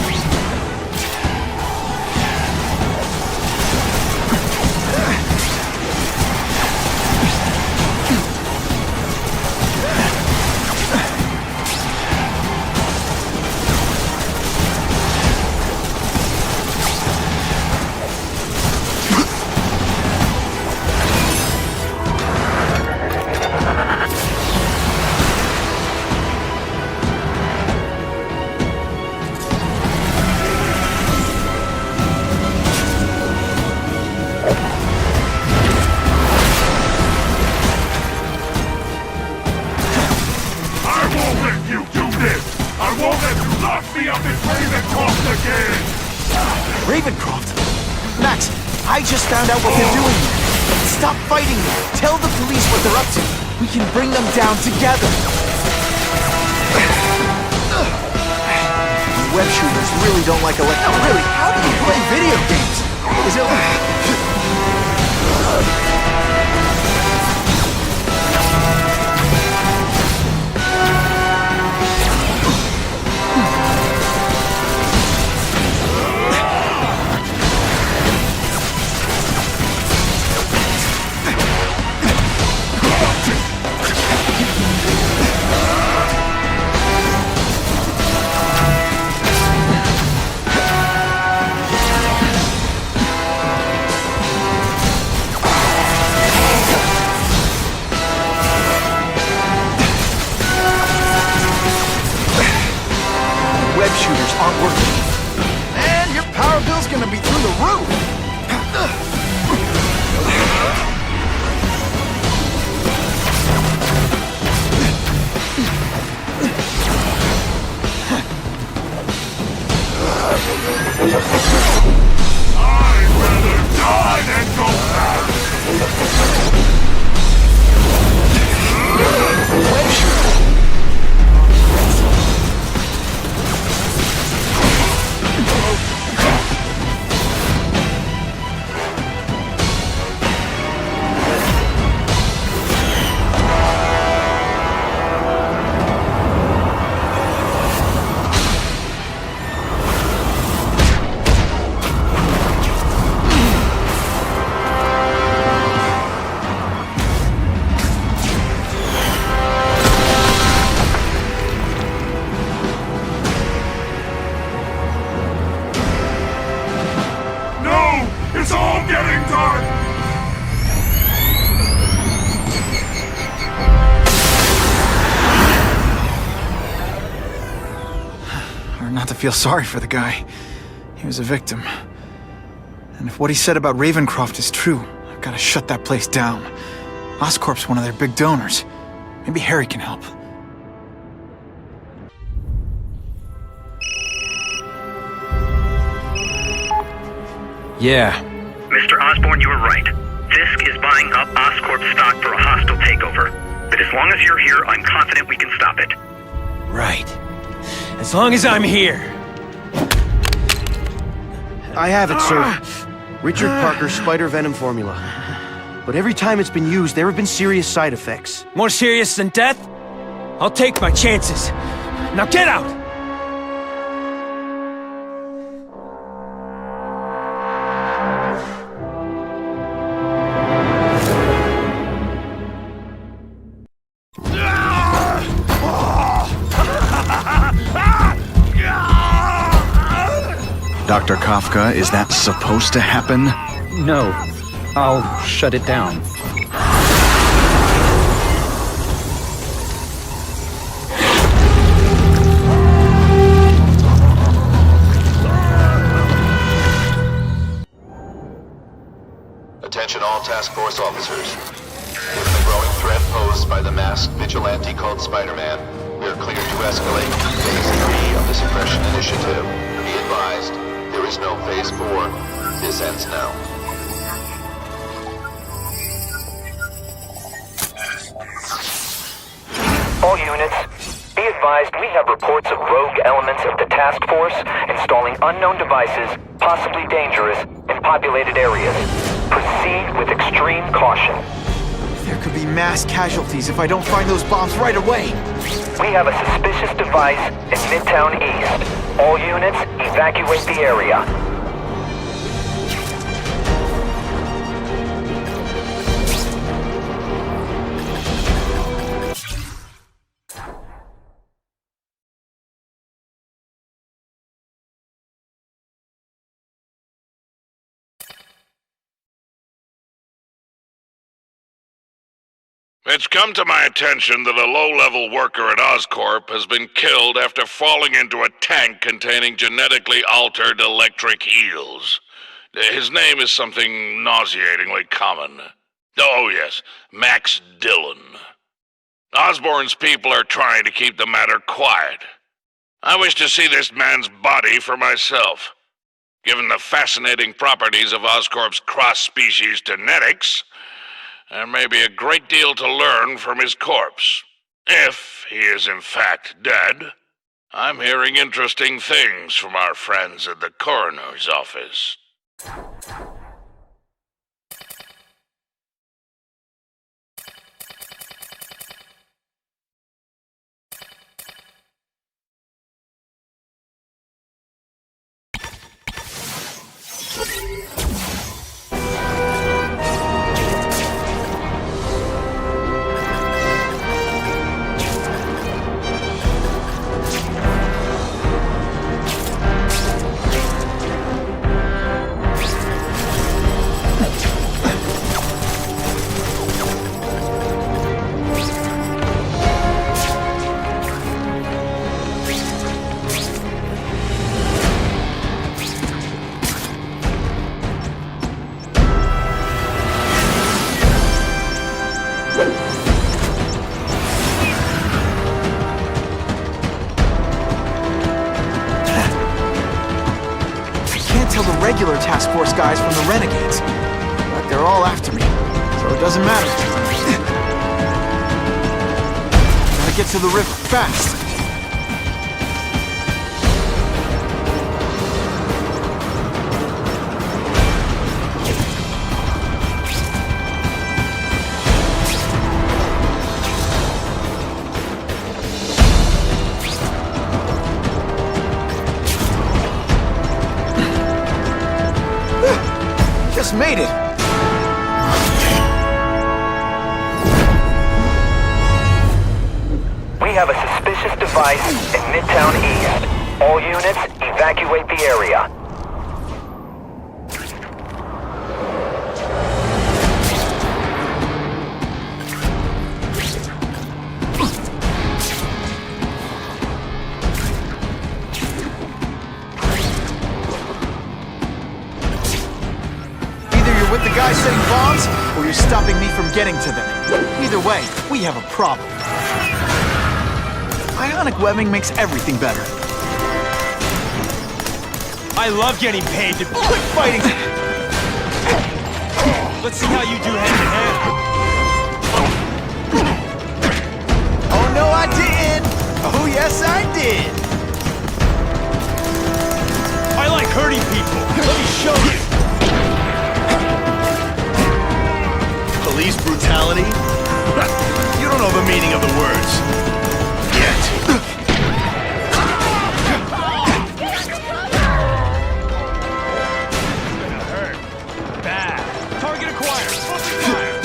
Ravencroft? Max, I just found out what they're doing here. Stop fighting me. Tell the police what they're up to. We can bring them down together. Web shooters really don't like Really, how do you play video games? Is it be through the roof! I'd rather die than go back! It's all getting dark! Hard not to feel sorry for the guy. He was a victim. And if what he said about Ravencroft is true, I've got to shut that place down. Oscorp's one of their big donors. Maybe Harry can help. Yeah. Mr. Osborn, you were right. Fisk is buying up Oscorp stock for a hostile takeover. But as long as you're here, I'm confident we can stop it. Right. As long as I'm here. I have it, sir. Richard Parker's spider venom formula. But every time it's been used, there have been serious side effects. More serious than death? I'll take my chances. Now get out! Dr. Kafka, is that supposed to happen? No. I'll shut it down. Attention all task force officers. Given the growing threat posed by the masked vigilante called Spider-Man, we are cleared to escalate to Phase 3 of the Suppression Initiative. Be advised, there is no Phase 4. This ends now. All units, be advised we have reports of rogue elements of the task force installing unknown devices, possibly dangerous, in populated areas. Proceed with extreme caution. There could be mass casualties if I don't find those bombs right away. We have a suspicious device in Midtown East. All units, evacuate the area. It's come to my attention that a low-level worker at Oscorp has been killed after falling into a tank containing genetically altered electric eels. His name is something nauseatingly common. Oh yes, Max Dillon. Osborn's people are trying to keep the matter quiet. I wish to see this man's body for myself. Given the fascinating properties of Oscorp's cross-species genetics, there may be a great deal to learn from his corpse. If he is in fact dead, I'm hearing interesting things from our friends at the coroner's office. tell the regular task force guys from the Renegades. But they're all after me, so it doesn't matter. Gotta get to the river, fast! Just made it! We have a suspicious device in Midtown East. All units, evacuate the area. With the guys setting bombs, or you're stopping me from getting to them. Either way, we have a problem. Ionic webbing makes everything better. I love getting paid to quit fighting. Let's see how you do hand to hand. Oh no, I didn't! Oh yes, I did! I like hurting people. Let me show you. Police brutality? You don't know the meaning of the words. Yet. Hurt. Bad. Target acquired. Fire.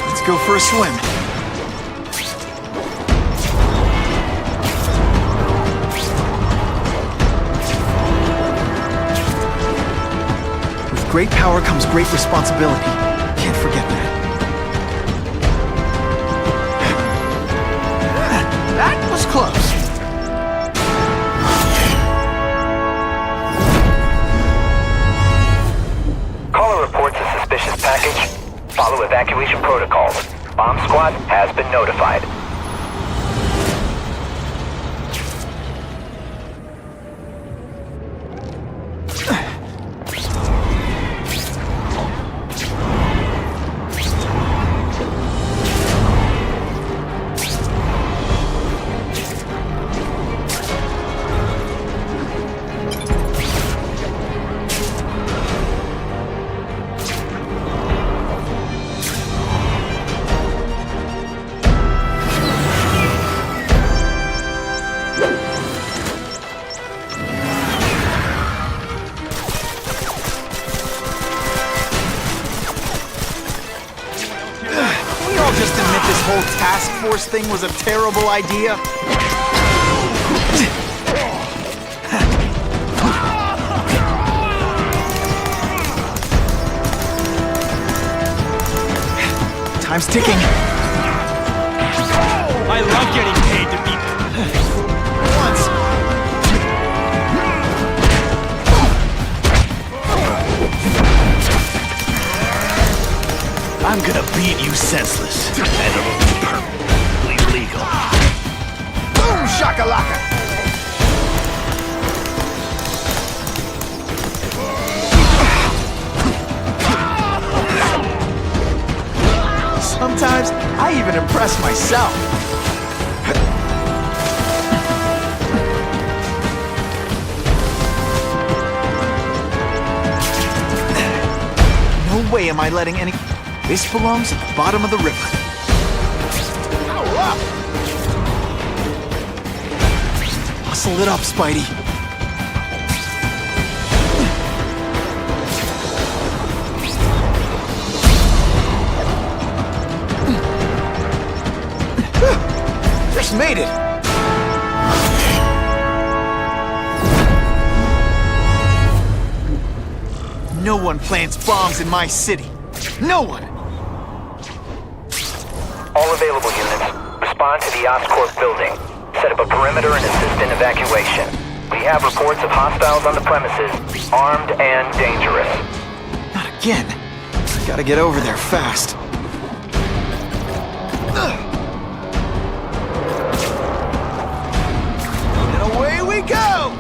Let's go for a swim. Great power comes great responsibility. Can't forget that. That was close. Caller reports a suspicious package. Follow evacuation protocols. Bomb squad has been notified. Just admit this whole task force thing was a terrible idea? Time's ticking. I love getting paid to beat once. I'm gonna beat you senseless, and it'll be perfectly legal. Boom shakalaka! Sometimes I even impress myself. No way am I letting any... This belongs at the bottom of the river. Hustle it up, Spidey. Just made it. No one plants bombs in my city. No one. All available units, respond to the Oscorp building. Set up a perimeter and assist in evacuation. We have reports of hostiles on the premises, armed and dangerous. Not again. Gotta get over there fast. And away we go!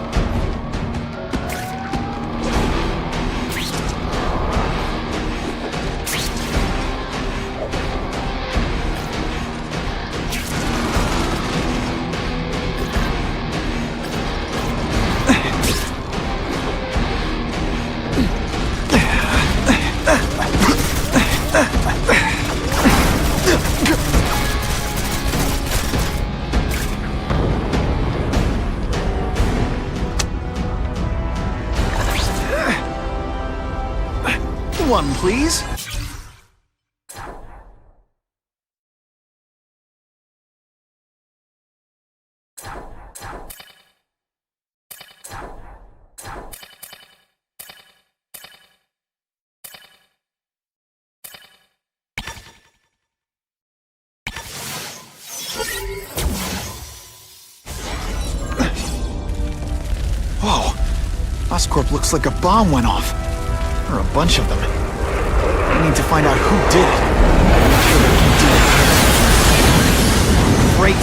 one, please. Whoa. Oscorp looks like a bomb went off. Or a bunch of them. I need to find out who did it. Great.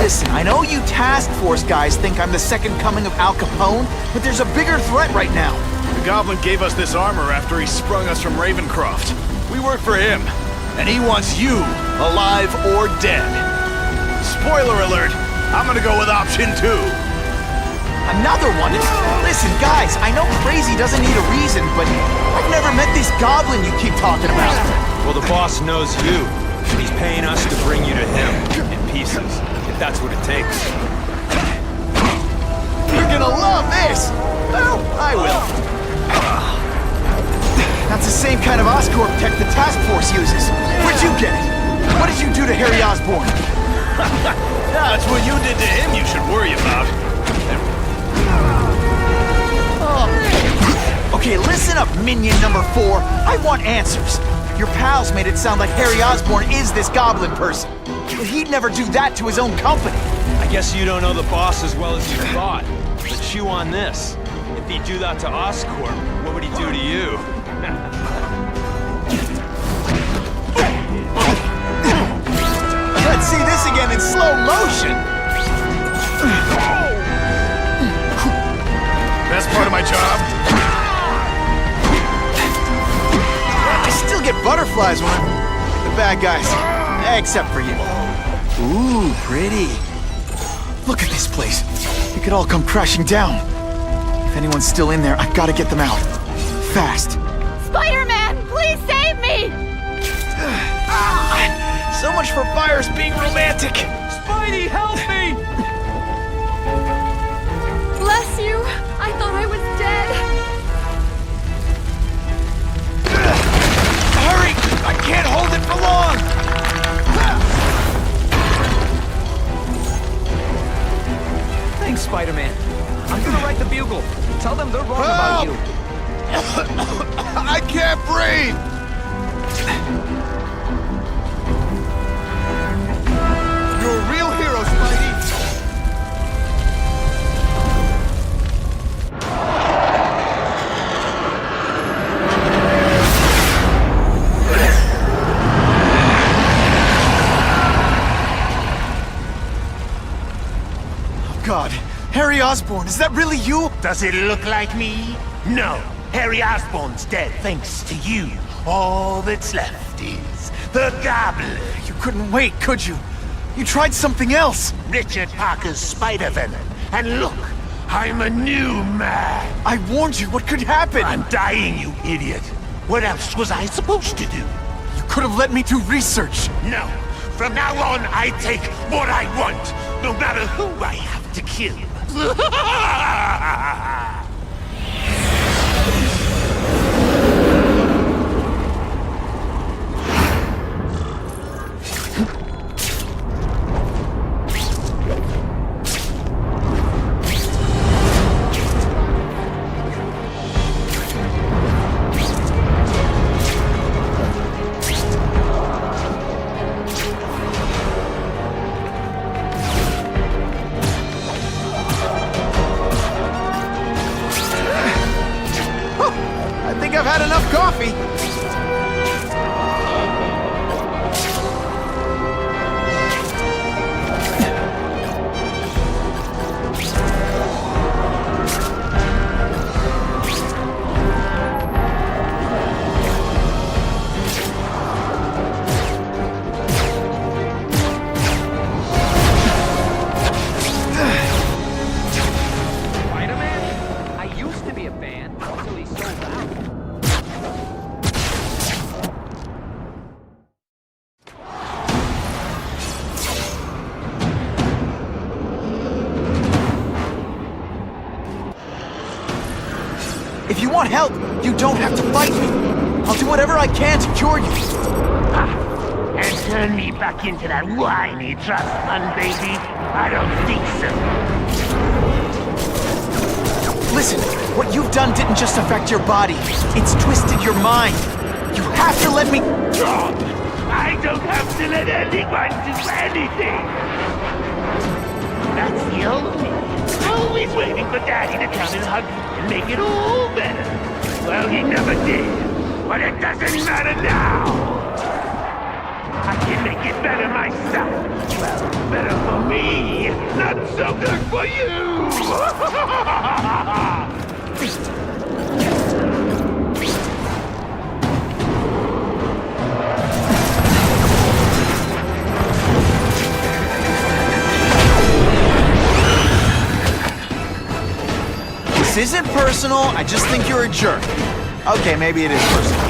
Listen, I know you task force guys think I'm the second coming of Al Capone, but there's a bigger threat right now. The Goblin gave us this armor after he sprung us from Ravencroft. We work for him, and he wants you, alive or dead. Spoiler alert, I'm gonna go with option 2. Another one? Listen, guys, I know crazy doesn't need a reason, but I've never met this goblin you keep talking about. Well, the boss knows you. He's paying us to bring you to him, in pieces, if that's what it takes. You're gonna love this! Well, I will. That's the same kind of Oscorp tech the task force uses. Where'd you get it? What did you do to Harry Osborn? That's what you did to him you should worry about. Okay, listen up, minion number 4. I want answers. Your pals made it sound like Harry Osborn is this goblin person. But he'd never do that to his own company. I guess you don't know the boss as well as you thought. But chew on this. If he'd do that to Oscorp, what would he do to you? Let's see this again in slow motion. Best part of my job? I still get butterflies when I'm the bad guys. Except for you. Ooh, pretty. Look at this place. It could all come crashing down. If anyone's still in there, I've got to get them out. Fast. Spider-Man, please save me! So much for fires being romantic. Spidey, help me! Bless you. I thought I was dead. Hurry! I can't hold it for long! Thanks, Spider-Man. I'm gonna write the Bugle. Tell them they're wrong about you. I can't breathe! You're a real hero, Spidey! God, Harry Osborn, is that really you? Does it look like me? No. Harry Osborn's dead thanks to you. All that's left is the Goblin. You couldn't wait, could you? You tried something else. Richard Parker's Spider-Venom. And look, I'm a new man. I warned you, what could happen? I'm dying, you idiot. What else was I supposed to do? You could have let me do research. No. From now on, I take what I want, no matter who I have to kill. I've had enough coffee. Spider-Man? I used to be a fan until he sold out. If you want help, you don't have to fight me. I'll do whatever I can to cure you. And turn me back into that whiny trust fund baby? I don't think so. Listen, what you've done didn't just affect your body. It's twisted your mind. You have to let me... I don't have to let anyone do anything. That's the old me. Always waiting for Daddy to come and hug me and make it all better. Well, he never did. But it doesn't matter now. I can make it better myself. Well, better for me, not so good for you. This isn't personal, I just think you're a jerk. Okay, maybe it is personal.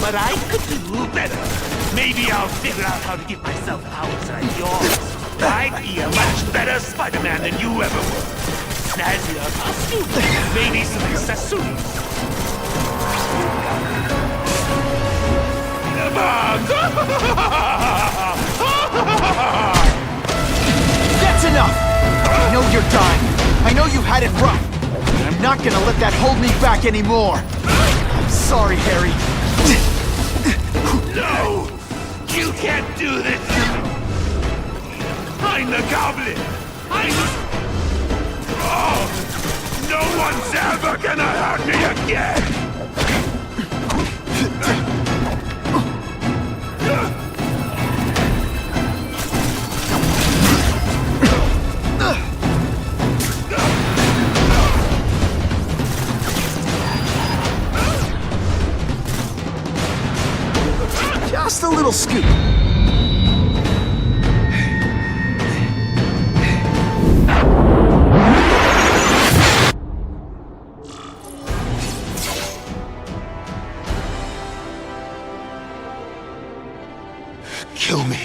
But I could do better. Maybe I'll figure out how to give myself powers like yours. I'd be a much better Spider-Man than you ever were. Snazzier costume, maybe some accessories. That's enough! I know you're dying. I know you had it rough. And I'm not gonna let that hold me back anymore. I'm sorry, Harry. No! You can't do this! I'm the Goblin! Oh! No one's ever gonna hurt me again! Just a little scoop. Kill me.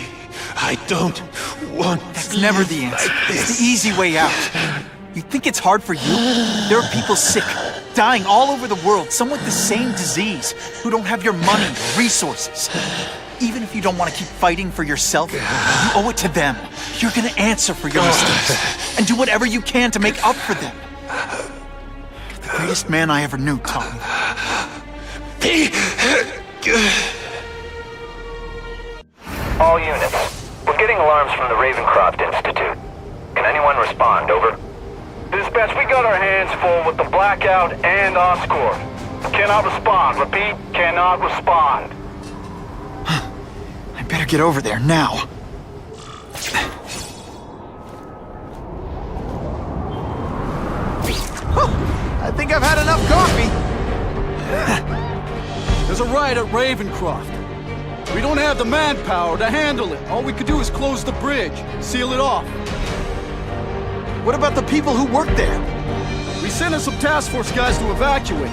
I don't want That's never the answer. It's the easy way out. You think it's hard for you? There are people sick, dying all over the world, some with the same disease, who don't have your money or resources. Even if you don't want to keep fighting for yourself, you owe it to them. You're gonna answer for your mistakes, and do whatever you can to make up for them. You're the greatest man I ever knew, Tommy. All units, we're getting alarms from the Ravencroft Institute. Can anyone respond, over? Dispatch, we got our hands full with the Blackout and Oscorp. Cannot respond. Repeat, cannot respond. I better get over there now. I think I've had enough coffee. There's a riot at Ravencroft. We don't have the manpower to handle it. All we could do is close the bridge, seal it off. What about the people who work there? We sent in some task force guys to evacuate.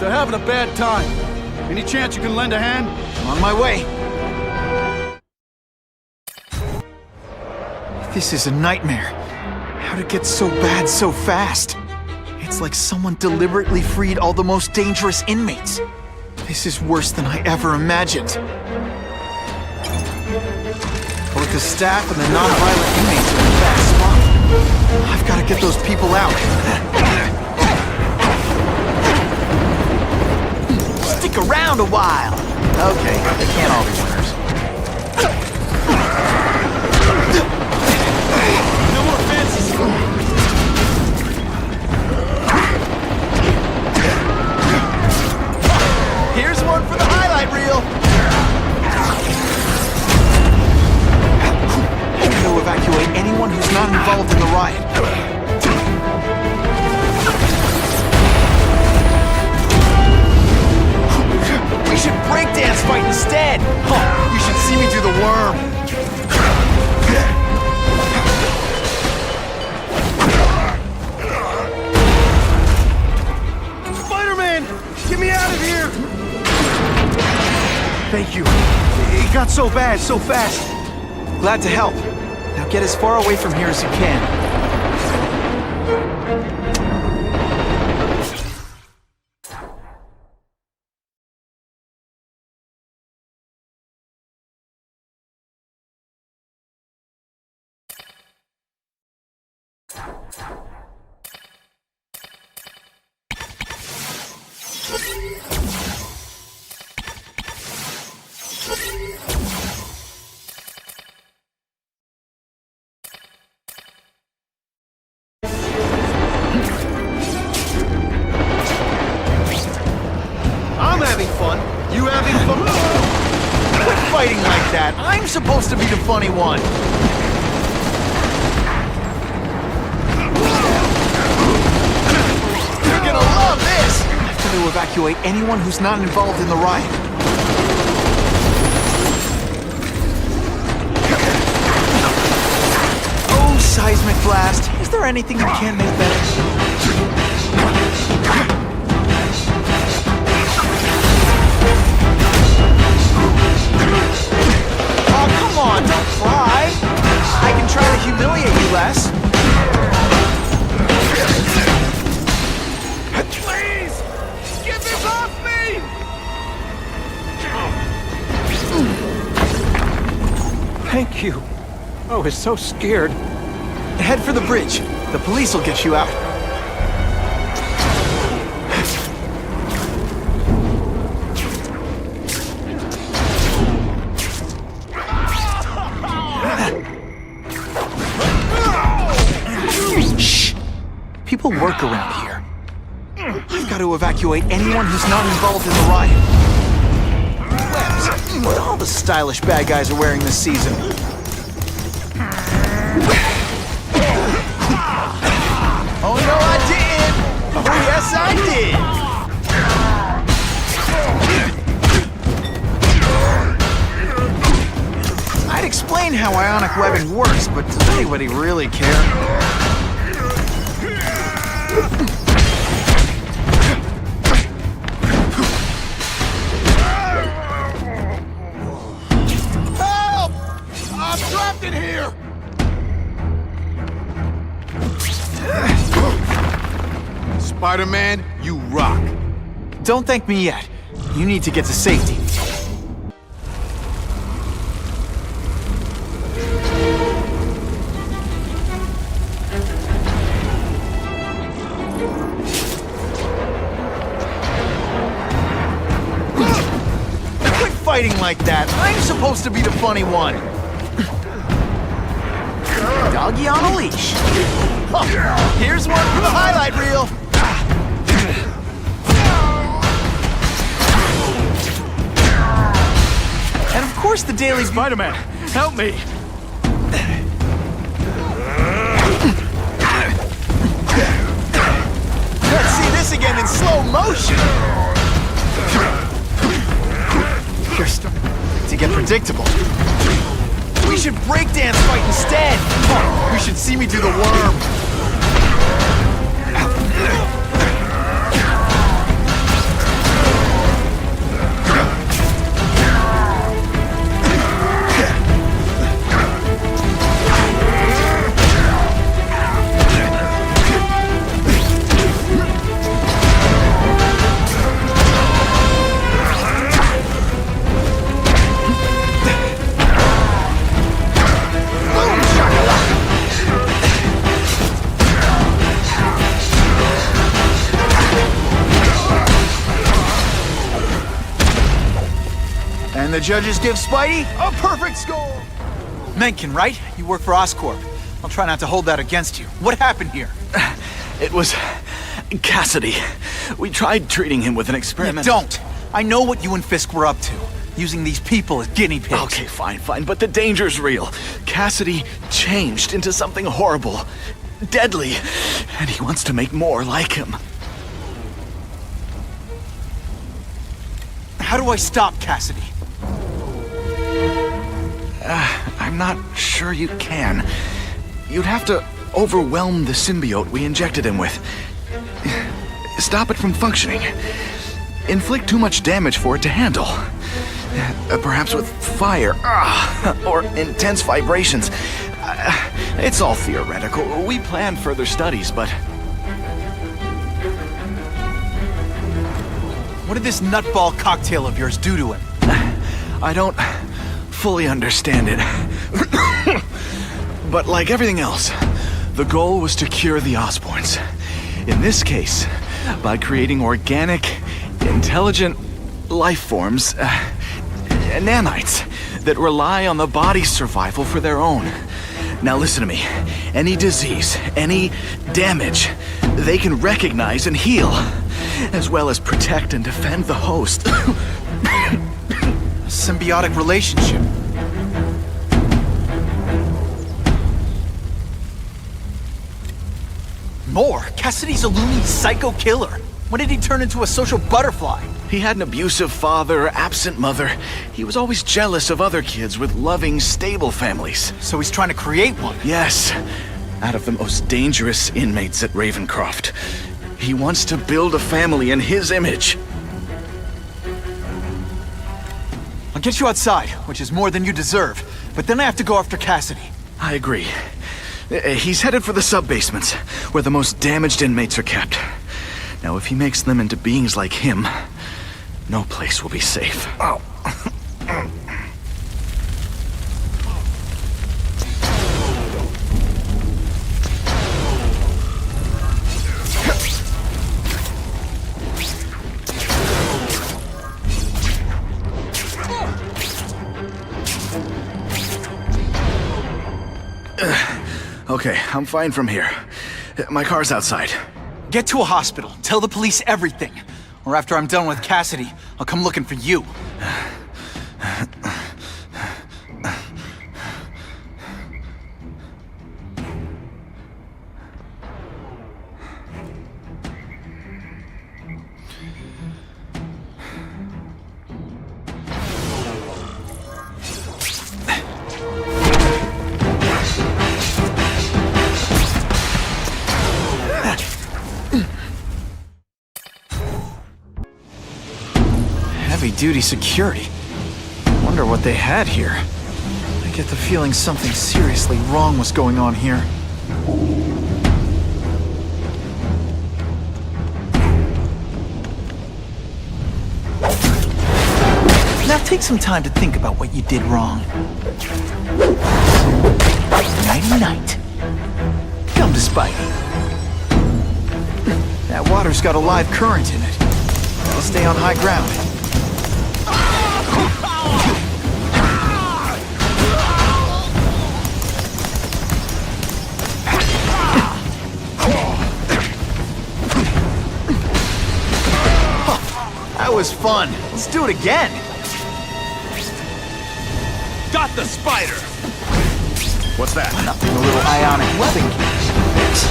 They're having a bad time. Any chance you can lend a hand? I'm on my way. This is a nightmare. How'd it get so bad so fast? It's like someone deliberately freed all the most dangerous inmates. This is worse than I ever imagined. Both the staff and the non-violent inmates are in a bad spot. I've got to get those people out. Stick around a while. Okay, they can't all be winners. No more fences. Here's one for the highlight reel. I'm going to evacuate anyone who's not involved in the riot. We should breakdance fight instead. You should see me do the worm. Spider-Man! Get me out of here! Thank you. It got so bad, so fast. Glad to help. Now get as far away from here as you can. I'm having fun. You having fun? Quit fighting like that. I'm supposed to be the funny one. You're gonna love this. I've got to evacuate anyone who's not involved in the riot. Oh, seismic blast. Is there anything you can't make better? Oh, come on, don't cry. I can try to humiliate you less. Please! Get this off me! Thank you. I was so scared. Head for the bridge. The police will get you out. Shh! People work around here. I've got to evacuate anyone who's not involved in the riot. Webs, what all the stylish bad guys are wearing this season. Oh no, I didn't! Oh yes, I did! I'd explain how ionic webbing works, but does anybody really care? Help! I'm trapped in here! Spider-Man, you rock. Don't thank me yet. You need to get to safety. Quit fighting like that. I'm supposed to be the funny one. Doggy on a leash. Oh, here's one for the highlight reel. And of course the Daily Spider-Man, help me! Let's see this again in slow motion. You're starting to get predictable. We should breakdance fight instead! You should see me do the worm. And the judges give Spidey a perfect score! Mencken, right? You work for Oscorp. I'll try not to hold that against you. What happened here? It was Cassidy. We tried treating him with an experiment. You don't! I know what you and Fisk were up to. Using these people as guinea pigs. Okay, fine, but the danger's real. Cassidy changed into something horrible, deadly, and he wants to make more like him. How do I stop Cassidy? I'm not sure you can. You'd have to overwhelm the symbiote we injected him with. Stop it from functioning. Inflict too much damage for it to handle. Perhaps with fire, or intense vibrations. It's all theoretical. We plan further studies, but... What did this nutball cocktail of yours do to him? I don't fully understand it. But like everything else, the goal was to cure the Osborns. In this case, by creating organic, intelligent life forms, nanites, that rely on the body's survival for their own. Now listen to me. Any disease, any damage, they can recognize and heal, as well as protect and defend the host. Symbiotic relationship. More? Cassidy's a loony psycho killer. When did he turn into a social butterfly? He had an abusive father, absent mother. He was always jealous of other kids with loving, stable families. So he's trying to create one? Yes. Out of the most dangerous inmates at Ravencroft. He wants to build a family in his image. I'll get you outside, which is more than you deserve. But then I have to go after Cassidy. I agree. He's headed for the sub-basements, where the most damaged inmates are kept. Now, if he makes them into beings like him, no place will be safe. Oh. Okay, I'm fine from here. My car's outside. Get to a hospital. Tell the police everything. Or after I'm done with Cassidy, I'll come looking for you. Heavy-duty security. Wonder what they had here. I get the feeling something seriously wrong was going on here. Now take some time to think about what you did wrong. Nighty-night. Come to Spidey. That water's got a live current in it. I'll stay on high ground. That was fun. Let's do it again. Got the spider! What's that? Nothing a little ionic webbing can fix.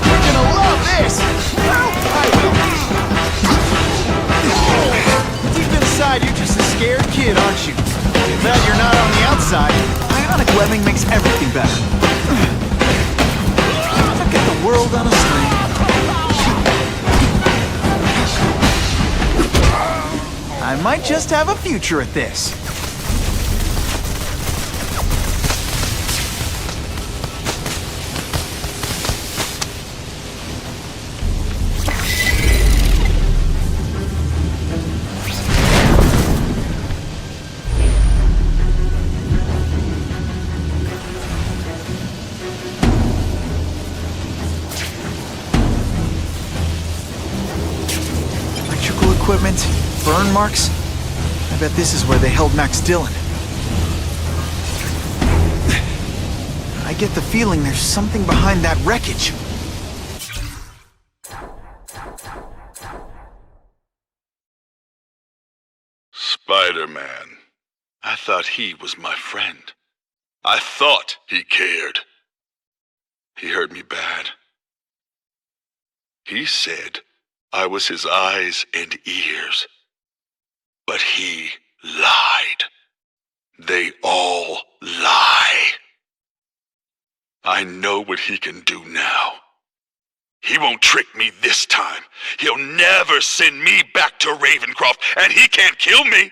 You're gonna love this! I will. running makes everything better. Look at the world on a string. I might just have a future at this. Equipment, burn marks. I bet this is where they held Max Dillon. I get the feeling there's something behind that wreckage. Spider-Man. I thought he was my friend. I thought he cared. He hurt me bad. He said I was his eyes and ears. But he lied. They all lie. I know what he can do now. He won't trick me this time. He'll never send me back to Ravencroft, and he can't kill me.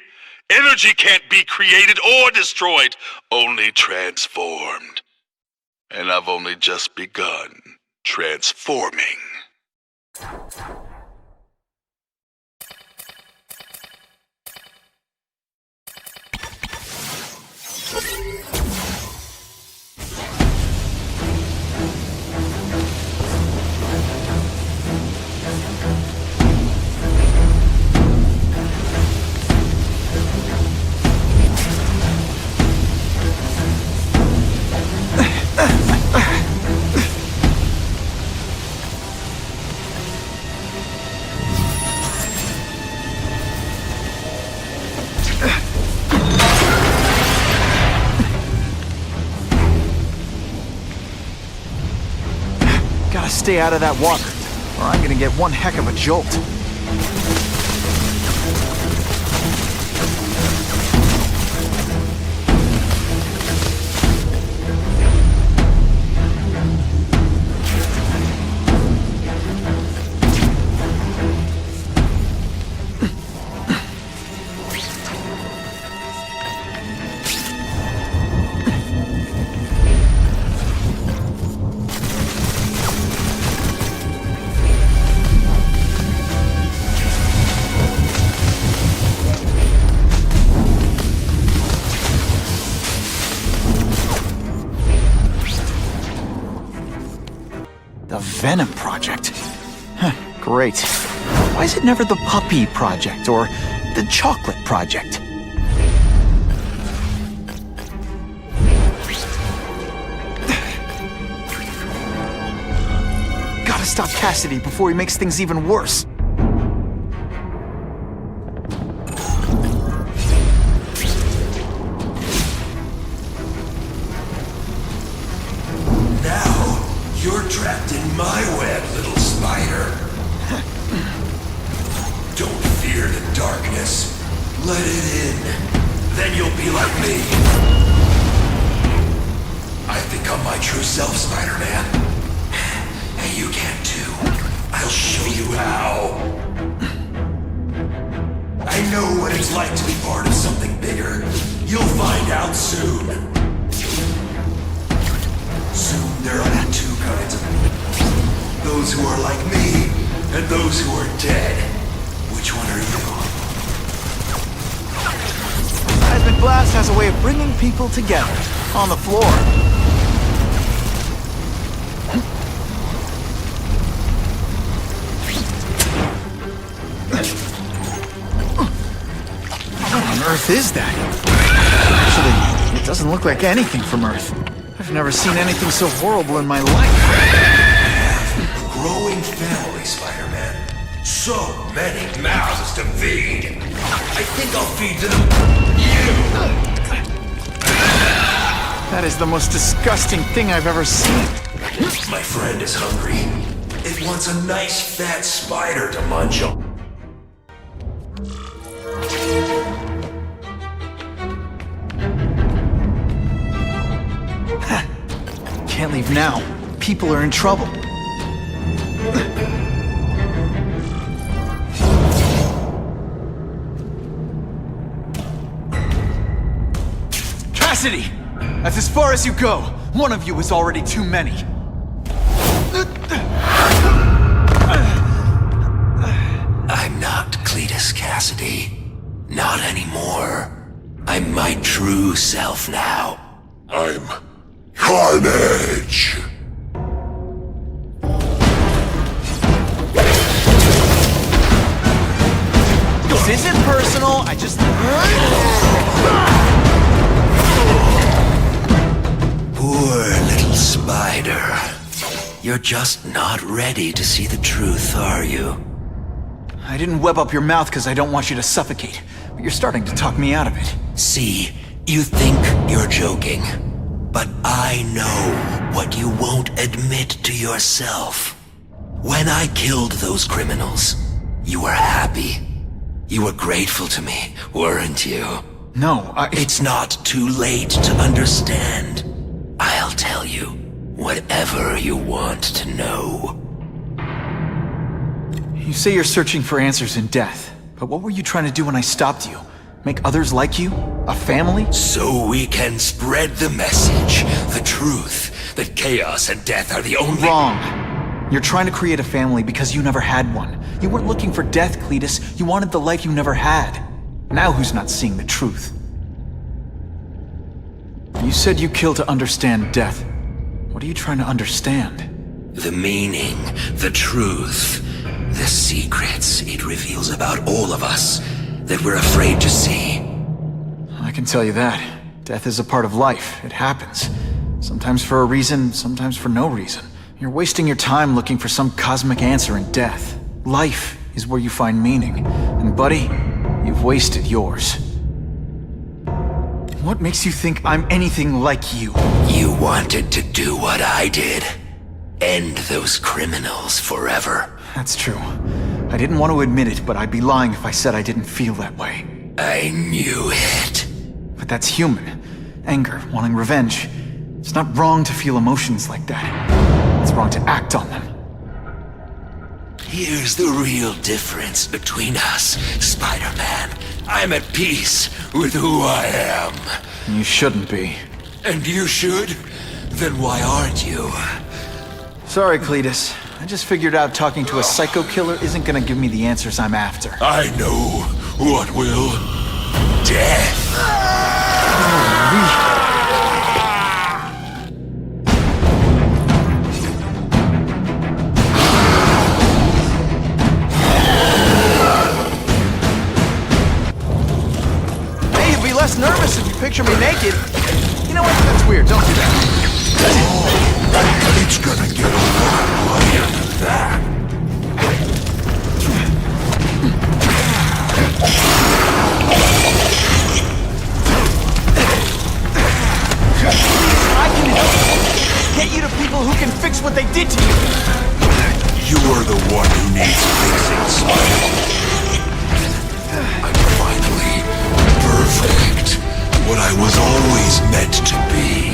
Energy can't be created or destroyed, only transformed. And I've only just begun transforming. Gotta stay out of that water, or I'm gonna get one heck of a jolt. The Venom Project? Huh, great. Why is it never the Puppy Project or the Chocolate Project? Gotta stop Cassidy before he makes things even worse. You're trapped in my web, little spider. Don't fear the darkness. Let it in. Then you'll be like me. I've become my true self, Spider-Man. And you can too. I'll show you how. I know what it's like to be part of something bigger. You'll find out soon. Soon there are two kinds of people. Those who are like me, and those who are dead. Which one are you? Seismic Blast has a way of bringing people together. On the floor. What on earth is that? Actually, it doesn't look like anything from Earth. I've never seen anything so horrible in my life. Growing family, Spider-Man. So many mouths to feed. I think I'll feed to them you. That is the most disgusting thing I've ever seen. My friend is hungry. It wants a nice fat spider to munch on. now, people are in trouble. Cassidy! That's as far as you go. One of you is already too many. I'm not Cletus Cassidy. Not anymore. I'm my true self now. I'm Carnage! This isn't personal, I just... Poor little spider. You're just not ready to see the truth, are you? I didn't web up your mouth because I don't want you to suffocate, but you're starting to talk me out of it. See, you think you're joking, but I know what you won't admit to yourself. When I killed those criminals, you were happy. You were grateful to me, weren't you? No, It's not too late to understand. I'll tell you whatever you want to know. You say you're searching for answers in death, but what were you trying to do when I stopped you? Make others like you? A family? So we can spread the message, the truth, that chaos and death are the only— Wrong. You're trying to create a family because you never had one. You weren't looking for death, Cletus. You wanted the life you never had. Now who's not seeing the truth? You said you kill to understand death. What are you trying to understand? The meaning, the truth, the secrets it reveals about all of us that we're afraid to see. I can tell you that. Death is a part of life. It happens. Sometimes for a reason, sometimes for no reason. You're wasting your time looking for some cosmic answer in death. Life is where you find meaning. And buddy, you've wasted yours. What makes you think I'm anything like you? You wanted to do what I did. End those criminals forever. That's true. I didn't want to admit it, but I'd be lying if I said I didn't feel that way. I knew it. But that's human. Anger, wanting revenge. It's not wrong to feel emotions like that. It's wrong to act on them. Here's the real difference between us, Spider-Man. I'm at peace with who I am. You shouldn't be. And you should? Then why aren't you? Sorry, Cletus. I just figured out talking to a psycho killer isn't gonna give me the answers I'm after. I know what will. Death. Hey, you'd be less nervous if you picture me naked. You know what? That's weird. Don't do that. It's gonna get a lot higher than that. I can get you to people who can fix what they did to you. You're the one who needs fixing, Spider. I'm finally perfect. What I was always meant to be.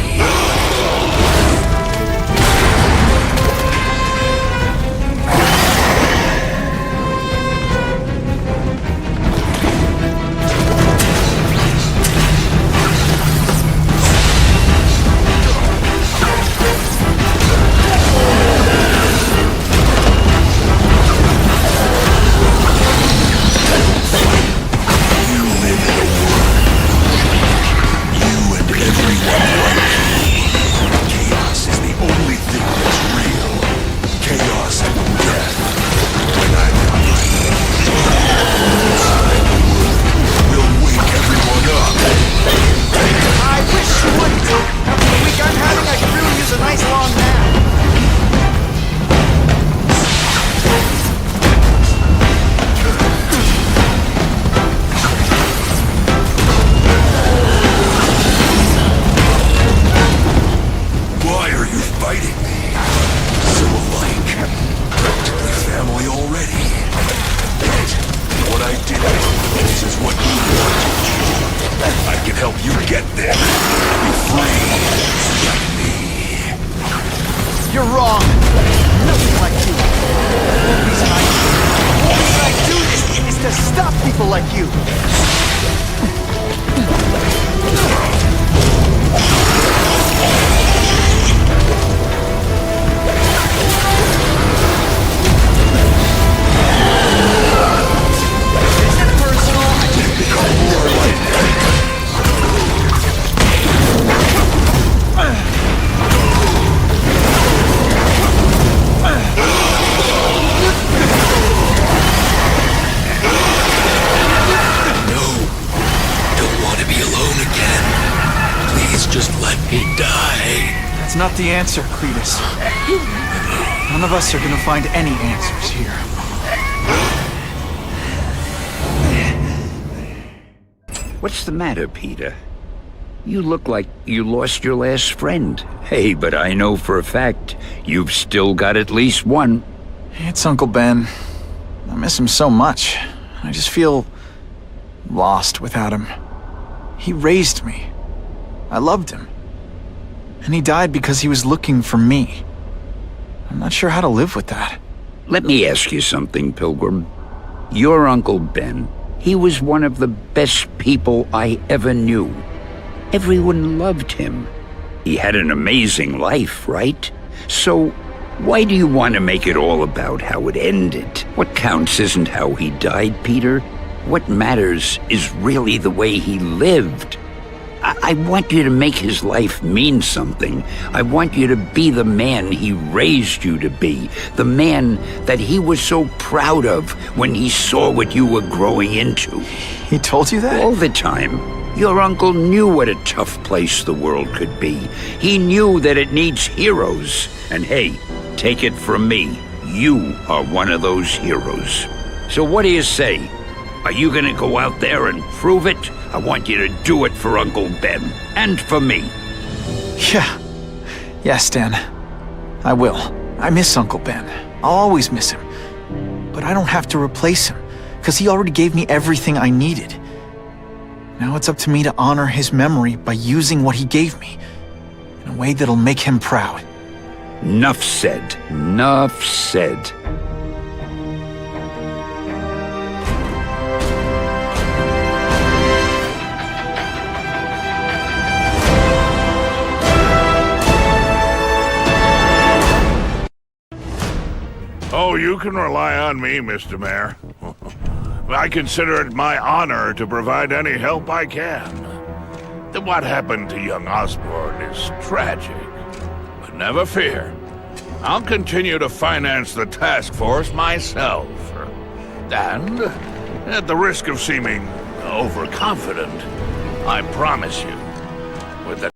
You're wrong. Nothing like you. The only reason I do this is to stop people like you. Just let me die. That's not the answer, Cletus. None of us are gonna find any answers here. What's the matter, Peter? You look like you lost your last friend. Hey, but I know for a fact you've still got at least one. It's Uncle Ben. I miss him so much. I just feel lost without him. He raised me. I loved him. And he died because he was looking for me. I'm not sure how to live with that. Let me ask you something, Pilgrim. Your Uncle Ben, he was one of the best people I ever knew. Everyone loved him. He had an amazing life, right? So, why do you want to make it all about how it ended? What counts isn't how he died, Peter. What matters is really the way he lived. I want you to make his life mean something. I want you to be the man he raised you to be. The man that he was so proud of when he saw what you were growing into. He told you that? All the time. Your uncle knew what a tough place the world could be. He knew that it needs heroes. And hey, take it from me, you are one of those heroes. So what do you say? Are you gonna go out there and prove it? I want you to do it for Uncle Ben, and for me. Yeah. Yes, Dan. I will. I miss Uncle Ben. I'll always miss him. But I don't have to replace him, because he already gave me everything I needed. Now it's up to me to honor his memory by using what he gave me, in a way that'll make him proud. Nuff said. Nuff said. Oh, you can rely on me, Mr. Mayor. I consider it my honor to provide any help I can. What happened to young Osborn is tragic. But never fear. I'll continue to finance the task force myself. And, at the risk of seeming overconfident, I promise you, with the